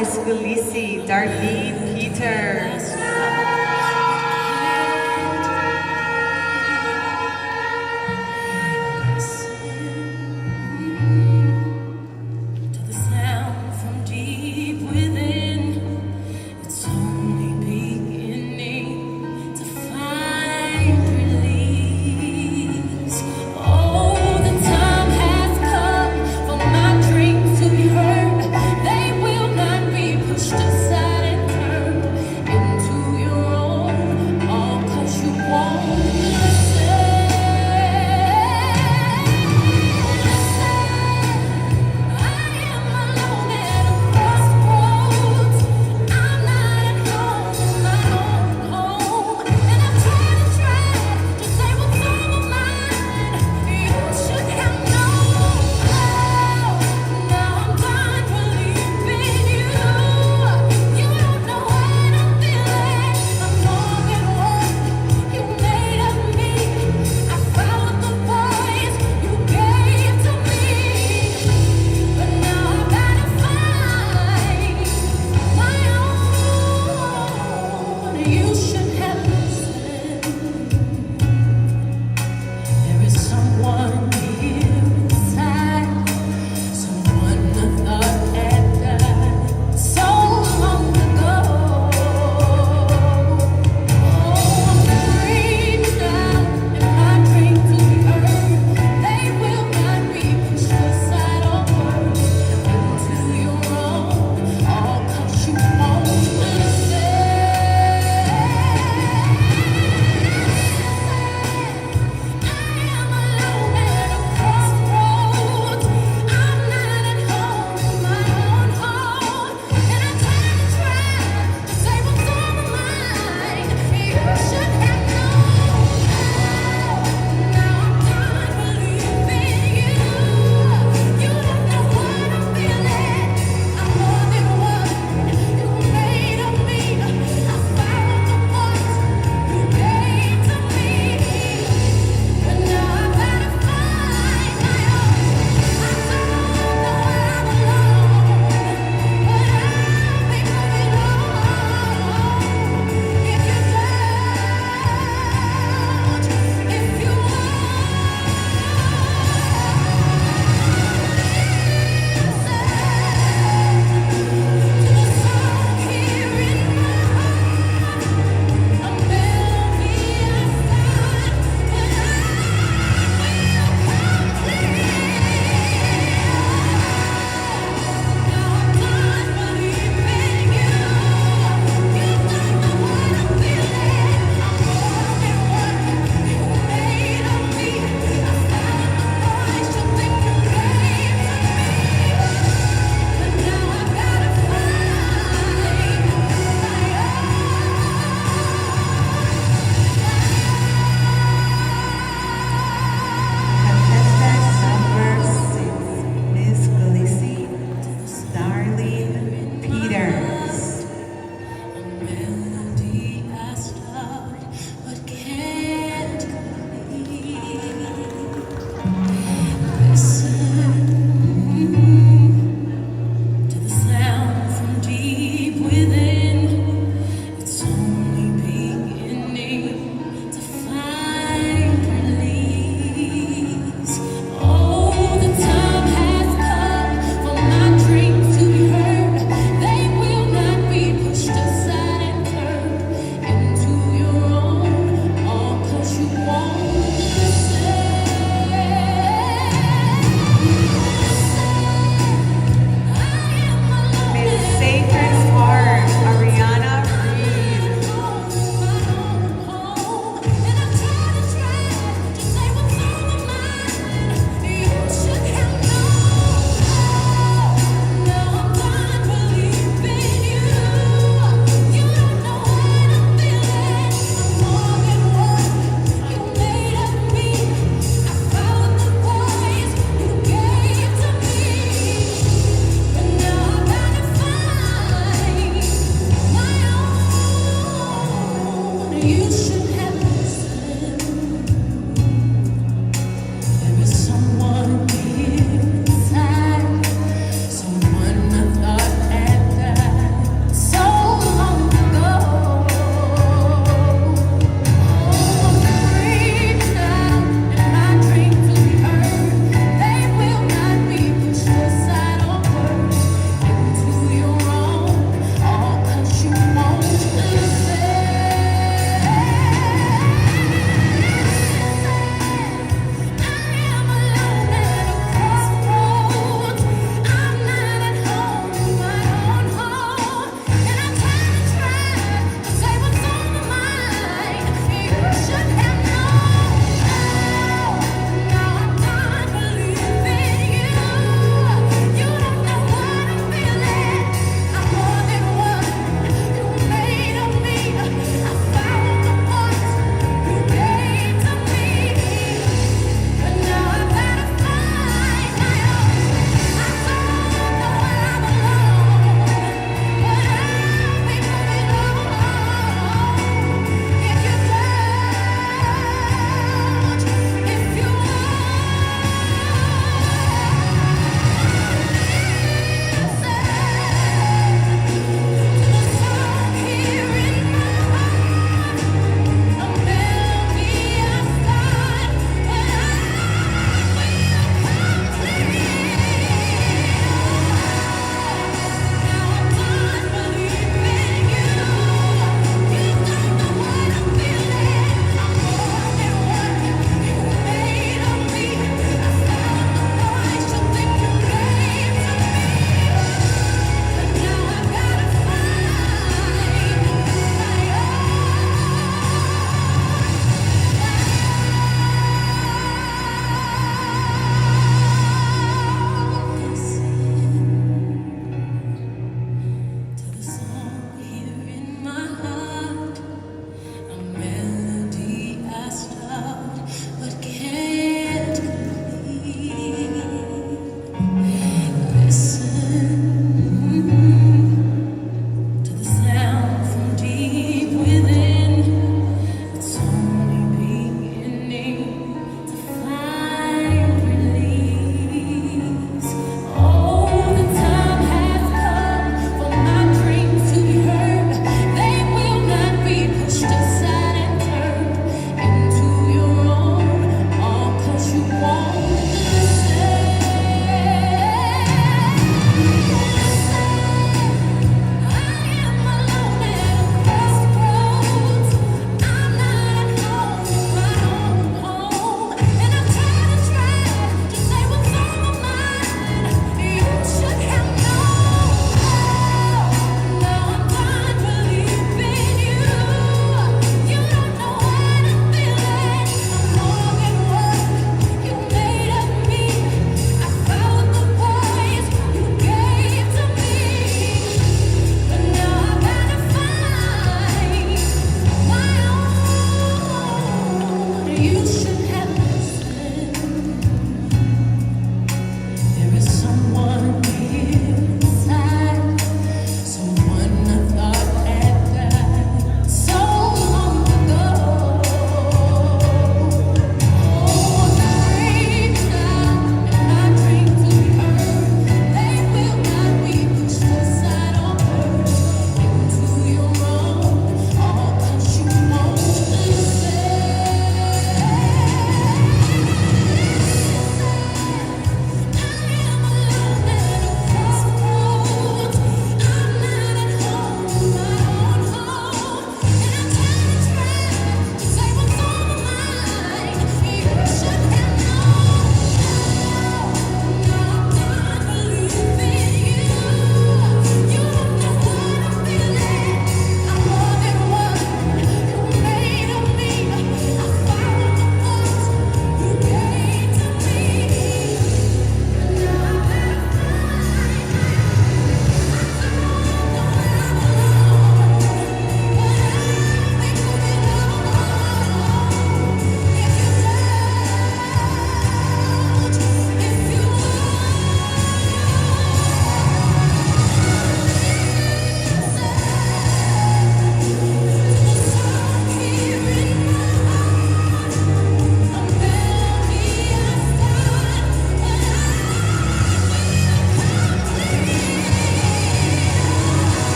Miss Gulisi Darlene Peters. To the sound from deep within, it's only beginning to find release. Oh, the time has come for my dreams to be heard. They will not be pushed aside and turned into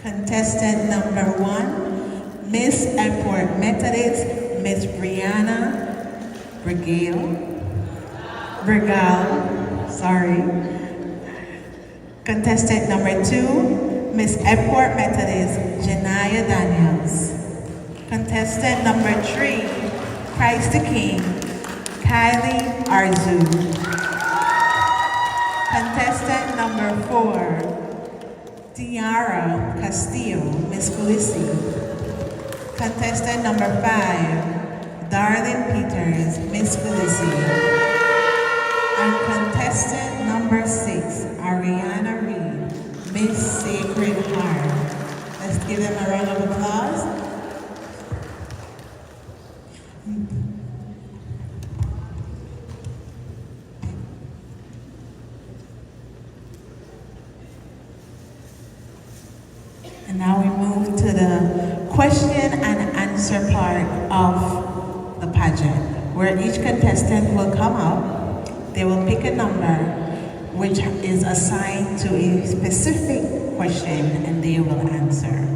Contestant number 1, Miss Airport Methodist, Miss Brianna Bergal, sorry. Contestant number 2, Miss Airport Methodist, Janaya Daniels. Contestant number 3, Christ the King, Kylie Arzu. Contestant number 4, Tiara Castillo, Miss Felici. Contestant number 5, Darlene Peters, Miss Felici. And contestant number 6, Ariana Reed, Miss Sacred Heart. Let's give them a round of applause. And now we move to the question and answer part of the pageant, where each contestant will come up, they will pick a number which is assigned to a specific question and they will answer.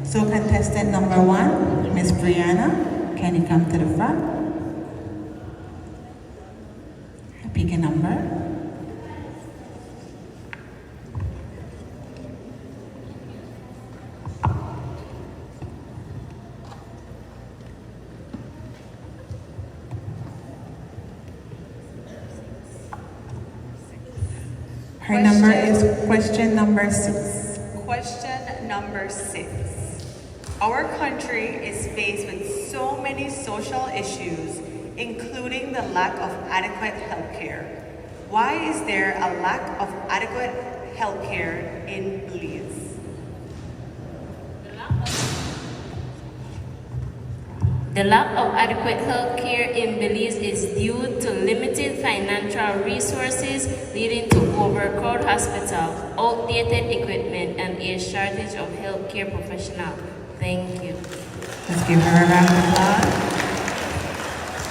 So contestant number 1, Miss Brianna, can you come to the front? Pick a number. Her number is question number 6. Question number 6. Our country is faced with so many social issues, including the lack of adequate health care. Why is there a lack of adequate health care in Belize? The lack of adequate health care in Belize is due to limited financial resources, leading to overcrowded hospitals, outdated equipment, and a shortage of healthcare professionals. Thank you. Let's give her a round of applause.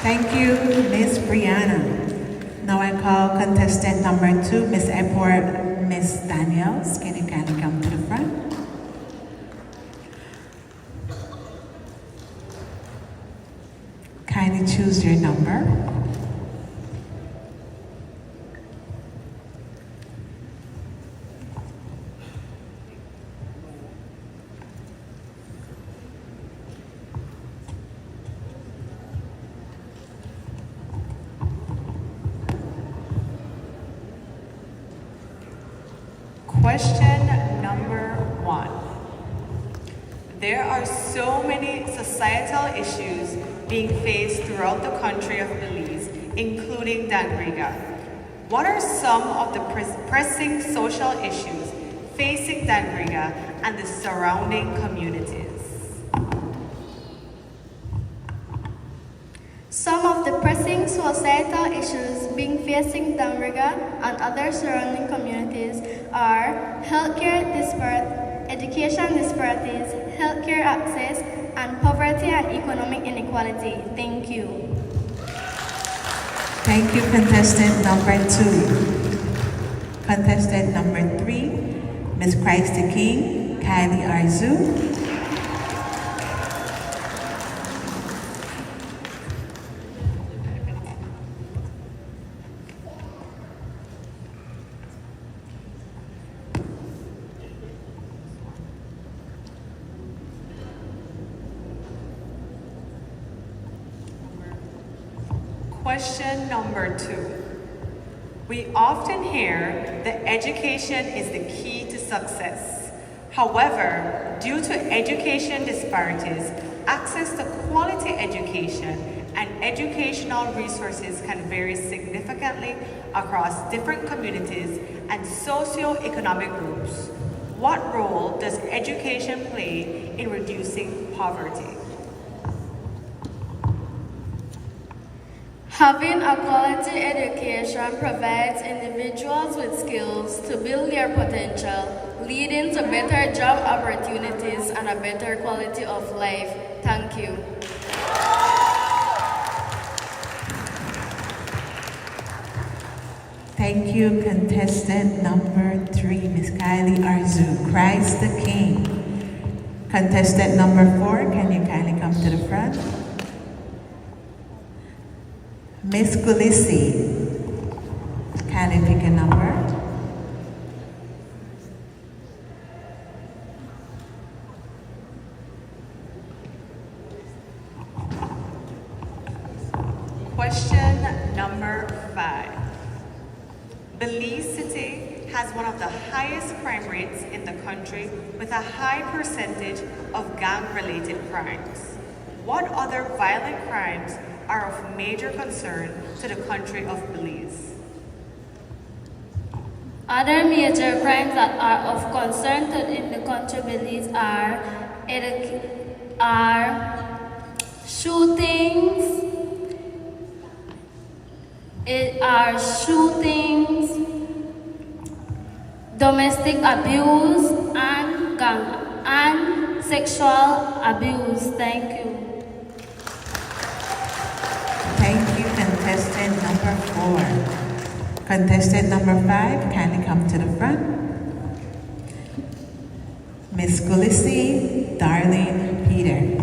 Thank you, Miss Brianna. Now I call contestant number 2, Miss Airport, Miss Daniels. Can you kindly come to the front? Kindly choose your number. Question number 1. There are so many societal issues being faced throughout the country of Belize, including Dangriga. What are some of the pressing social issues facing Dangriga and the surrounding communities? Some of the pressing societal issues being facing Dangriga and other surrounding communities are healthcare education disparities, healthcare access, and poverty and economic inequality. Thank you. Thank you, contestant number 2. Contestant number 3, Miss Christ the King, Kylie Arzu. Question number 2. We often hear that education is the key to success. However, due to education disparities, access to quality education and educational resources can vary significantly across different communities and socio-economic groups. What role does education play in reducing poverty? Having a quality education provides individuals with skills to build their potential, leading to better job opportunities and a better quality of life. Thank you. Thank you, contestant number 3, Miss Kylie Arzu, Christ the King. Contestant number 4, can you kindly come to the front? Miss Gulisi, kindly pick a number. Question number 5. Belize City has one of the highest crime rates in the country with a high percentage of gang-related crimes. What other violent crimes are of major concern to the country of Belize? Other major crimes that are of concern to in the country Belize are shootings, domestic abuse, and sexual abuse. Thank you. Thank you, contestant number 4. Contestant number 5, kindly come to the front. Miss Gulisi, Darlene Peters.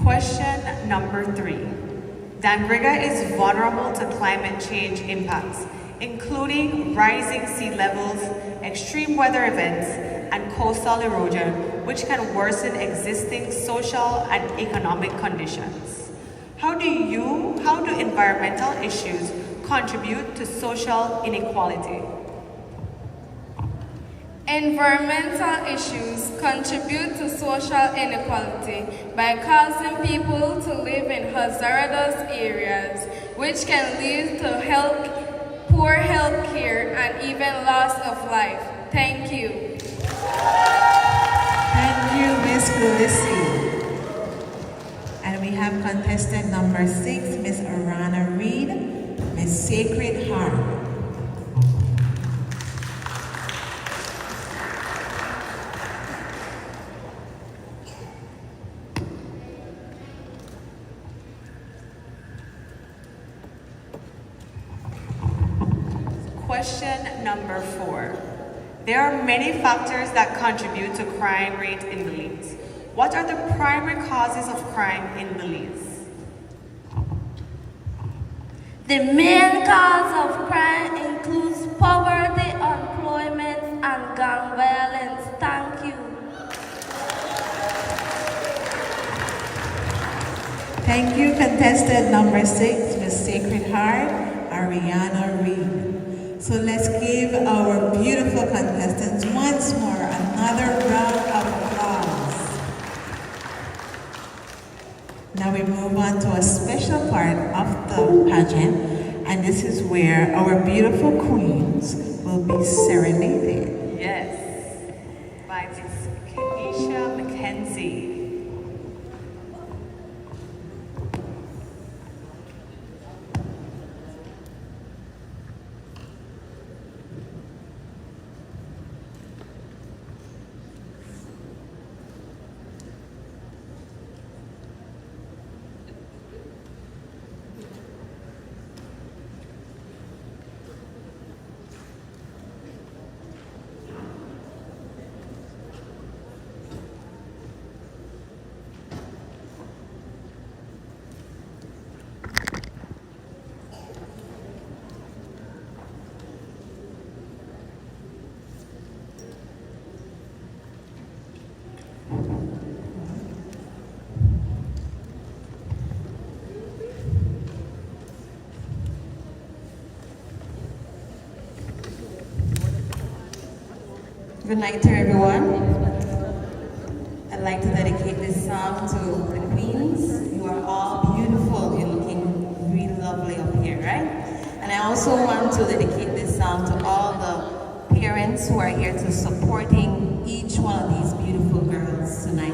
Question number 3. Dangriga is vulnerable to climate change impacts, including rising sea levels, extreme weather events, and coastal erosion, which can worsen existing social and economic conditions. How do environmental issues contribute to social inequality? Environmental issues contribute to social inequality by causing people to live in hazardous areas, which can lead to poor health care and even loss of life. Thank you. Thank you, Miss Gulisi. And we have contestant number 6, Miss Arana Reed, Miss Sacred Heart. Question number 4. There are many factors that contribute to crime rate in Belize. What are the primary causes of crime in Belize? The main cause of crime includes poverty, unemployment, and gang violence. Thank you. Thank you, contestant number 6, Miss Sacred Heart, Ariana Reed. So let's give our beautiful contestants once more another round of applause. Now we move on to a special part of the pageant, and this is where our beautiful queens will be serenaded. Yes, by Miss Kenisha McKenzie. Good night to everyone. I'd like to dedicate this song to the queens. You are all beautiful. You're looking really lovely up here, right? And I also want to dedicate this song to all the parents who are here to supporting each one of these beautiful girls tonight.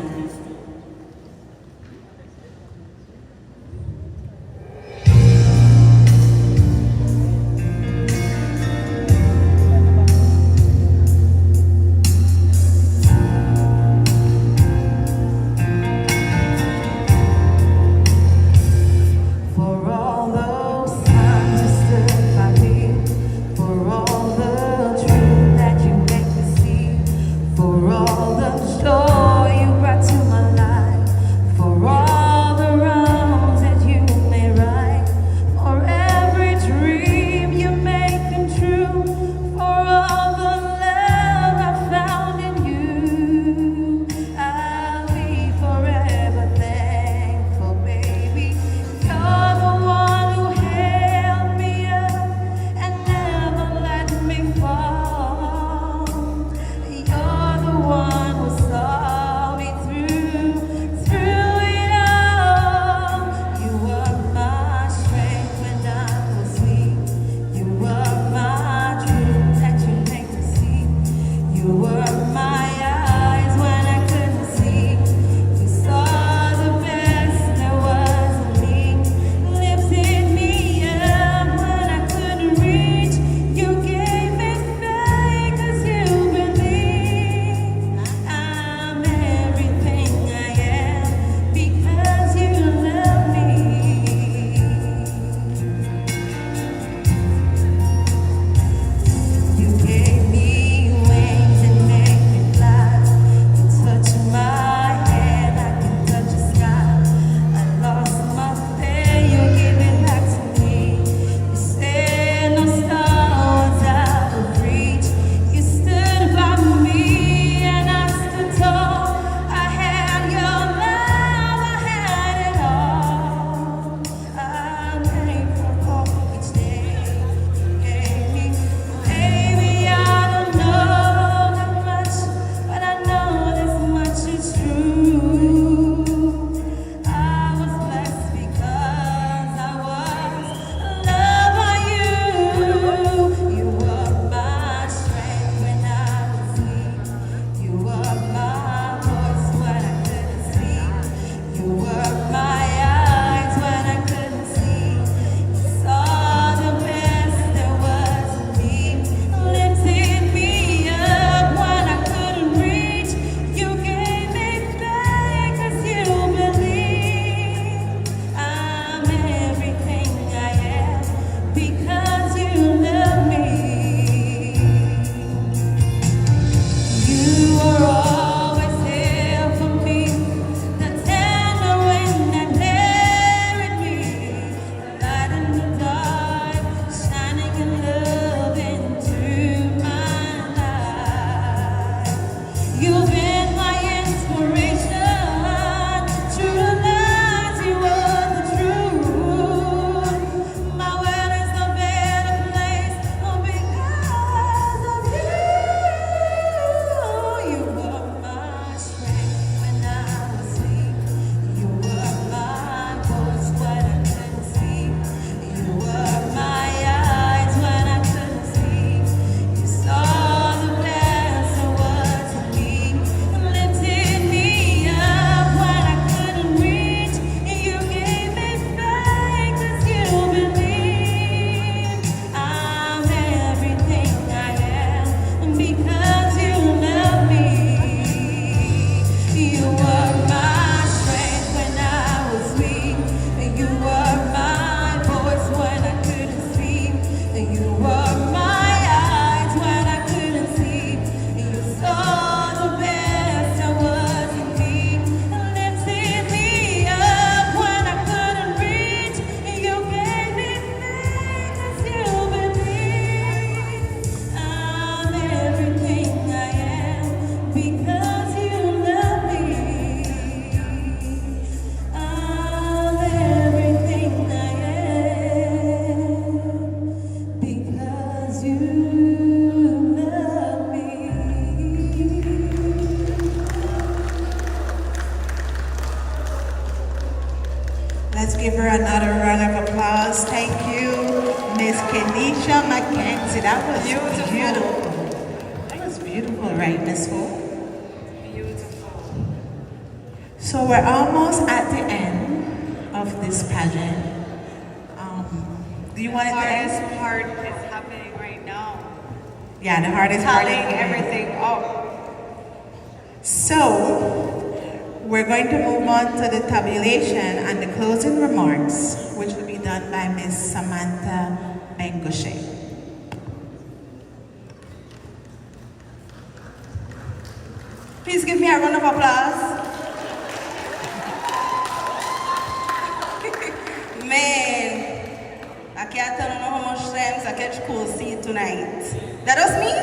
Let's give her another round of applause. Thank you, Miss Kenisha Mackenzie. That was beautiful. That was beautiful, right, Miss Hope? Beautiful. So we're almost at the end of this pageant. Do you want it to end? The hardest part is happening right now. Yeah, the hardest part is Tallying everything up. So, we're going to move on to the tabulation and the closing remarks, which will be done by Miss Samantha Bengoshe. Please give me a round of applause. Man, I can't tell you how much times I catch cold seat tonight. That was me?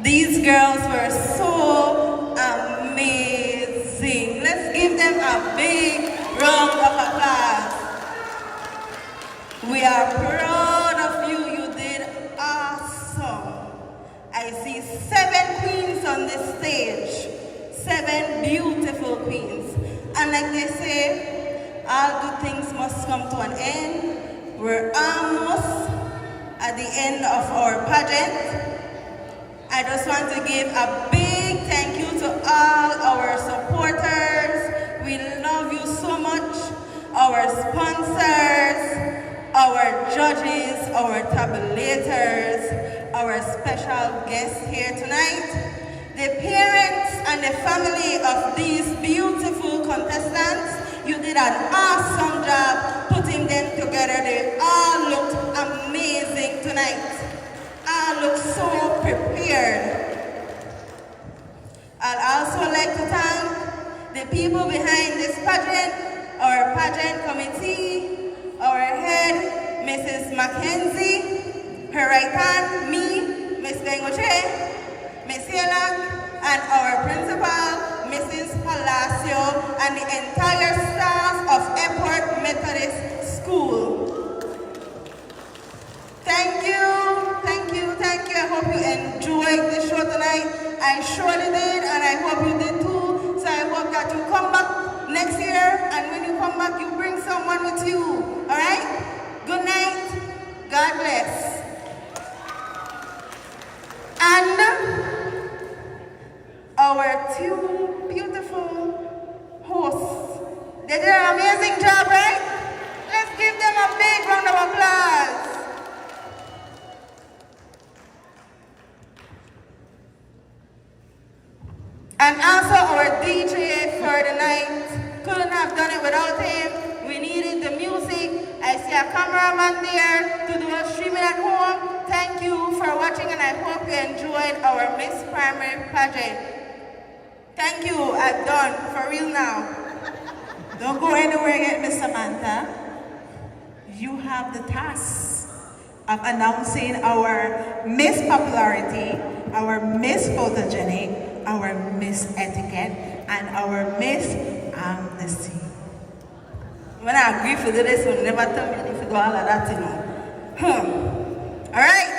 These girls were so amazing. Let's give them a big round of applause. We are proud of you. You did awesome. I see 7 queens on this stage. 7 beautiful queens. And like they say, all good things must come to an end. We're almost at the end of our pageant. I just want to give a big thank you to all our supporters. We love you so much. Our sponsors, our judges, our tabulators, our special guests here tonight, the parents and the family of these beautiful contestants. You did an awesome job putting them together. They all looked amazing tonight. All look so prepared. I'd also like to thank the people behind this pageant, our pageant committee, our head, Mrs. Mackenzie, her right hand, me, Miss Bengoche, Miss Yelak, and our principal, Mrs. Palacio, and the entire staff of Airport Methodist School. Thank you, thank you, thank you. I hope you enjoyed the show tonight. I surely did, and I hope you did too. So I hope that you come back next year, and when you come back, you bring someone with you. All right? Good night. God bless. And our 2 beautiful hosts. They did an amazing job, right? Let's give them a big round of applause. And also our DJ for the night. Couldn't have done it without him. We needed the music. I see a cameraman there to do a streaming at home. Thank you for watching, and I hope you enjoyed our Miss Primary pageant. Thank you, I'm done, for real now. Don't go anywhere yet, Miss Samantha. You have the task of announcing our Miss Popularity, our Miss Photogenic, our Miss Etiquette, and our Miss Amnesty. When I agree for this, we'll never tell me if you do all of that, you know. All right.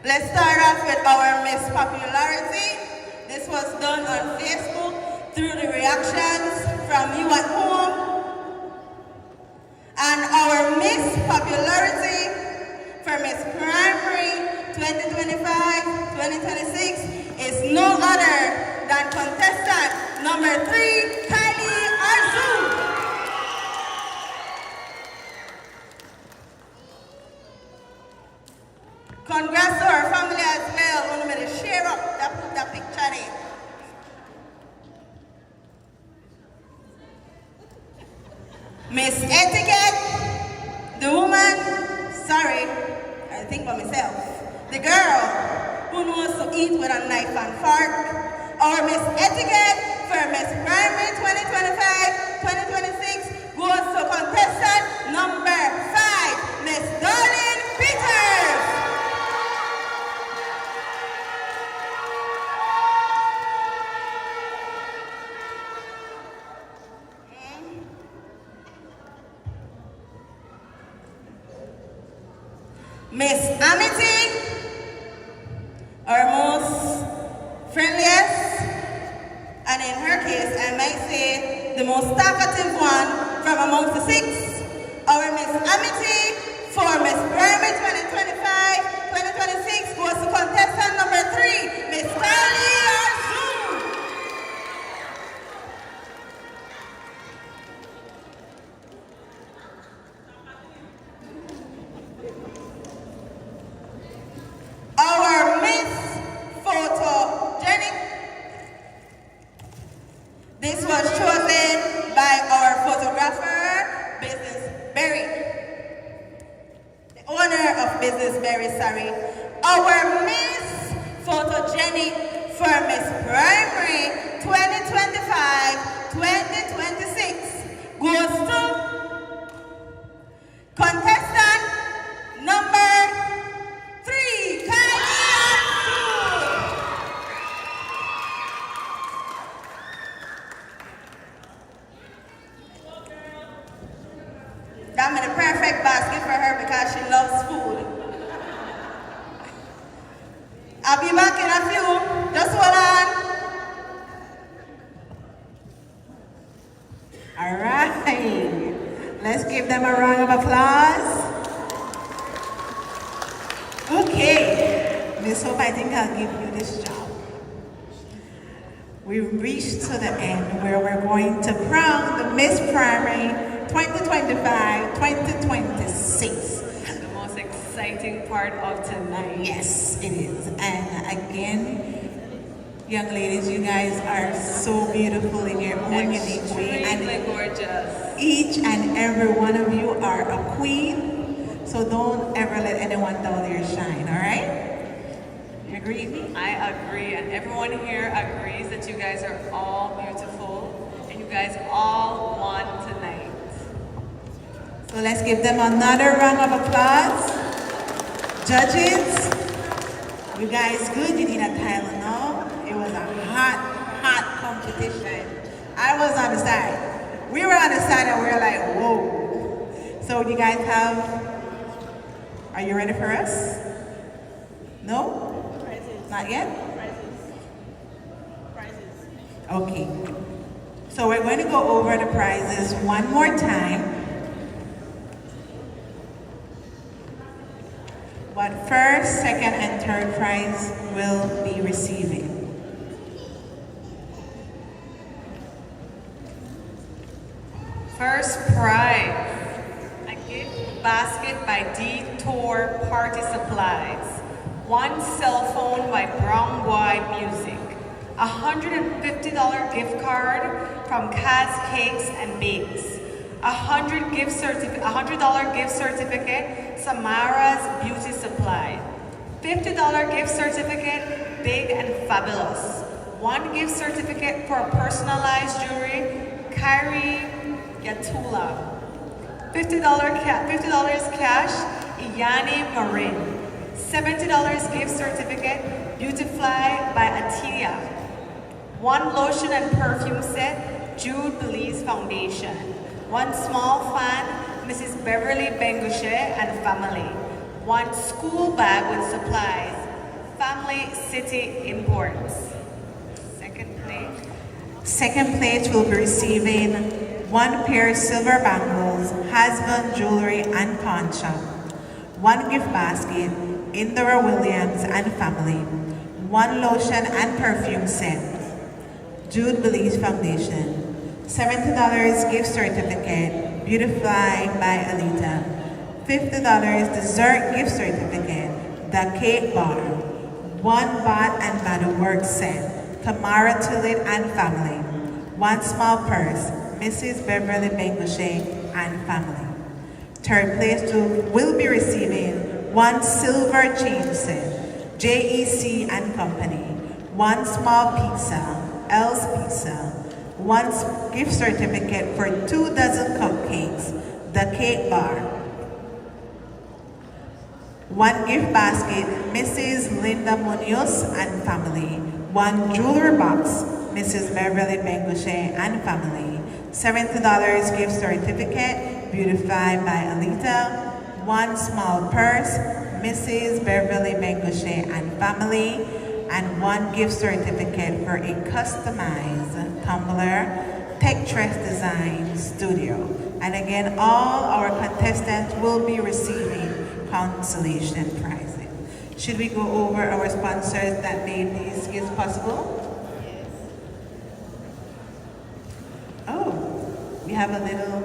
Let's start off with our Miss Popularity. This was done on Facebook through the reactions from you at home. And our Miss Popularity for Miss Primary 2025-2026 is no other than contestant number 3, Kylie Arzu. Congrats to our family as well. I want to share up that picture there. Miss Etiquette, the woman, sorry, I think by myself, the girl who knows to eat with a knife and fork. Our Miss Etiquette for Miss Primary 2025-2026 goes to contestant number 5, Miss Darlene Peters. Miss Amity, our most friendliest and And in her case, I might say the most talkative one from amongst the six, our Miss Amity for Miss Pyramid 2025-2026 goes to contestant number 3, Miss Kylie Arzu. Our Miss Photogenic. This was chosen by our photographer, Business Berry. The owner of Business Berry, sorry. Our Miss Photogenic for Miss Primary 2025-2026 goes to contestant number 3, Kylie Arzu. That made a perfect basket for her because she loves food. I'll be back in a few. Just hold on. All right. Let's give them a round of applause. Okay. Miss Hope, I think I'll give you this job. We reached to the end where we're going to crown the Miss Primary 2025-2026. The most exciting part of tonight. Yes, it is. And again, young ladies, you guys are so beautiful in your own unique way. Extremely And gorgeous. each and every one of you are a queen. So don't ever let anyone dull your shine, all right? You agree with me? I agree, and everyone here agrees that you guys are all beautiful, and you guys all won tonight. So let's give them another round of applause. Judges, you guys good? You need a Tylenol? It was a hot competition. I was on the side. We were on the side and we were like, whoa. So you guys are you ready for us? No? Not yet? Okay. So we're going to go over the prizes one more time. But first, second, and third prize will be receiving. First prize, a gift basket by Detour Party Supplies, 1 cell phone by Brown Boy Music, a $150 gift card from Kaz Cakes and Bakes, a $100 gift certificate, Samara's Beauty Supply, $50 gift certificate, Big and Fabulous, 1 gift certificate for personalized jewelry, Kyrie Yatula, $50 cash, Iyani Marin, $70 gift certificate, Beautifly by Atilia, 1 lotion and perfume set, Jude Belize Foundation, 1 small fan, Mrs. Beverly Bengushe and family, 1 school bag with supplies, Family City Imports. Second place will be receiving 1 pair of silver bangles, husband jewelry and pawn shop, 1 gift basket, Indira Williams and family, 1 lotion and perfume set, Jude Belize Foundation, $70 gift certificate, Beautifly by Alita, $50 dessert gift certificate, The Cake Bar, 1 Bath and Body Works set, Tamara Tillit and family, 1 small purse, Mrs. Beverly Bengushe and family. Third place will be receiving 1 silver chain set, JEC and company, 1 small pizza, L's Pizza, 1 gift certificate for 2 dozen cupcakes, The Cake Bar, 1 gift basket, Mrs. Linda Munoz and family, 1 jewelry box, Mrs. Beverly Bengushe and family, $70 gift certificate, Beautified by Alita, 1 small purse, Mrs. Beverly Bengushe and family, and 1 gift certificate for a customized tumbler TechTress Design Studio. And again, all our contestants will be receiving consolation prizes. Should we go over our sponsors that made these gifts possible? Oh, we have a little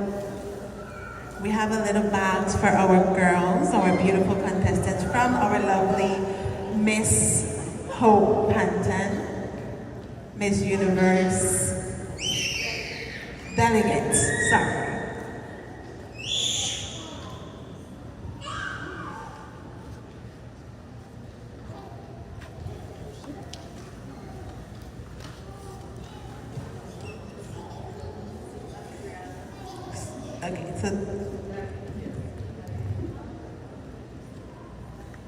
bags for our girls, our beautiful contestants from our lovely Miss Hope Panton, Miss Universe delegates. Sorry. Okay, so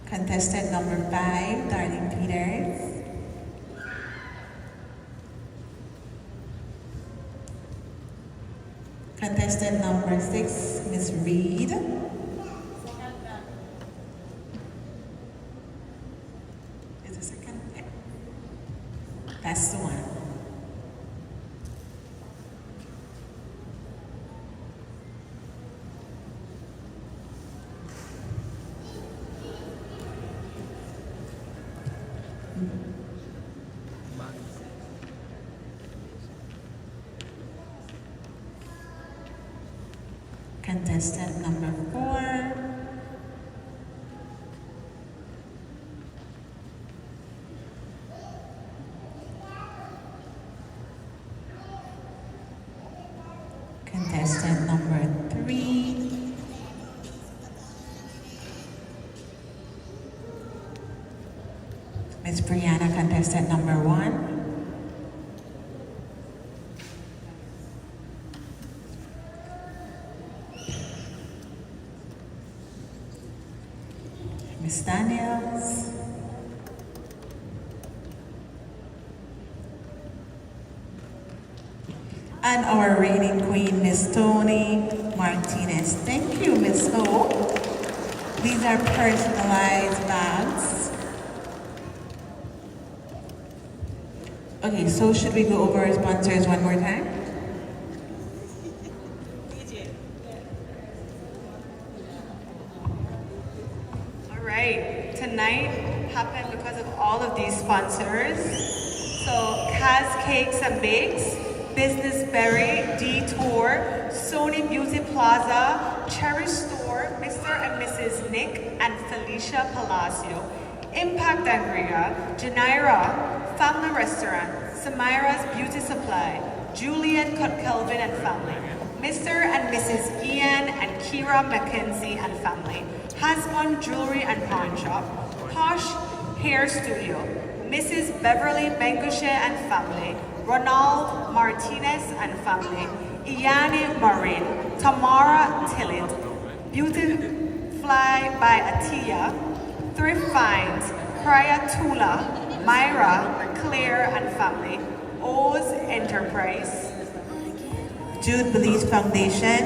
contestant number 5, Darlene Peters. Contestant number 6, Miss Reed. Is the second? Yeah. That's the one. Contestant number 4. Contestant number 3. Miss Brianna, contestant number 1. Miss Daniels. And our reigning queen, Miss Tony Martinez. Thank you, Miss O. These are personalized bags. Okay, so should we go over our sponsors one more time? Tonight happened because of all of these sponsors. So Kaz Cakes and Bakes, Business Berry, Detour, Sony Beauty Plaza, Cherry Store, Mr. and Mrs. Nick and Felicia Palacio, Impact Angria, Janira, Family Restaurant, Samira's Beauty Supply, Juliet Kelvin and family, Mr. and Mrs. Ian and Kira McKenzie and family, Hasbun Jewelry and Pawn Shop, Posh Hair Studio, Mrs. Beverly Bengushe and family, Ronald Martinez and family, Iyani Marin, Tamara Tillett, Beauty Fly by Atia, Thrift Finds, Priya Tula, Myra, Claire and family, O's Enterprise, Jude Belize Foundation,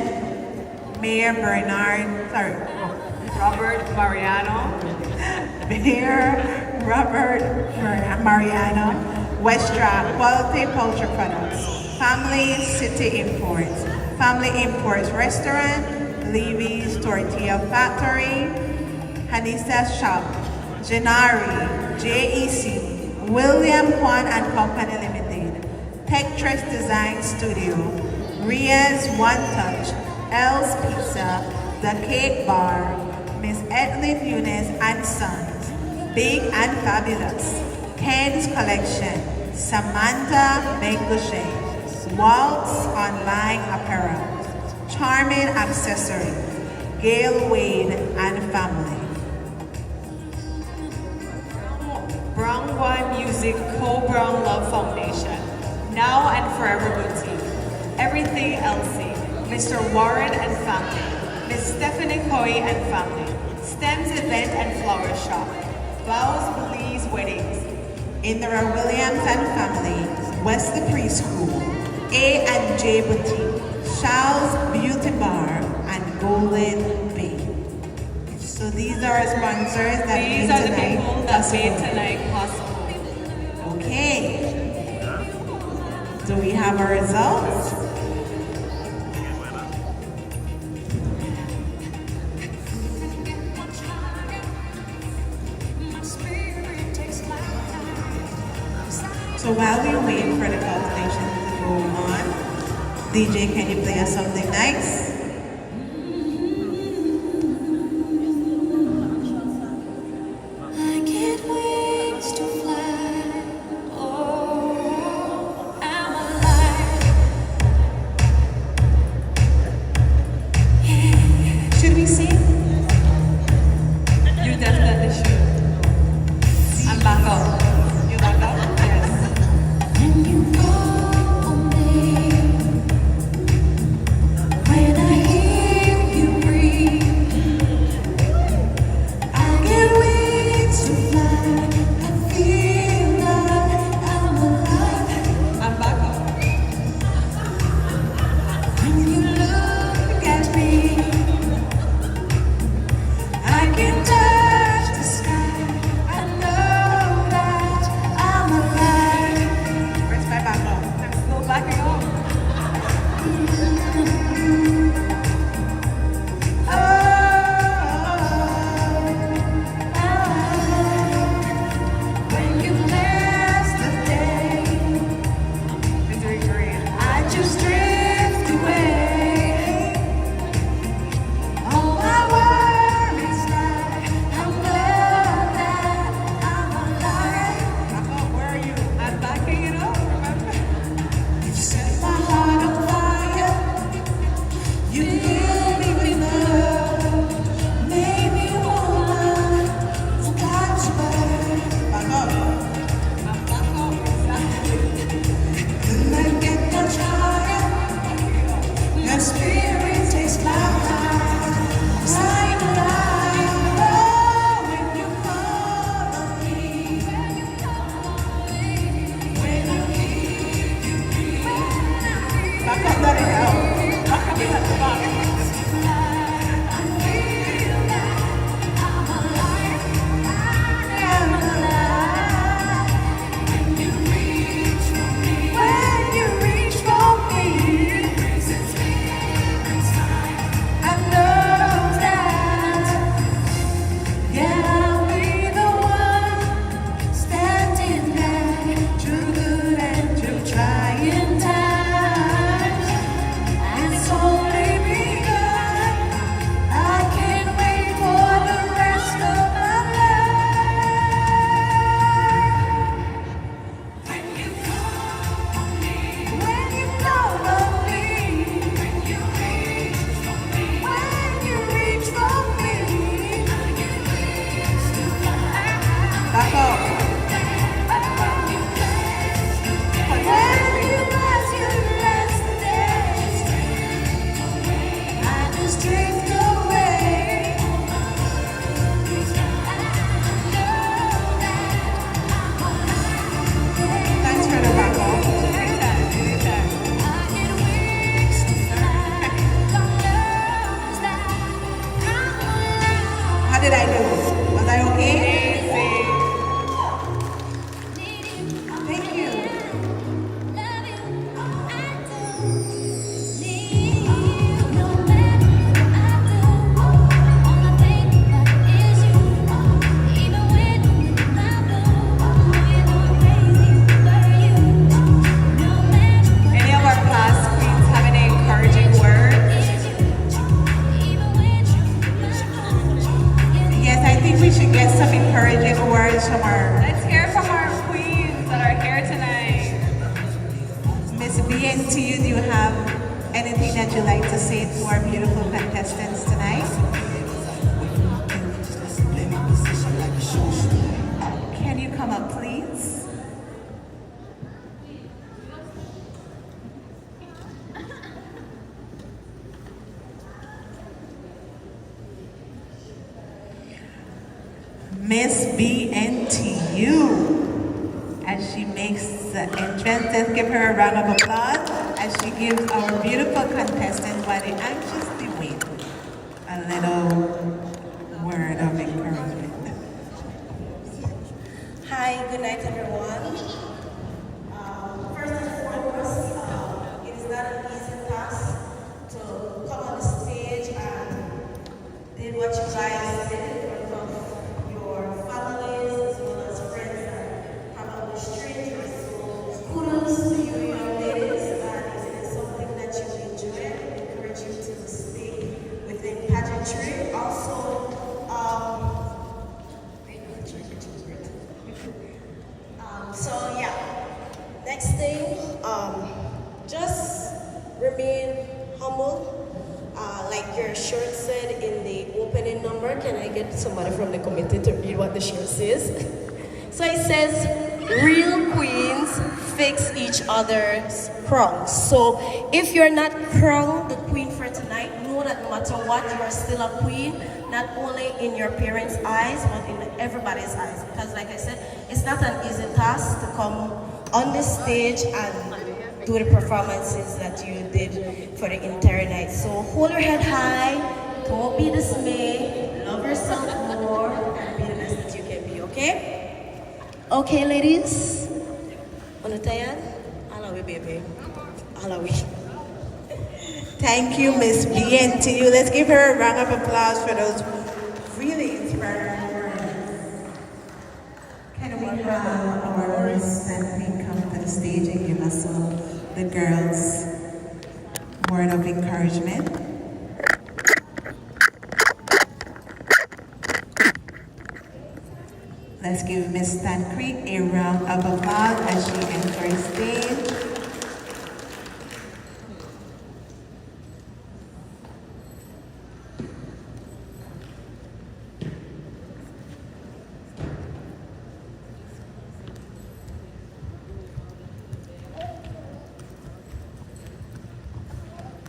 Mayor Robert Mariano, Mayor Robert Mariano, Westra Quality Poultry Products, Family City Imports, Family Imports Restaurant, Levy's Tortilla Factory, Hanisa Shop, Janari, JEC, William Juan and Company Limited, TechTress Design Studio, Ria's One Touch, El's Pizza, The Cake Bar, Miss Edlin Nunes and Sons, Big and Fabulous, Ken's Collection, Samantha Bengushe, Waltz Online Apparel, Charming Accessories, Gail Wade and family. Brown Wine Music Co-Brown Love Foundation, Now and Forever Boutique, Everything Elsie, Mr. Warren and family, Miss Stephanie Coy and family, Stems Event and Flower Shop, Vows Belize Weddings, Indra Williams and family, Wesley Preschool, A&J Boutique, Charles Beauty Bar, and Golden Bay. So these are our sponsors that these made are the tonight people that made possible. tonight possible. Okay. Do we have our results? So while we wait for the calculation to go on, DJ, can you play us something nice? I get wings to fly. Oh, I'm alive. Yeah. Should we sing? You definitely should. I'm back up. You back up? Yes. When you call me, when I hear you breathe, I get wings to fly. I feel like I'm alive. I'm back up. When you look at me, I can touch the sky. I know that I'm alive. Where's my back up? I'm still backing up. When you bless the day, Victory Korean. I just drift away. All my worries die. I'm glad that I'm alive. Back up, where are you? I'm backing it up, remember? You set my heart on fire. You heal me with love. Made me whole. Forgot to burn. Back up. I'm back up, exactly. When I get much higher, your spirit takes my heart. I'm alive. Oh, when you follow me, when I keep you breathe, Back up, let it go. Back up, let it go. I feel like I'm alive. I'm alive. When you reach for me, I know that, yeah, I'll be the one standing there through good and through trying times. And it's only begun. I can't wait for the rest of my life. When you call on me, when you call on me, when you reach for me, when you reach for me, I get wings to fly. Back up. When you bless the day, I just drift away. Thanks for the back up. How did I do? Was I okay? Thank you. Any of our class queens have any encouraging words? Yes, I think we should get some encouraging words from our Let's hear from our queens that are here tonight. Miss BNT. Do you have anything that you'd like to say to our beautiful contestants tonight? Can you come up, please? Miss BNTU. As she makes the entrance, let's give her a round of applause as she gives our beautiful contestants while they anxiously wait a little word of encouragement. Hi, good night everyone. remain humble. Like your shirt said in the opening number, can I get somebody from the committee to read what the shirt says? So it says, real queens fix each other's crowns. So if you're not crowned the queen for tonight, know that no matter what, you are still a queen, not only in your parents' eyes, but in everybody's eyes. Because like I said, it's not an easy task to come on the stage and do the performances that you did for the entire night. So hold your head high, don't be dismayed, love yourself more, and be the best that you can be, okay? Okay, ladies. Onutayan, alawi baby, alawi. Thank you, Miss BNTU. Let's give her a round of applause for those really inspiring words. Can we have our Miss Queen come to the stage and give us the girls' word of encouragement? Let's give Miss Stan Creek a round of applause as she enters stage.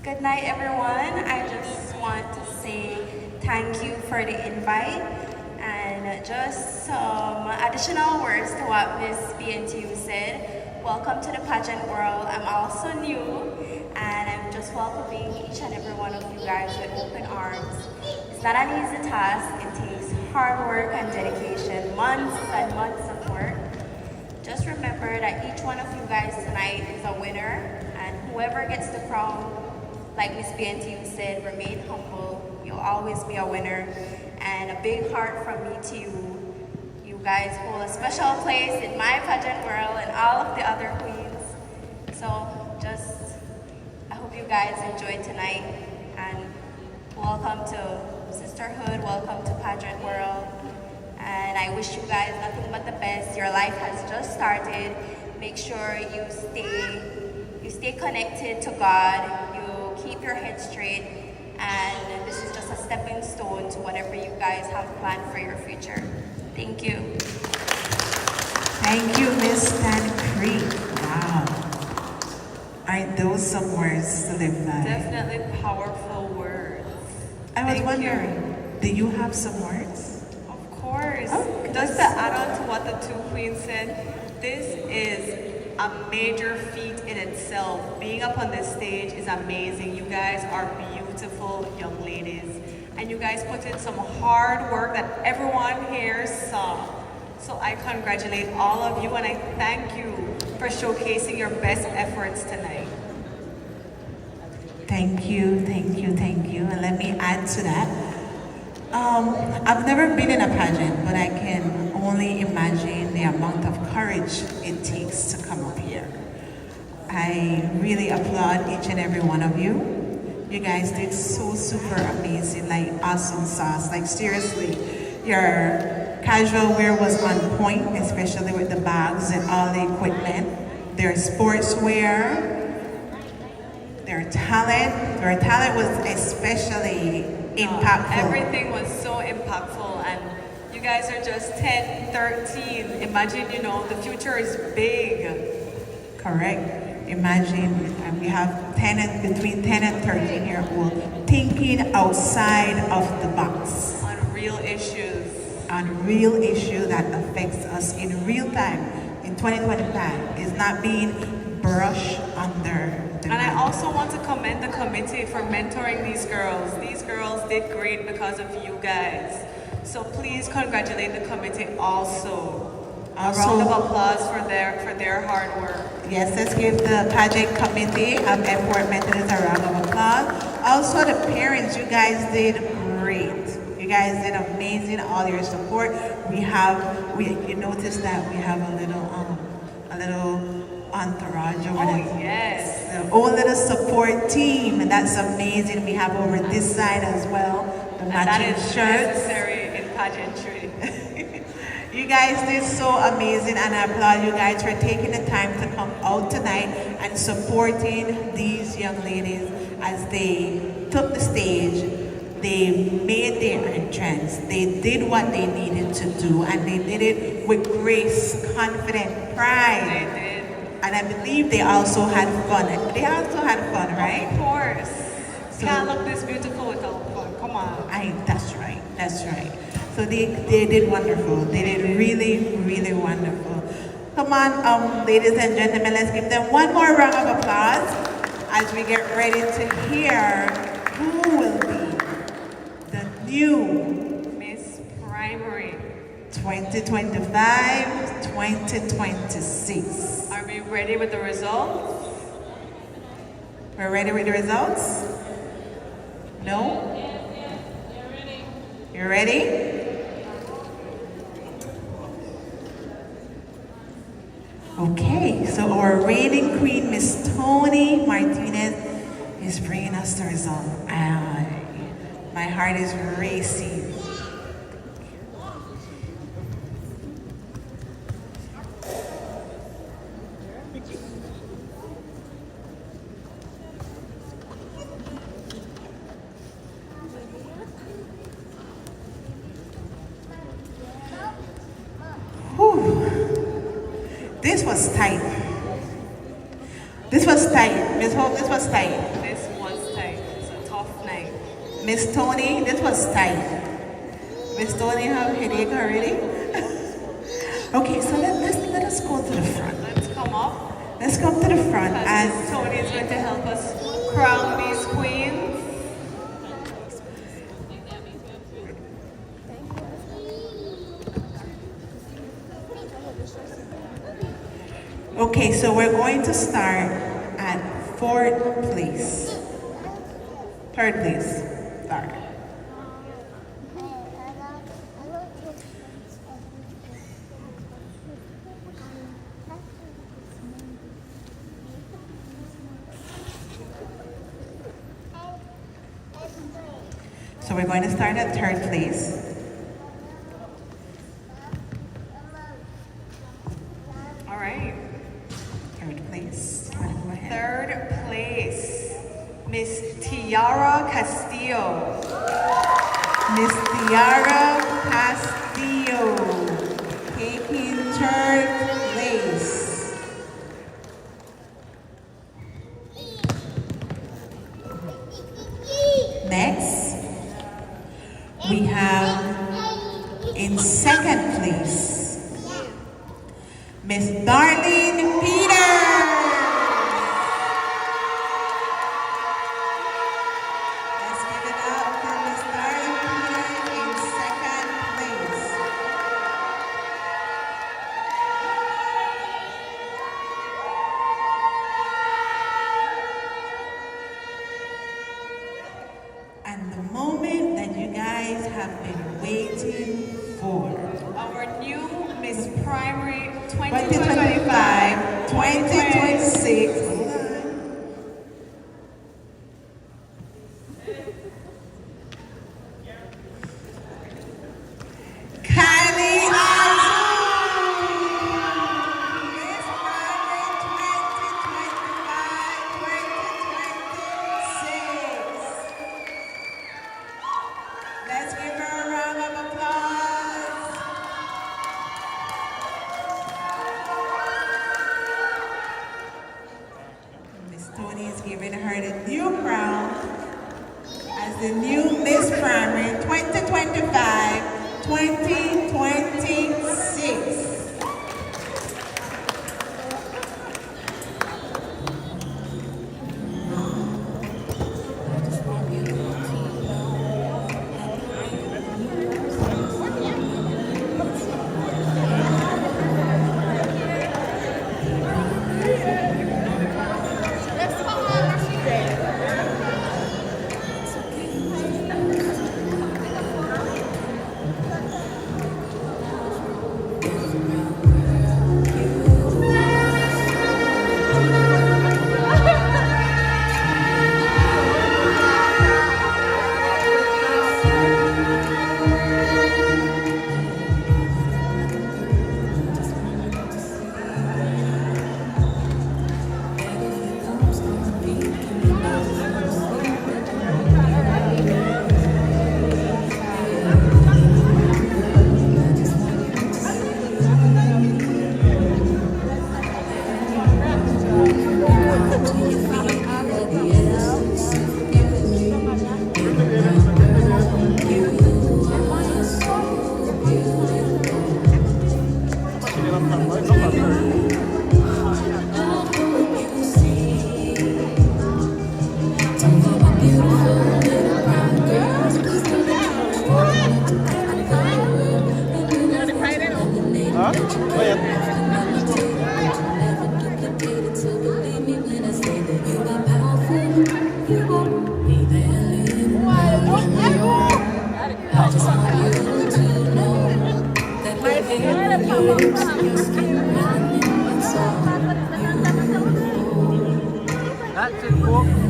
Good night, everyone. I just want to say thank you for the invite and just some additional words to what Miss BNTU said. Welcome to the pageant world. I'm also new and I'm just welcoming each and every one of you guys with open arms. It's not an easy task. It takes hard work and dedication, months and months of work. Just remember that each one of you guys tonight is a winner, and whoever gets the crown, like Miss BNTU said, remain humble. You'll always be a winner. And a big heart from me to you. You guys hold a special place in my pageant world and all of the other queens. So I hope you guys enjoyed tonight. And welcome to Sisterhood, welcome to Pageant World. And I wish you guys nothing but the best. Your life has just started. Make sure you stay connected to God. Keep your head straight, and this is just a stepping stone to whatever you guys have planned for your future. Thank you. Thank you, Miss Stan Creek. Wow. Aren't those some words to live by? Definitely powerful words. I was wondering, do you have some words? Of course. Oh, Just to add on to what the two queens said, this is a major feat in itself. Being up on this stage is amazing. You guys are beautiful young ladies. And you guys put in some hard work that everyone here saw. So I congratulate all of you and I thank you for showcasing your best efforts tonight. Thank you, thank you, thank you. And let me add to that. I've never been in a pageant, but I can only imagine the amount of courage it takes to come up here. I really applaud each and every one of you. You guys did so super amazing, like awesome sauce. Like seriously, your casual wear was on point, especially with the bags and all the equipment. Their sportswear, their talent was especially impactful. Everything was so impactful, and you guys are just 10, 13. Imagine, the future is big. Correct. Imagine we have between 10 and 13 year old thinking outside of the box. On real issues. On real issue that affects us in real time in 2025 is not being brushed under. And I also want to commend the committee for mentoring these girls. These girls did great because of you guys. So please congratulate the committee also. A round of applause for their hard work. Yes, let's give the pageant committee of Airport Methodist a round of applause. Also the parents, you guys did great. You guys did amazing, all your support. You noticed that we have a little entourage over there. Yes. The whole little support team, and that's amazing. We have over this side as well, the matching shirts. Necessary in pageantry. You guys did so amazing, and I applaud you guys for taking the time to come out tonight and supporting these young ladies as they took the stage. They made their entrance. They did what they needed to do, and they did it with grace, confidence, pride. They did. And I believe they also had fun. They also had fun, right? Of course. Can't look this beautiful without fun. Come on. That's right. That's right. So they did wonderful. They did really, really wonderful. Come on, ladies and gentlemen, let's give them one more round of applause as we get ready to hear who will be the new Miss Primary 2025-2026. Are we ready with the results? We're ready with the results? No? You ready? Okay, so our reigning queen, Miss Tony Martinez, is bringing us the result. My heart is racing. This was tight. This was tight. Miss Hope, this was tight. This was tight. It's a tough night. Miss Tony, this was tight. Miss Tony have headache already? Okay, so let us go to the front. Let's come up. Let's come to the front as Miss Tony is going to help us crown these queens. Okay, so we're going to start at fourth place. Third place. Start. So we're going to start at third place. All right. Third place. Third place, Miss Tiara Castillo. Miss Tiara Castillo, taking third place. Next, we have in second place, Miss Darlene Peters. Let's give it up for Miss Darlene Peters in second place. And the moment that you guys have been waiting for. Our new Miss Primary 2025, 2026. Kylie Arzu. Miss Primary 2025, 2026. Let's give her a round of applause. Miss Tony is giving her the new crown as the new Miss Primary 2025-2026. That's it, folks.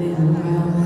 Little brown